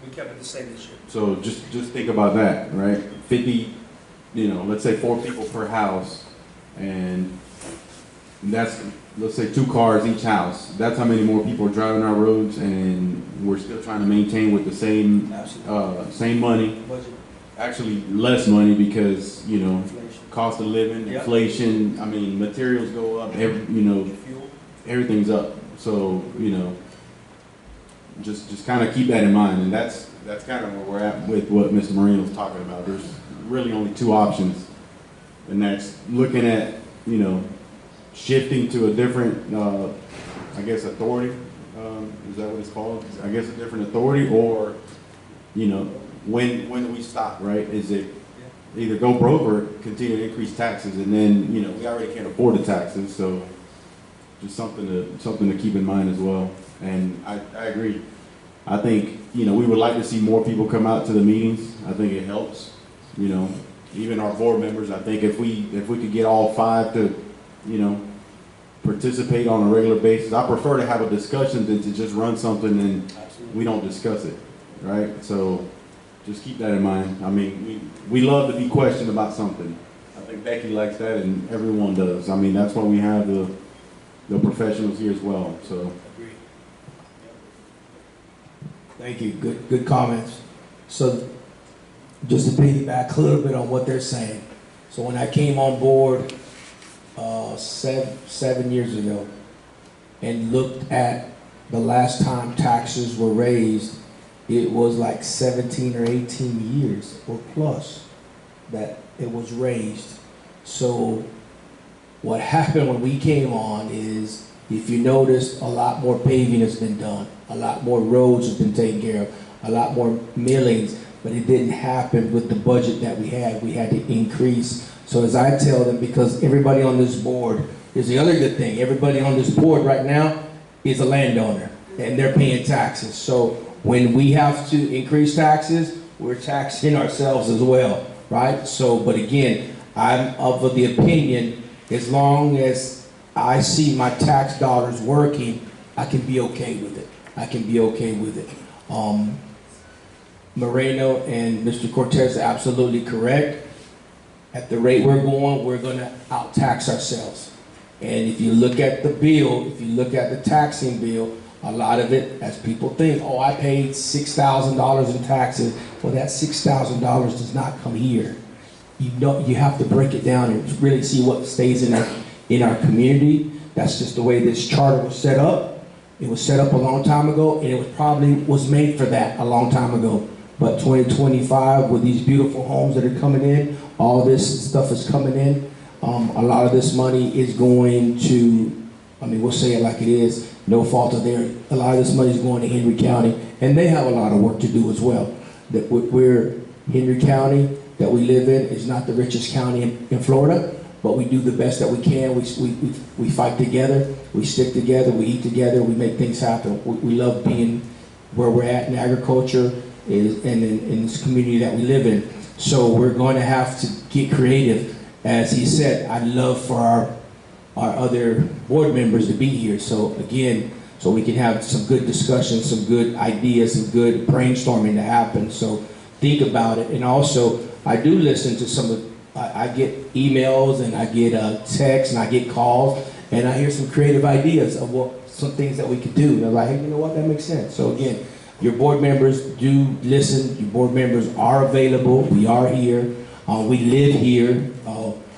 [SPEAKER 9] We kept it the same this year.
[SPEAKER 11] So just think about that, right? 50, let's say 4 people per house, and that's, let's say 2 cars each house. That's how many more people are driving our roads, and we're still trying to maintain with the same money.
[SPEAKER 9] Budget.
[SPEAKER 11] Actually, less money because,
[SPEAKER 9] Inflation.
[SPEAKER 11] cost of living,
[SPEAKER 9] Yep.
[SPEAKER 11] inflation, materials go up,
[SPEAKER 9] Fuel.
[SPEAKER 11] everything's up. So, just kind of keep that in mind. And that's kind of where we're at with what Mr. Moreno's talking about. There's really only 2 options. And that's looking at, shifting to a different, authority. Is that what it's called? I guess a different authority, or, when do we stop, right? Is it either go broke or continue to increase taxes, and then we already can't afford the taxes, so just something to keep in mind as well. And I agree. I think we would like to see more people come out to the meetings. I think it helps. Even our board members. I think if we could get all 5 to participate on a regular basis. I prefer to have a discussion than to just run something and we don't discuss it, right? So just keep that in mind. We love to be questioned about something. I think Becky likes that, and everyone does. That's why we have the professionals here as well. So.
[SPEAKER 1] Thank you. Good comments. So just to piggyback a little bit on what they're saying. So when I came on board 7 years ago and looked at the last time taxes were raised, it was like 17 or 18 years or plus that it was raised. So what happened when we came on is, if you notice, a lot more paving has been done, a lot more roads have been taken care of, a lot more millings, but it didn't happen with the budget that we had. We had to increase. So as I tell them, because everybody on this board, here's the other good thing, everybody on this board right now is a landowner and they're paying taxes. So when we have to increase taxes, we're taxing ourselves as well, right? So, but again, I'm of the opinion as long as I see my tax dollars working, I can be okay with it. I can be okay with it. Moreno and Mr. Cortez are absolutely correct. At the rate we're going, we're gonna out-tax ourselves. And if you look at the bill, if you look at the taxing bill, a lot of it, as people think, oh, I paid $6,000 in taxes. Well, that $6,000 does not come here. You have to break it down and really see what stays in our community. That's just the way this charter was set up. It was set up a long time ago, and it was probably made for that a long time ago. But 2025, with these beautiful homes that are coming in, all this stuff is coming in. A lot of this money is going to, I mean, we'll say it like it is, no fault of theirs. A lot of this money is going to Henry County, and they have a lot of work to do as well. That we're Henry County that we live in is not the richest county in Florida, but we do the best that we can. We fight together, we stick together, we eat together, we make things happen. We love being where we're at in agriculture and in this community that we live in. So we're going to have to get creative. As he said, I'd love for our other board members to be here. So again, so we can have some good discussions, some good ideas, some good brainstorming to happen. So think about it. And also, I do listen to some of, I get emails and I get texts and I get calls and I hear some creative ideas of some things that we could do. And I'm like, hey, you know what, that makes sense. So again, your board members do listen. Your board members are available. We are here. We live here.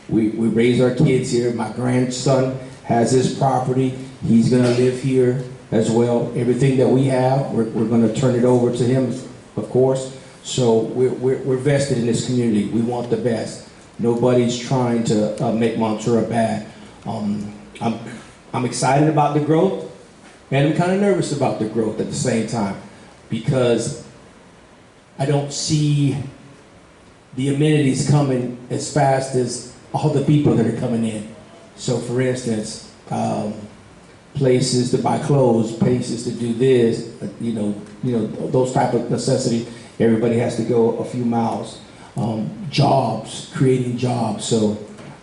[SPEAKER 1] We raise our kids here. My grandson has his property. He's going to live here as well. Everything that we have, we're going to turn it over to him, of course. So we're vested in this community. We want the best. Nobody's trying to make Montura bad. I'm excited about the growth, and I'm kind of nervous about the growth at the same time, because I don't see the amenities coming as fast as all the people that are coming in. So for instance, places to buy clothes, places to do this, you know, those type of necessities, everybody has to go a few miles. Jobs, creating jobs. So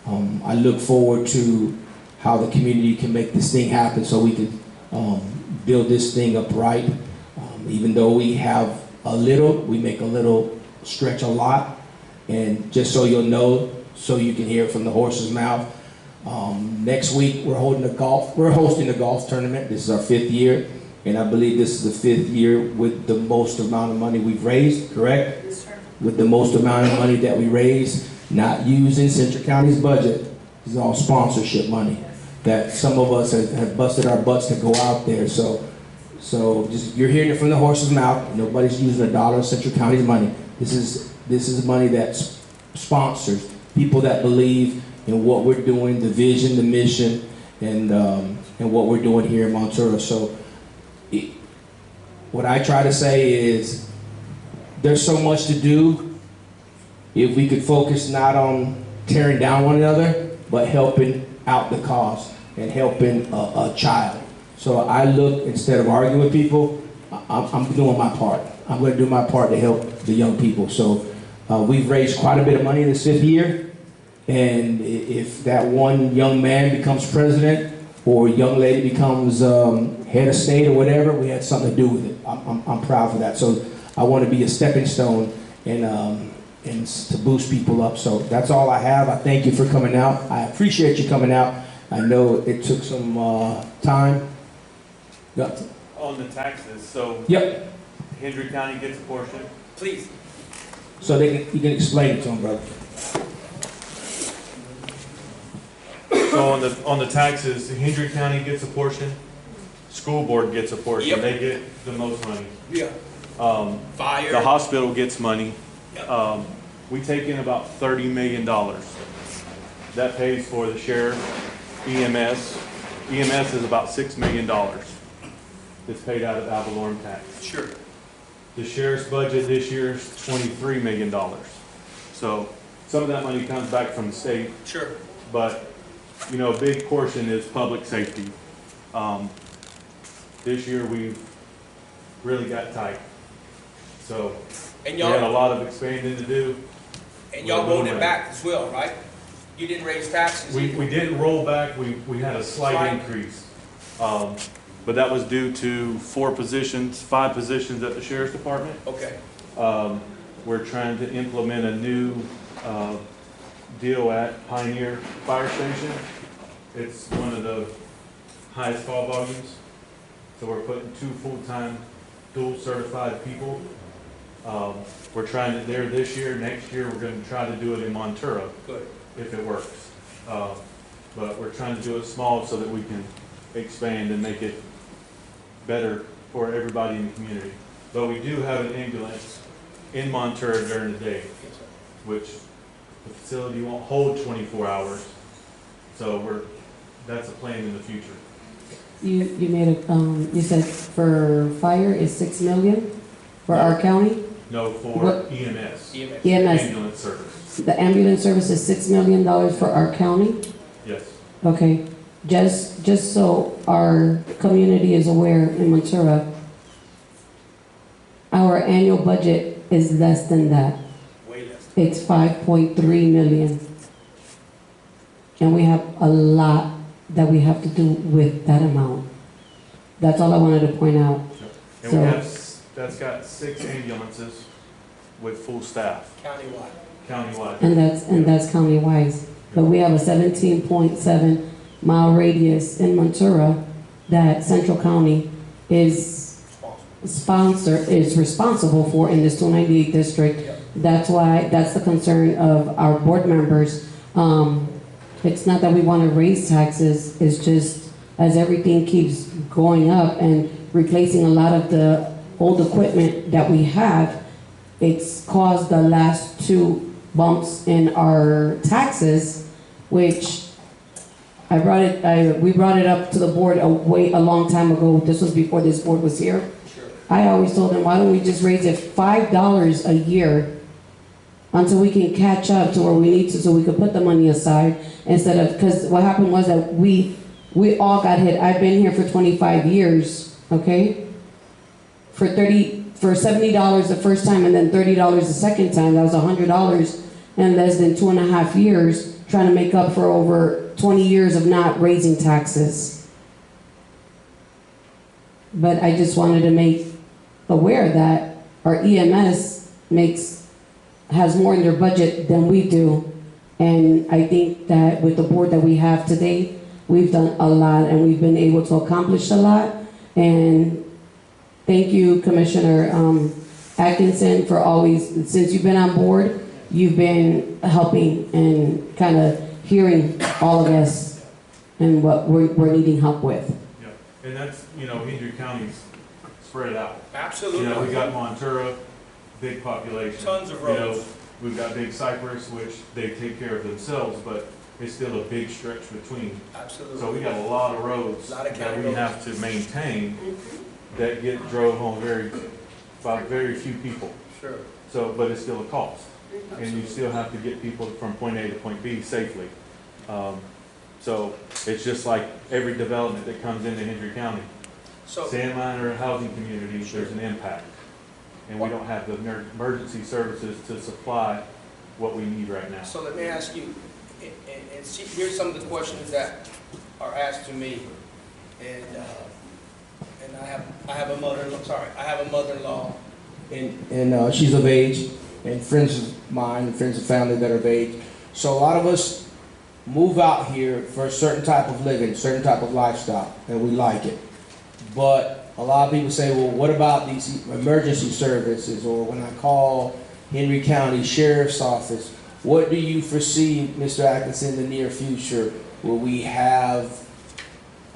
[SPEAKER 1] I look forward to how the community can make this thing happen so we can build this thing up right. Even though we have a little, we make a little stretch a lot. And just so you'll know, so you can hear it from the horse's mouth, next week we're hosting a golf tournament. This is our 5th year, and I believe this is the 5th year with the most amount of money we've raised, correct?
[SPEAKER 2] Yes, sir.
[SPEAKER 1] With the most amount of money that we raised, not using Central County's budget. This is all sponsorship money that some of us have busted our butts to go out there. So just, you're hearing it from the horse's mouth. Nobody's using a dollar of Central County's money. This is money that sponsors people that believe in what we're doing, the vision, the mission, and what we're doing here in Montura. So what I try to say is there's so much to do. If we could focus not on tearing down one another, but helping out the cause and helping a child. So I look, instead of arguing with people, I'm doing my part. I'm going to do my part to help the young people. So we've raised quite a bit of money this 5th year. And if that one young man becomes president or a young lady becomes head of state or whatever, we had something to do with it. I'm proud for that. So I want to be a stepping stone and to boost people up. So that's all I have. I thank you for coming out. I appreciate you coming out. I know it took some time. Yep.
[SPEAKER 7] On the taxes, so
[SPEAKER 1] Yep.
[SPEAKER 7] Hendry County gets a portion.
[SPEAKER 9] Please.
[SPEAKER 1] So you can explain it to them, brother.
[SPEAKER 7] So on the taxes, Hendry County gets a portion, school board gets a portion.
[SPEAKER 9] Yep.
[SPEAKER 7] They get the most money.
[SPEAKER 9] Yeah. Fire.
[SPEAKER 7] The hospital gets money.
[SPEAKER 9] Yep.
[SPEAKER 7] We take in about $30 million. That pays for the sheriff, EMS. EMS is about $6 million. It's paid out of ad valorem tax.
[SPEAKER 9] Sure.
[SPEAKER 7] The sheriff's budget this year is $23 million. So some of that money comes back from the state.
[SPEAKER 9] Sure.
[SPEAKER 7] But, you know, a big portion is public safety. This year we've really got tight. So
[SPEAKER 9] And
[SPEAKER 7] we had a
[SPEAKER 9] y'all,
[SPEAKER 7] lot of expanding to do.
[SPEAKER 9] and y'all rolled it back as well, right? You didn't raise taxes?
[SPEAKER 7] We didn't roll back, we had a slight
[SPEAKER 9] Slight.
[SPEAKER 7] increase. But that was due to 5 positions at the sheriff's department.
[SPEAKER 9] Okay,
[SPEAKER 7] We're trying to implement a new deal at Pioneer Fire Station. It's one of the highest call volumes. So we're putting 2 full-time dual certified people. We're trying it there this year. Next year, we're going to try to do it in Montura
[SPEAKER 9] good.
[SPEAKER 7] if it works. But we're trying to do it small so that we can expand and make it better for everybody in the community. But we do have an ambulance in Montura during the day, which the facility won't hold 24 hours. So that's a plan in the future.
[SPEAKER 6] You made a, you said for fire is 6 million for our county?
[SPEAKER 7] No, for
[SPEAKER 6] What?
[SPEAKER 7] EMS.
[SPEAKER 6] EMS.
[SPEAKER 7] Ambulance service.
[SPEAKER 6] The ambulance service is $6 million for our county?
[SPEAKER 7] Yes.
[SPEAKER 6] Okay, just so our community is aware in Ventura, our annual budget is less than that.
[SPEAKER 9] Way less.
[SPEAKER 6] It's 5.3 million. And we have a lot that we have to do with that amount. That's all I wanted to point out.
[SPEAKER 7] And
[SPEAKER 6] So-
[SPEAKER 7] we have, that's got 6 ambulances with full staff,
[SPEAKER 9] Countywide.
[SPEAKER 7] countywide.
[SPEAKER 6] And that's county-wide. But we have a 17.7 mile radius in Ventura that Central County is responsible for in this 298 district. That's why, that's the concern of our board members. It's not that we want to raise taxes, it's just as everything keeps going up and replacing a lot of the old equipment that we have, it's caused the last 2 bumps in our taxes, which we brought it up to the board a long time ago. This was before this board was here.
[SPEAKER 9] Sure.
[SPEAKER 6] I always told them, why don't we just raise it $5 a year until we can catch up to where we need to, so we could put the money aside instead of, because what happened was that we all got hit. I've been here for 25 years, okay? For $70 the first time and then $30 the second time, that was $100 in less than 2.5 years, trying to make up for over 20 years of not raising taxes. But I just wanted to make aware that our EMS has more in their budget than we do. And I think that with the board that we have today, we've done a lot and we've been able to accomplish a lot. And thank you, Commissioner Atkinson, for always, since you've been on board, you've been helping and kind of hearing all of us and what we're needing help with.
[SPEAKER 7] Yeah, and that's, Hendry County's spread out.
[SPEAKER 9] Absolutely.
[SPEAKER 7] We got Montura, big population.
[SPEAKER 9] Tons of roads.
[SPEAKER 7] We've got Big Cypress, which they take care of themselves, but it's still a big stretch between.
[SPEAKER 9] Absolutely.
[SPEAKER 7] So we got a lot of roads
[SPEAKER 9] Lot of
[SPEAKER 7] that
[SPEAKER 9] county
[SPEAKER 7] we
[SPEAKER 9] roads.
[SPEAKER 7] have to maintain that get drove on by very few people.
[SPEAKER 9] Sure.
[SPEAKER 7] So, but it's still a cost. And you still have to get people from point A to point B safely. So it's just like every development that comes into Hendry County.
[SPEAKER 9] So,
[SPEAKER 7] Sand Miner housing community, there's an impact. And we don't have the emergency services to supply what we need right now.
[SPEAKER 9] so let me ask you, and see, here's some of the questions that are asked to me. And I have a mother-in-law.
[SPEAKER 10] And she's of age, and friends of mine, friends of family that are of age. So a lot of us move out here for a certain type of living, certain type of lifestyle, and we like it. But a lot of people say, well, what about these emergency services? Or when I call Henry County Sheriff's Office, what do you foresee, Mr. Atkinson, in the near future? Will we have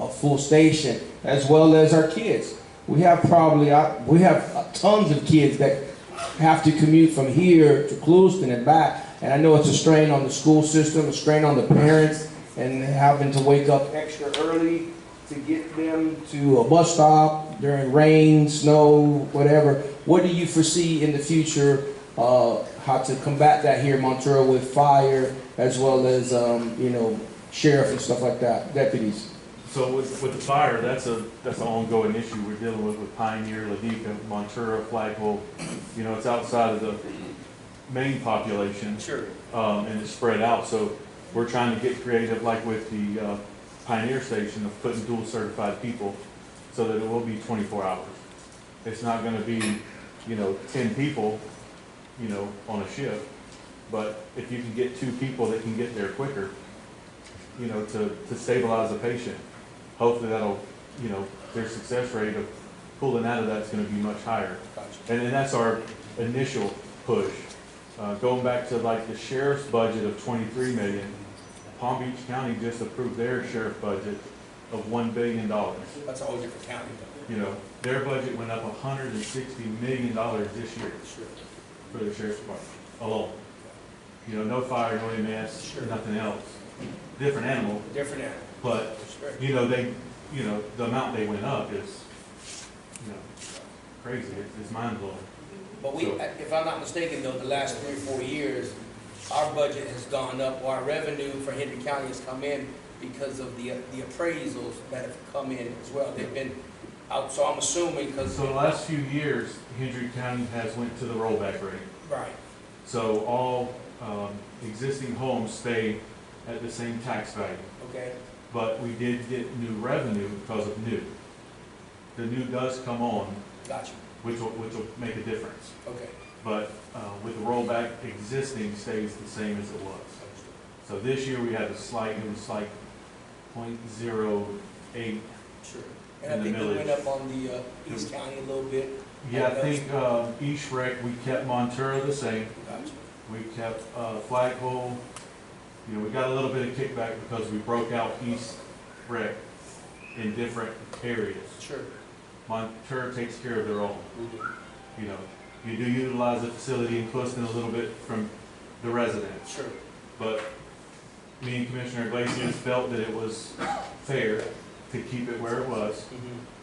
[SPEAKER 10] a full station as well as our kids? We have tons of kids that have to commute from here to Clewiston and back. And I know it's a strain on the school system, a strain on the parents, and having to wake up extra early to get them to a bus stop during rain, snow, whatever. What do you foresee in the future, how to combat that here in Montura with fire, as well as, sheriff and stuff like that, deputies?
[SPEAKER 7] So with the fire, that's an ongoing issue we're dealing with Pioneer, Ladika, Montura, Flagpole. It's outside of the main population.
[SPEAKER 9] Sure.
[SPEAKER 7] And it's spread out. So We're trying to get creative, like with the Pioneer Station, of putting dual certified people so that it will be 24 hours. It's not gonna be, 10 people, on a shift, but if you can get 2 people that can get there quicker, to stabilize the patient, hopefully that'll, their success rate of pulling out of that's gonna be much higher. And that's our initial push. Going back to like the sheriff's budget of 23 million, Palm Beach County just approved their sheriff budget of $1 billion.
[SPEAKER 9] That's a whole different county.
[SPEAKER 7] Their budget went up $160 million this year for the sheriff's department alone. No fire, no EMS, nothing else. Different animal.
[SPEAKER 9] Different animal.
[SPEAKER 7] But, the amount they went up is, crazy. It's mind blowing.
[SPEAKER 9] But we, if I'm not mistaken though, the last 3 or 4 years, our budget has gone up, or our revenue for Henry County has come in because of the appraisals that have come in as well. They've been out, so I'm assuming because.
[SPEAKER 7] So the last few years, Hendry County has went to the rollback rate.
[SPEAKER 9] Right.
[SPEAKER 7] So all existing homes stay at the same tax value.
[SPEAKER 9] Okay.
[SPEAKER 7] But we did get new revenue because of new. The new does come on.
[SPEAKER 9] Gotcha.
[SPEAKER 7] Which will make a difference.
[SPEAKER 9] Okay.
[SPEAKER 7] But with the rollback, existing stays the same as it was. So this year we had it was like 0.08.
[SPEAKER 9] Sure. And I think we went up on the East County a little bit.
[SPEAKER 7] Yeah, I think East Rec, we kept Montura the same.
[SPEAKER 9] Gotcha.
[SPEAKER 7] We kept Flagpole. We got a little bit of kickback because we broke out East Rec in different areas.
[SPEAKER 9] Sure.
[SPEAKER 7] Montura takes care of their own. You do utilize the facility in Cliston a little bit from the residents.
[SPEAKER 9] Sure.
[SPEAKER 7] But me and Commissioner Iglesias felt that it was fair to keep it where it was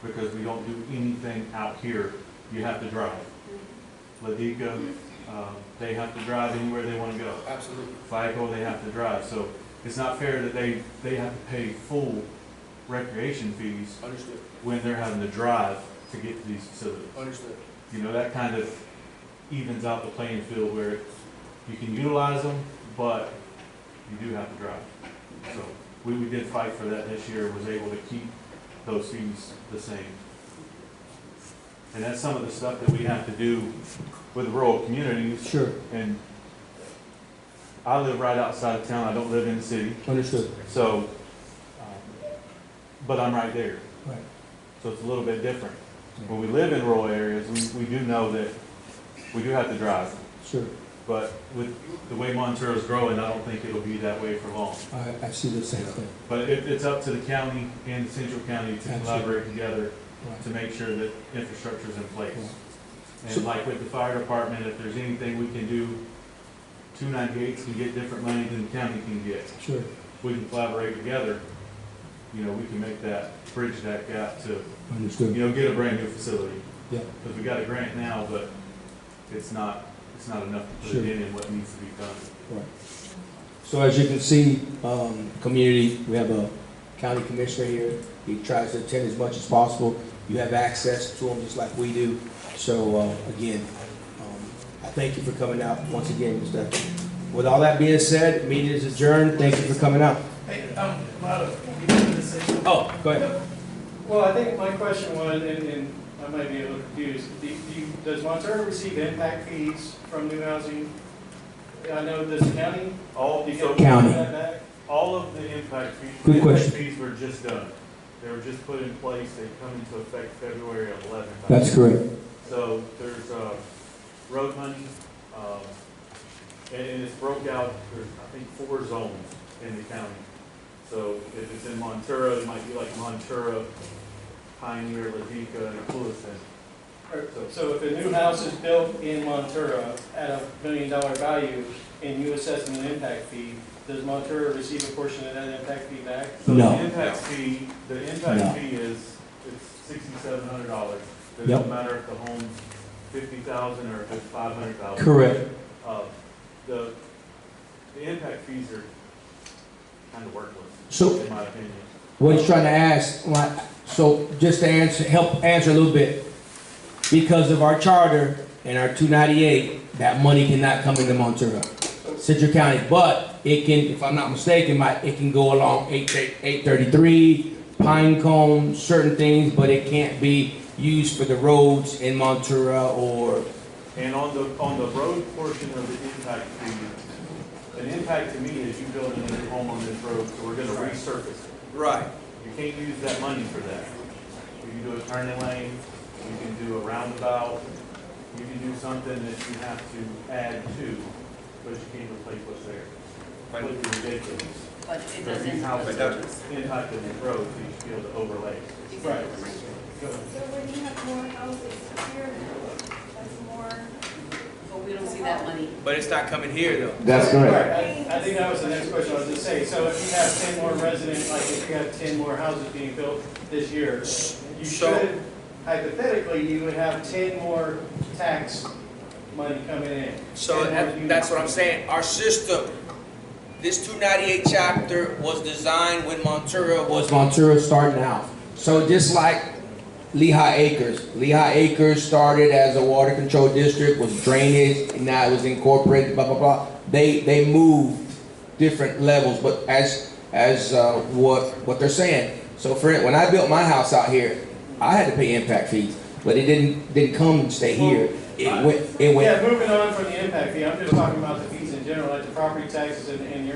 [SPEAKER 7] because we don't do anything out here. You have to drive. Ladica, they have to drive anywhere they want to go.
[SPEAKER 9] Absolutely.
[SPEAKER 7] FICO, they have to drive. So it's not fair that they have to pay full recreation fees.
[SPEAKER 9] Understood.
[SPEAKER 7] When they're having to drive to get to these facilities.
[SPEAKER 9] Understood.
[SPEAKER 7] That kind of evens out the playing field where you can utilize them, but you do have to drive. So we did fight for that this year, was able to keep those fees the same. And that's some of the stuff that we have to do with rural communities.
[SPEAKER 1] Sure.
[SPEAKER 7] And I live right outside of town. I don't live in the city.
[SPEAKER 1] Understood.
[SPEAKER 7] So, but I'm right there.
[SPEAKER 1] Right.
[SPEAKER 7] So it's a little bit different. When we live in rural areas, we do know that we do have to drive.
[SPEAKER 1] Sure.
[SPEAKER 7] But with the way Montura is growing, I don't think it'll be that way for long.
[SPEAKER 1] I see the same thing.
[SPEAKER 7] But it's up to the county and Central County to collaborate together to make sure that infrastructure is in place. And like with the fire department, if there's anything we can do, 298s can get different money than the county can get.
[SPEAKER 1] Sure.
[SPEAKER 7] We can collaborate together. We can make that, bridge that gap to,
[SPEAKER 1] Understood.
[SPEAKER 7] get a brand new facility.
[SPEAKER 1] Yeah.
[SPEAKER 7] Because we got a grant now, but it's not enough to put it in what needs to be done.
[SPEAKER 1] Right. So as you can see, community, we have a county commissioner here. He tries to attend as much as possible. You have access to him just like we do. So again, I thank you for coming out once again, Mr. With all that being said, meeting is adjourned. Thank you for coming out.
[SPEAKER 14] Hey,
[SPEAKER 1] Oh, go ahead.
[SPEAKER 14] well, I think my question was, and I might be a little confused, does Montura receive impact fees from new housing? I know this county.
[SPEAKER 1] County.
[SPEAKER 7] All of the impact fees.
[SPEAKER 1] Good
[SPEAKER 7] the
[SPEAKER 1] question.
[SPEAKER 7] Impact fees were just done. They were just put in place. They come into effect February 11th.
[SPEAKER 1] That's correct.
[SPEAKER 7] So there's road money, and it's broke out. There's I think 4 zones in the county. So if it's in Montura, it might be like Montura, Pioneer, Ladica, and Cliston.
[SPEAKER 14] So if a new house is built in Montura at $1 million value and you assess an impact fee, does Montura receive a portion of that impact fee back?
[SPEAKER 7] So
[SPEAKER 1] No.
[SPEAKER 7] the impact fee is it's $6,700. It
[SPEAKER 1] Yep.
[SPEAKER 7] doesn't matter if the home's $50,000 or if it's $500,000.
[SPEAKER 1] Correct.
[SPEAKER 7] The impact fees are kind of worthless,
[SPEAKER 1] So
[SPEAKER 7] in my opinion.
[SPEAKER 1] what he's trying to ask, so just to help answer a little bit, because of our charter and our 298, that money cannot come into Montura, Central County. But it can, if I'm not mistaken, it can go along 833, Pinecone, certain things, but it can't be used for the roads in Montura or.
[SPEAKER 7] And on the road portion of the impact fee, an impact to me is you building a new home on this road, so we're gonna resurface it.
[SPEAKER 9] Right.
[SPEAKER 7] You can't use that money for that. You can do a turning lane, you can do a roundabout, you can do something that you have to add to, but you can't replace what's there. Completely ridiculous.
[SPEAKER 2] But it
[SPEAKER 7] So
[SPEAKER 2] doesn't.
[SPEAKER 7] these houses impact in the road, so you should be able to overlay.
[SPEAKER 14] Right.
[SPEAKER 15] So when you have more houses here, that's more.
[SPEAKER 2] But we don't see that money.
[SPEAKER 9] But it's not coming here though.
[SPEAKER 11] That's
[SPEAKER 14] Right,
[SPEAKER 11] correct.
[SPEAKER 14] I think that was the next question I was gonna say. So if you have 10 more residents, like if you have 10 more houses being built this year, you should, hypothetically, you would have 10 more tax money coming in.
[SPEAKER 9] So
[SPEAKER 14] 10 more units.
[SPEAKER 9] that's what I'm saying. Our system, this 298 chapter was designed when Montura was.
[SPEAKER 1] Montura starting out. So just like Lehigh Acres. Lehigh Acres started as a water control district, was drainage, and now it was incorporated, blah, blah, blah. They moved different levels, but as what they're saying. So for when I built my house out here, I had to pay impact fees, but it didn't come and stay here. It went.
[SPEAKER 14] Yeah, moving on from the impact fee, I'm just talking about the fees in general, like the property taxes and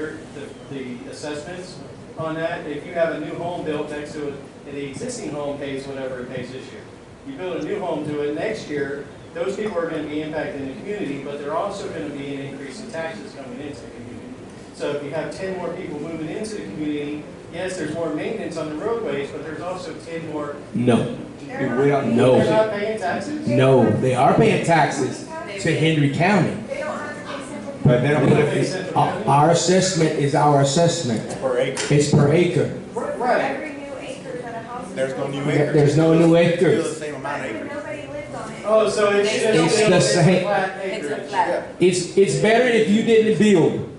[SPEAKER 14] the assessments on that. If you have a new home built next to it, and the existing home pays whatever it pays this year. You build a new home to it next year, those people are going to be impacted in the community, but they're also going to be an increase in taxes coming into the community. So if you have 10 more people moving into the community, yes, there's more maintenance on the roadways, but there's also 10 more.
[SPEAKER 1] No.
[SPEAKER 14] They're not paying taxes?
[SPEAKER 1] No, they are paying taxes to Henry County.
[SPEAKER 15] They don't have to pay central.
[SPEAKER 1] But they don't put it, our assessment is our assessment.
[SPEAKER 4] Per acre.
[SPEAKER 1] It's per acre.
[SPEAKER 14] Right.
[SPEAKER 15] Every new acre that a house is.
[SPEAKER 4] There's no new
[SPEAKER 15] built.
[SPEAKER 4] acres.
[SPEAKER 1] There's no new
[SPEAKER 4] Still the
[SPEAKER 1] acres.
[SPEAKER 4] same amount of acres.
[SPEAKER 15] Nobody lives on it.
[SPEAKER 14] Oh, so it's just.
[SPEAKER 1] It's the same.
[SPEAKER 14] Flat
[SPEAKER 2] It's a
[SPEAKER 14] acreage.
[SPEAKER 2] flat.
[SPEAKER 1] It's better if you didn't build.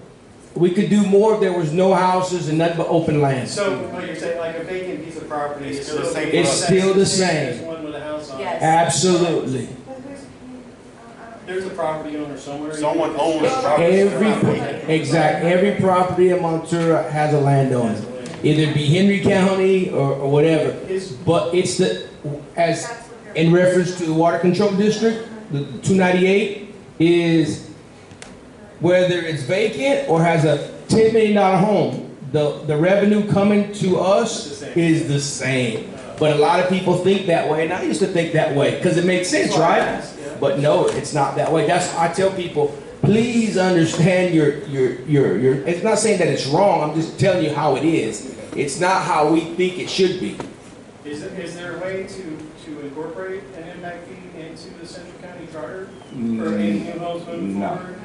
[SPEAKER 1] We could do more if there was no houses and nothing but open land.
[SPEAKER 14] So what you're saying, like a vacant piece of property is
[SPEAKER 4] It's still the same
[SPEAKER 1] It's still the same.
[SPEAKER 14] There's one with a house on it.
[SPEAKER 2] Yes.
[SPEAKER 1] Absolutely.
[SPEAKER 15] But who's,
[SPEAKER 14] There's a property owner somewhere.
[SPEAKER 4] Someone owns the property.
[SPEAKER 1] Every property in Montura has a landowner. Either it be Henry County or whatever. But it's as in reference to the water control district, the 298 is whether it's vacant or has a $10 million home, the revenue coming to us is the same. But a lot of people think that way, and I used to think that way because it makes sense, right? But no, it's not that way. That's why I tell people, please understand your. It's not saying that it's wrong. I'm just telling you how it is. It's not how we think it should be.
[SPEAKER 14] Is there a way to incorporate an impact fee into the Central County Charter for any new homes moving
[SPEAKER 11] No.
[SPEAKER 14] forward?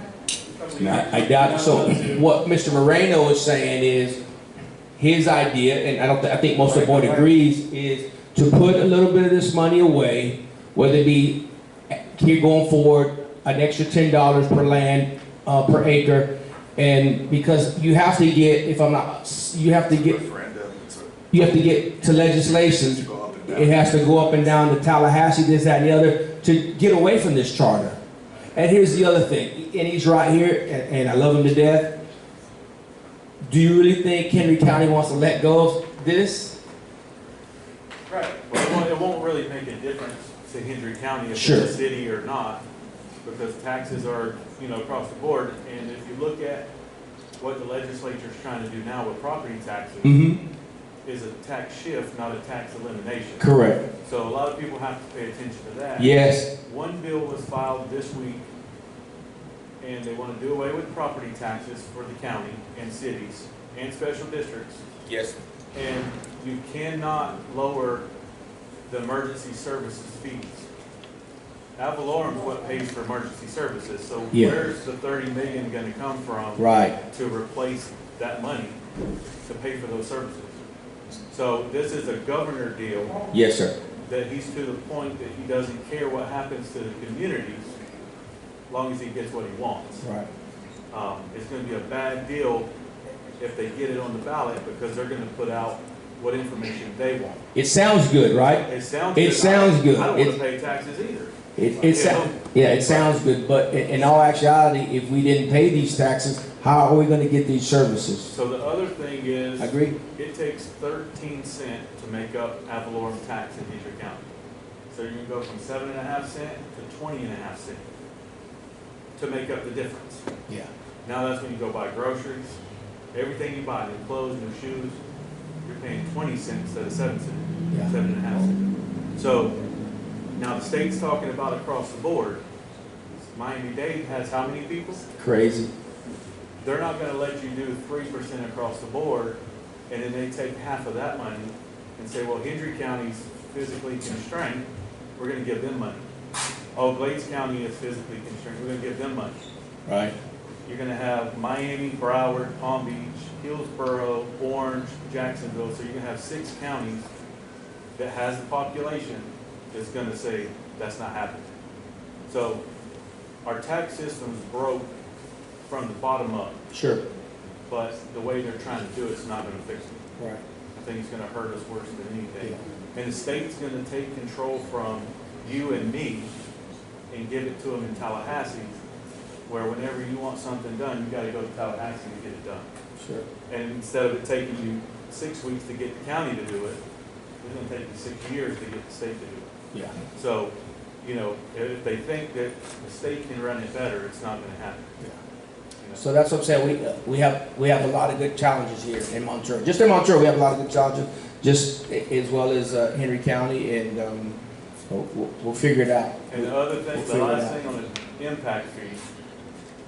[SPEAKER 1] I doubt it. So what Mr. Moreno is saying is his idea, and I think most of the board agrees, is to put a little bit of this money away, whether it be here going forward, an extra $10 per land per acre, and because you have to get, you have to get to legislation. It has to go up and down to Tallahassee, this, that, and the other, to get away from this charter. And here's the other thing, and he's right here, and I love him to death. Do you really think Henry County wants to let go of this?
[SPEAKER 14] Right.
[SPEAKER 7] Well, it won't really make a difference to Hendry County if
[SPEAKER 1] Sure.
[SPEAKER 7] it's a city or not, because taxes are, across the board. And if you look at what the legislature's trying to do now with property taxes, is a tax shift, not a tax elimination.
[SPEAKER 1] Correct.
[SPEAKER 7] So a lot of people have to pay attention to that.
[SPEAKER 1] Yes.
[SPEAKER 7] One bill was filed this week, and they want to do away with property taxes for the county and cities and special districts.
[SPEAKER 9] Yes.
[SPEAKER 7] And you cannot lower the emergency services fees. Ad valorem is what pays for emergency services, so
[SPEAKER 1] Yeah.
[SPEAKER 7] where's the 30 million gonna come from?
[SPEAKER 1] Right.
[SPEAKER 7] To replace that money to pay for those services? So this is a governor deal.
[SPEAKER 1] Yes, sir.
[SPEAKER 7] That he's to the point that he doesn't care what happens to the communities, as long as he gets what he wants.
[SPEAKER 1] Right.
[SPEAKER 7] It's gonna be a bad deal if they get it on the ballot, because they're gonna put out what information they want.
[SPEAKER 1] It sounds good, right?
[SPEAKER 7] It sounds
[SPEAKER 1] It
[SPEAKER 7] good.
[SPEAKER 1] sounds good.
[SPEAKER 7] I don't wanna
[SPEAKER 1] It-
[SPEAKER 7] pay taxes either.
[SPEAKER 1] It sounds good, but in all actuality, if we didn't pay these taxes, How are we gonna get these services?
[SPEAKER 7] So the other thing is,
[SPEAKER 1] Agree?
[SPEAKER 7] it takes 13 cents to make up ad valorem tax in Beecher County. So you can go from 7.5 cents to 20.5 cents to make up the difference.
[SPEAKER 1] Yeah.
[SPEAKER 7] Now that's when you go buy groceries, everything you buy, new clothes, new shoes, you're paying 20 cents instead of 7 cents,
[SPEAKER 1] Yeah.
[SPEAKER 7] 7.5 cents. So now the state's talking about across the board. Miami-Dade has how many people?
[SPEAKER 1] Crazy.
[SPEAKER 7] They're not gonna let you do 3% across the board, and then they take half of that money and say, well, Hendry County's physically constrained, we're gonna give them money. Oh, Glades County is physically constrained, we're gonna give them money.
[SPEAKER 1] Right.
[SPEAKER 7] You're gonna have Miami, Broward, Palm Beach, Hillsborough, Orange, Jacksonville, so you're gonna have 6 counties that has the population that's gonna say, that's not happening. So, our tax system's broke from the bottom up,
[SPEAKER 1] Sure.
[SPEAKER 7] but the way they're trying to do it's not gonna fix it.
[SPEAKER 1] Right.
[SPEAKER 7] I think it's gonna hurt us worse than anything.
[SPEAKER 1] Yeah.
[SPEAKER 7] And the state's gonna take control from you and me and give it to them in Tallahassee, where whenever you want something done, you gotta go to Tallahassee to get it done.
[SPEAKER 1] Sure.
[SPEAKER 7] And instead of it taking you 6 weeks to get the county to do it, it's gonna take you 6 years to get the state to do it.
[SPEAKER 1] Yeah.
[SPEAKER 7] So, you know, if they think that the state can run it better, it's not gonna happen.
[SPEAKER 1] Yeah.
[SPEAKER 7] You know?
[SPEAKER 1] So that's what I'm saying, we have a lot of good challenges here in Montreux. Just in Montreux, we have a lot of good challenges, just as well as Henry County, and we'll figure it out.
[SPEAKER 7] And the other thing,
[SPEAKER 1] We'll
[SPEAKER 7] the
[SPEAKER 1] figure it
[SPEAKER 7] last
[SPEAKER 1] out.
[SPEAKER 7] thing on the impact fee,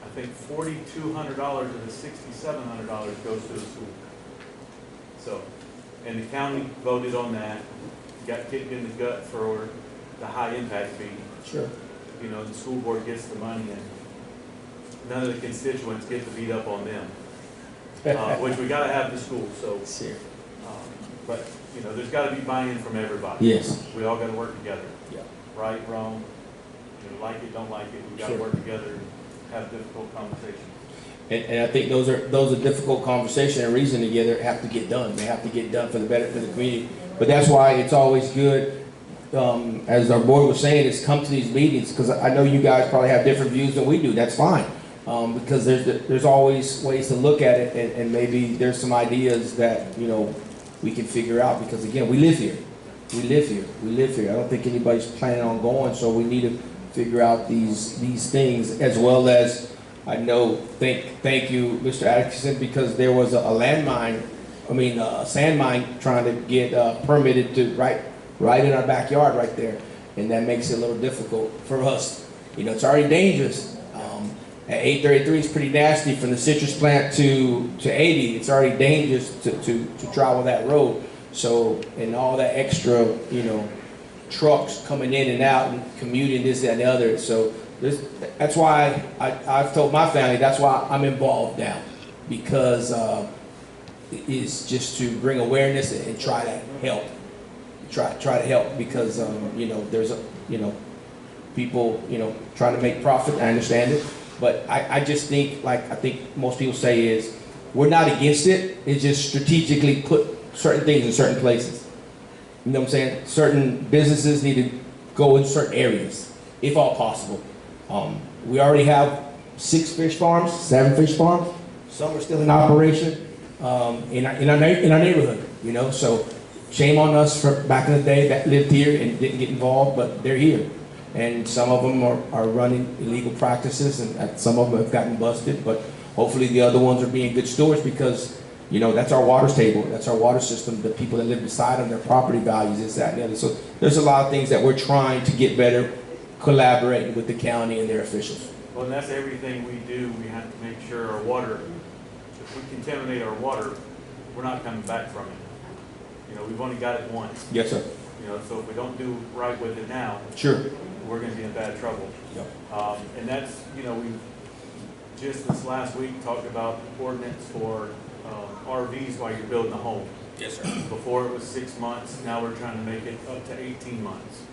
[SPEAKER 7] I think $4,200 of the $6,700 goes to the school. So, and the county voted on that, got kicked in the gut for the high impact fee.
[SPEAKER 1] Sure.
[SPEAKER 7] You know, the school board gets the money and none of the constituents get to beat up on them. Which we gotta have the school, so.
[SPEAKER 1] Sure.
[SPEAKER 7] But, you know, there's gotta be buy-in from everybody.
[SPEAKER 1] Yes.
[SPEAKER 7] We all gotta work together.
[SPEAKER 1] Yeah.
[SPEAKER 7] Right, wrong, you know, like it, don't like it, we gotta
[SPEAKER 1] Sure.
[SPEAKER 7] work together and have difficult conversations.
[SPEAKER 1] And I think those are difficult conversations and reason together have to get done. They have to get done for the benefit of the community. But that's why it's always good, as our board was saying, is come to these meetings, because I know you guys probably have different views than we do. That's fine, because there's always ways to look at it, and maybe there's some ideas that, you know, we can figure out, because again, we live here. We live here. We live here. I don't think anybody's planning on going, so we need to figure out these things, as well as, I know, thank you, Mr. Atkinson, because there was a landmine, a sand mine trying to get permitted to right in our backyard right there, and that makes it a little difficult for us. You know, it's already dangerous. At 833 is pretty nasty from the citrus plant to 80. It's already dangerous to travel that road. So, and all that extra, you know, trucks coming in and out and commuting this, that, and the other. So that's why I've told my family, that's why I'm involved now, because it's just to bring awareness and try to help. Try to help, because you know, there's people, you know, trying to make profit. I understand it, but I just think, like I think most people say, is we're not against it. It's just strategically put certain things in certain places. You know what I'm saying? Certain businesses need to go in certain areas, if all possible. We already have 6 fish farms, 7 fish farms. Some are still in operation in our neighborhood. You know, so shame on us for back in the day that lived here and didn't get involved, but they're here. And some of them are running illegal practices, and some of them have gotten busted, but hopefully the other ones are being good stewards, because, you know, that's our water table, that's our water system, the people that live beside them, their property values, this, that, and the other. So there's a lot of things that we're trying to get better, collaborating with the county and their officials.
[SPEAKER 7] Well, and that's everything we do. We have to make sure our water, if we contaminate our water, we're not coming back from it. You know, we've only got it once.
[SPEAKER 1] Yes, sir.
[SPEAKER 7] You know, so if we don't do right with it now,
[SPEAKER 1] Sure.
[SPEAKER 7] we're going to be in bad trouble.
[SPEAKER 1] Yep.
[SPEAKER 7] And that's, you know, we just this last week talked about ordinance for RVs while you're building a home.
[SPEAKER 9] Yes, sir.
[SPEAKER 7] Before it was 6 months, now we're trying to make it up to 18 months.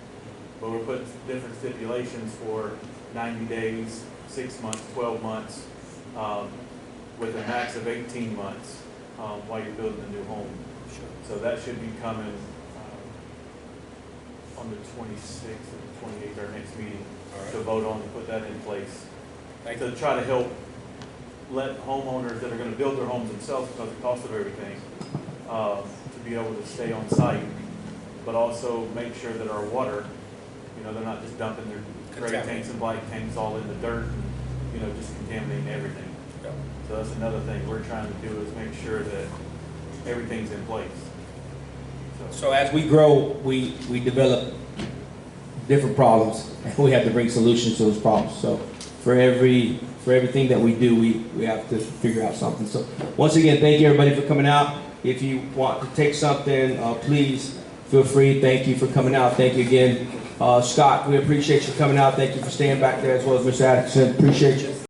[SPEAKER 7] But we're putting different stipulations for 90 days, 6 months, 12 months, with a max of 18 months while you're building a new home. So that should be coming on the 26th or the 28th, our next meeting, to vote on to put that in place. To try to help let homeowners that are gonna build their homes themselves because of the cost of everything, to be able to stay on site, but also make sure that our water, you know, they're not just dumping their gray tanks and black tanks all in the dirt, and, you know, just contaminating everything. So that's another thing we're trying to do, is make sure that everything's in place.
[SPEAKER 1] So as we grow, we develop different problems, and we have to bring solutions to those problems. So for everything that we do, we have to figure out something. So once again, thank you everybody for coming out. If you want to take something, please feel free. Thank you for coming out. Thank you again. Scott, we appreciate you coming out. Thank you for staying back there, as well as Mr. Atkinson. Appreciate you.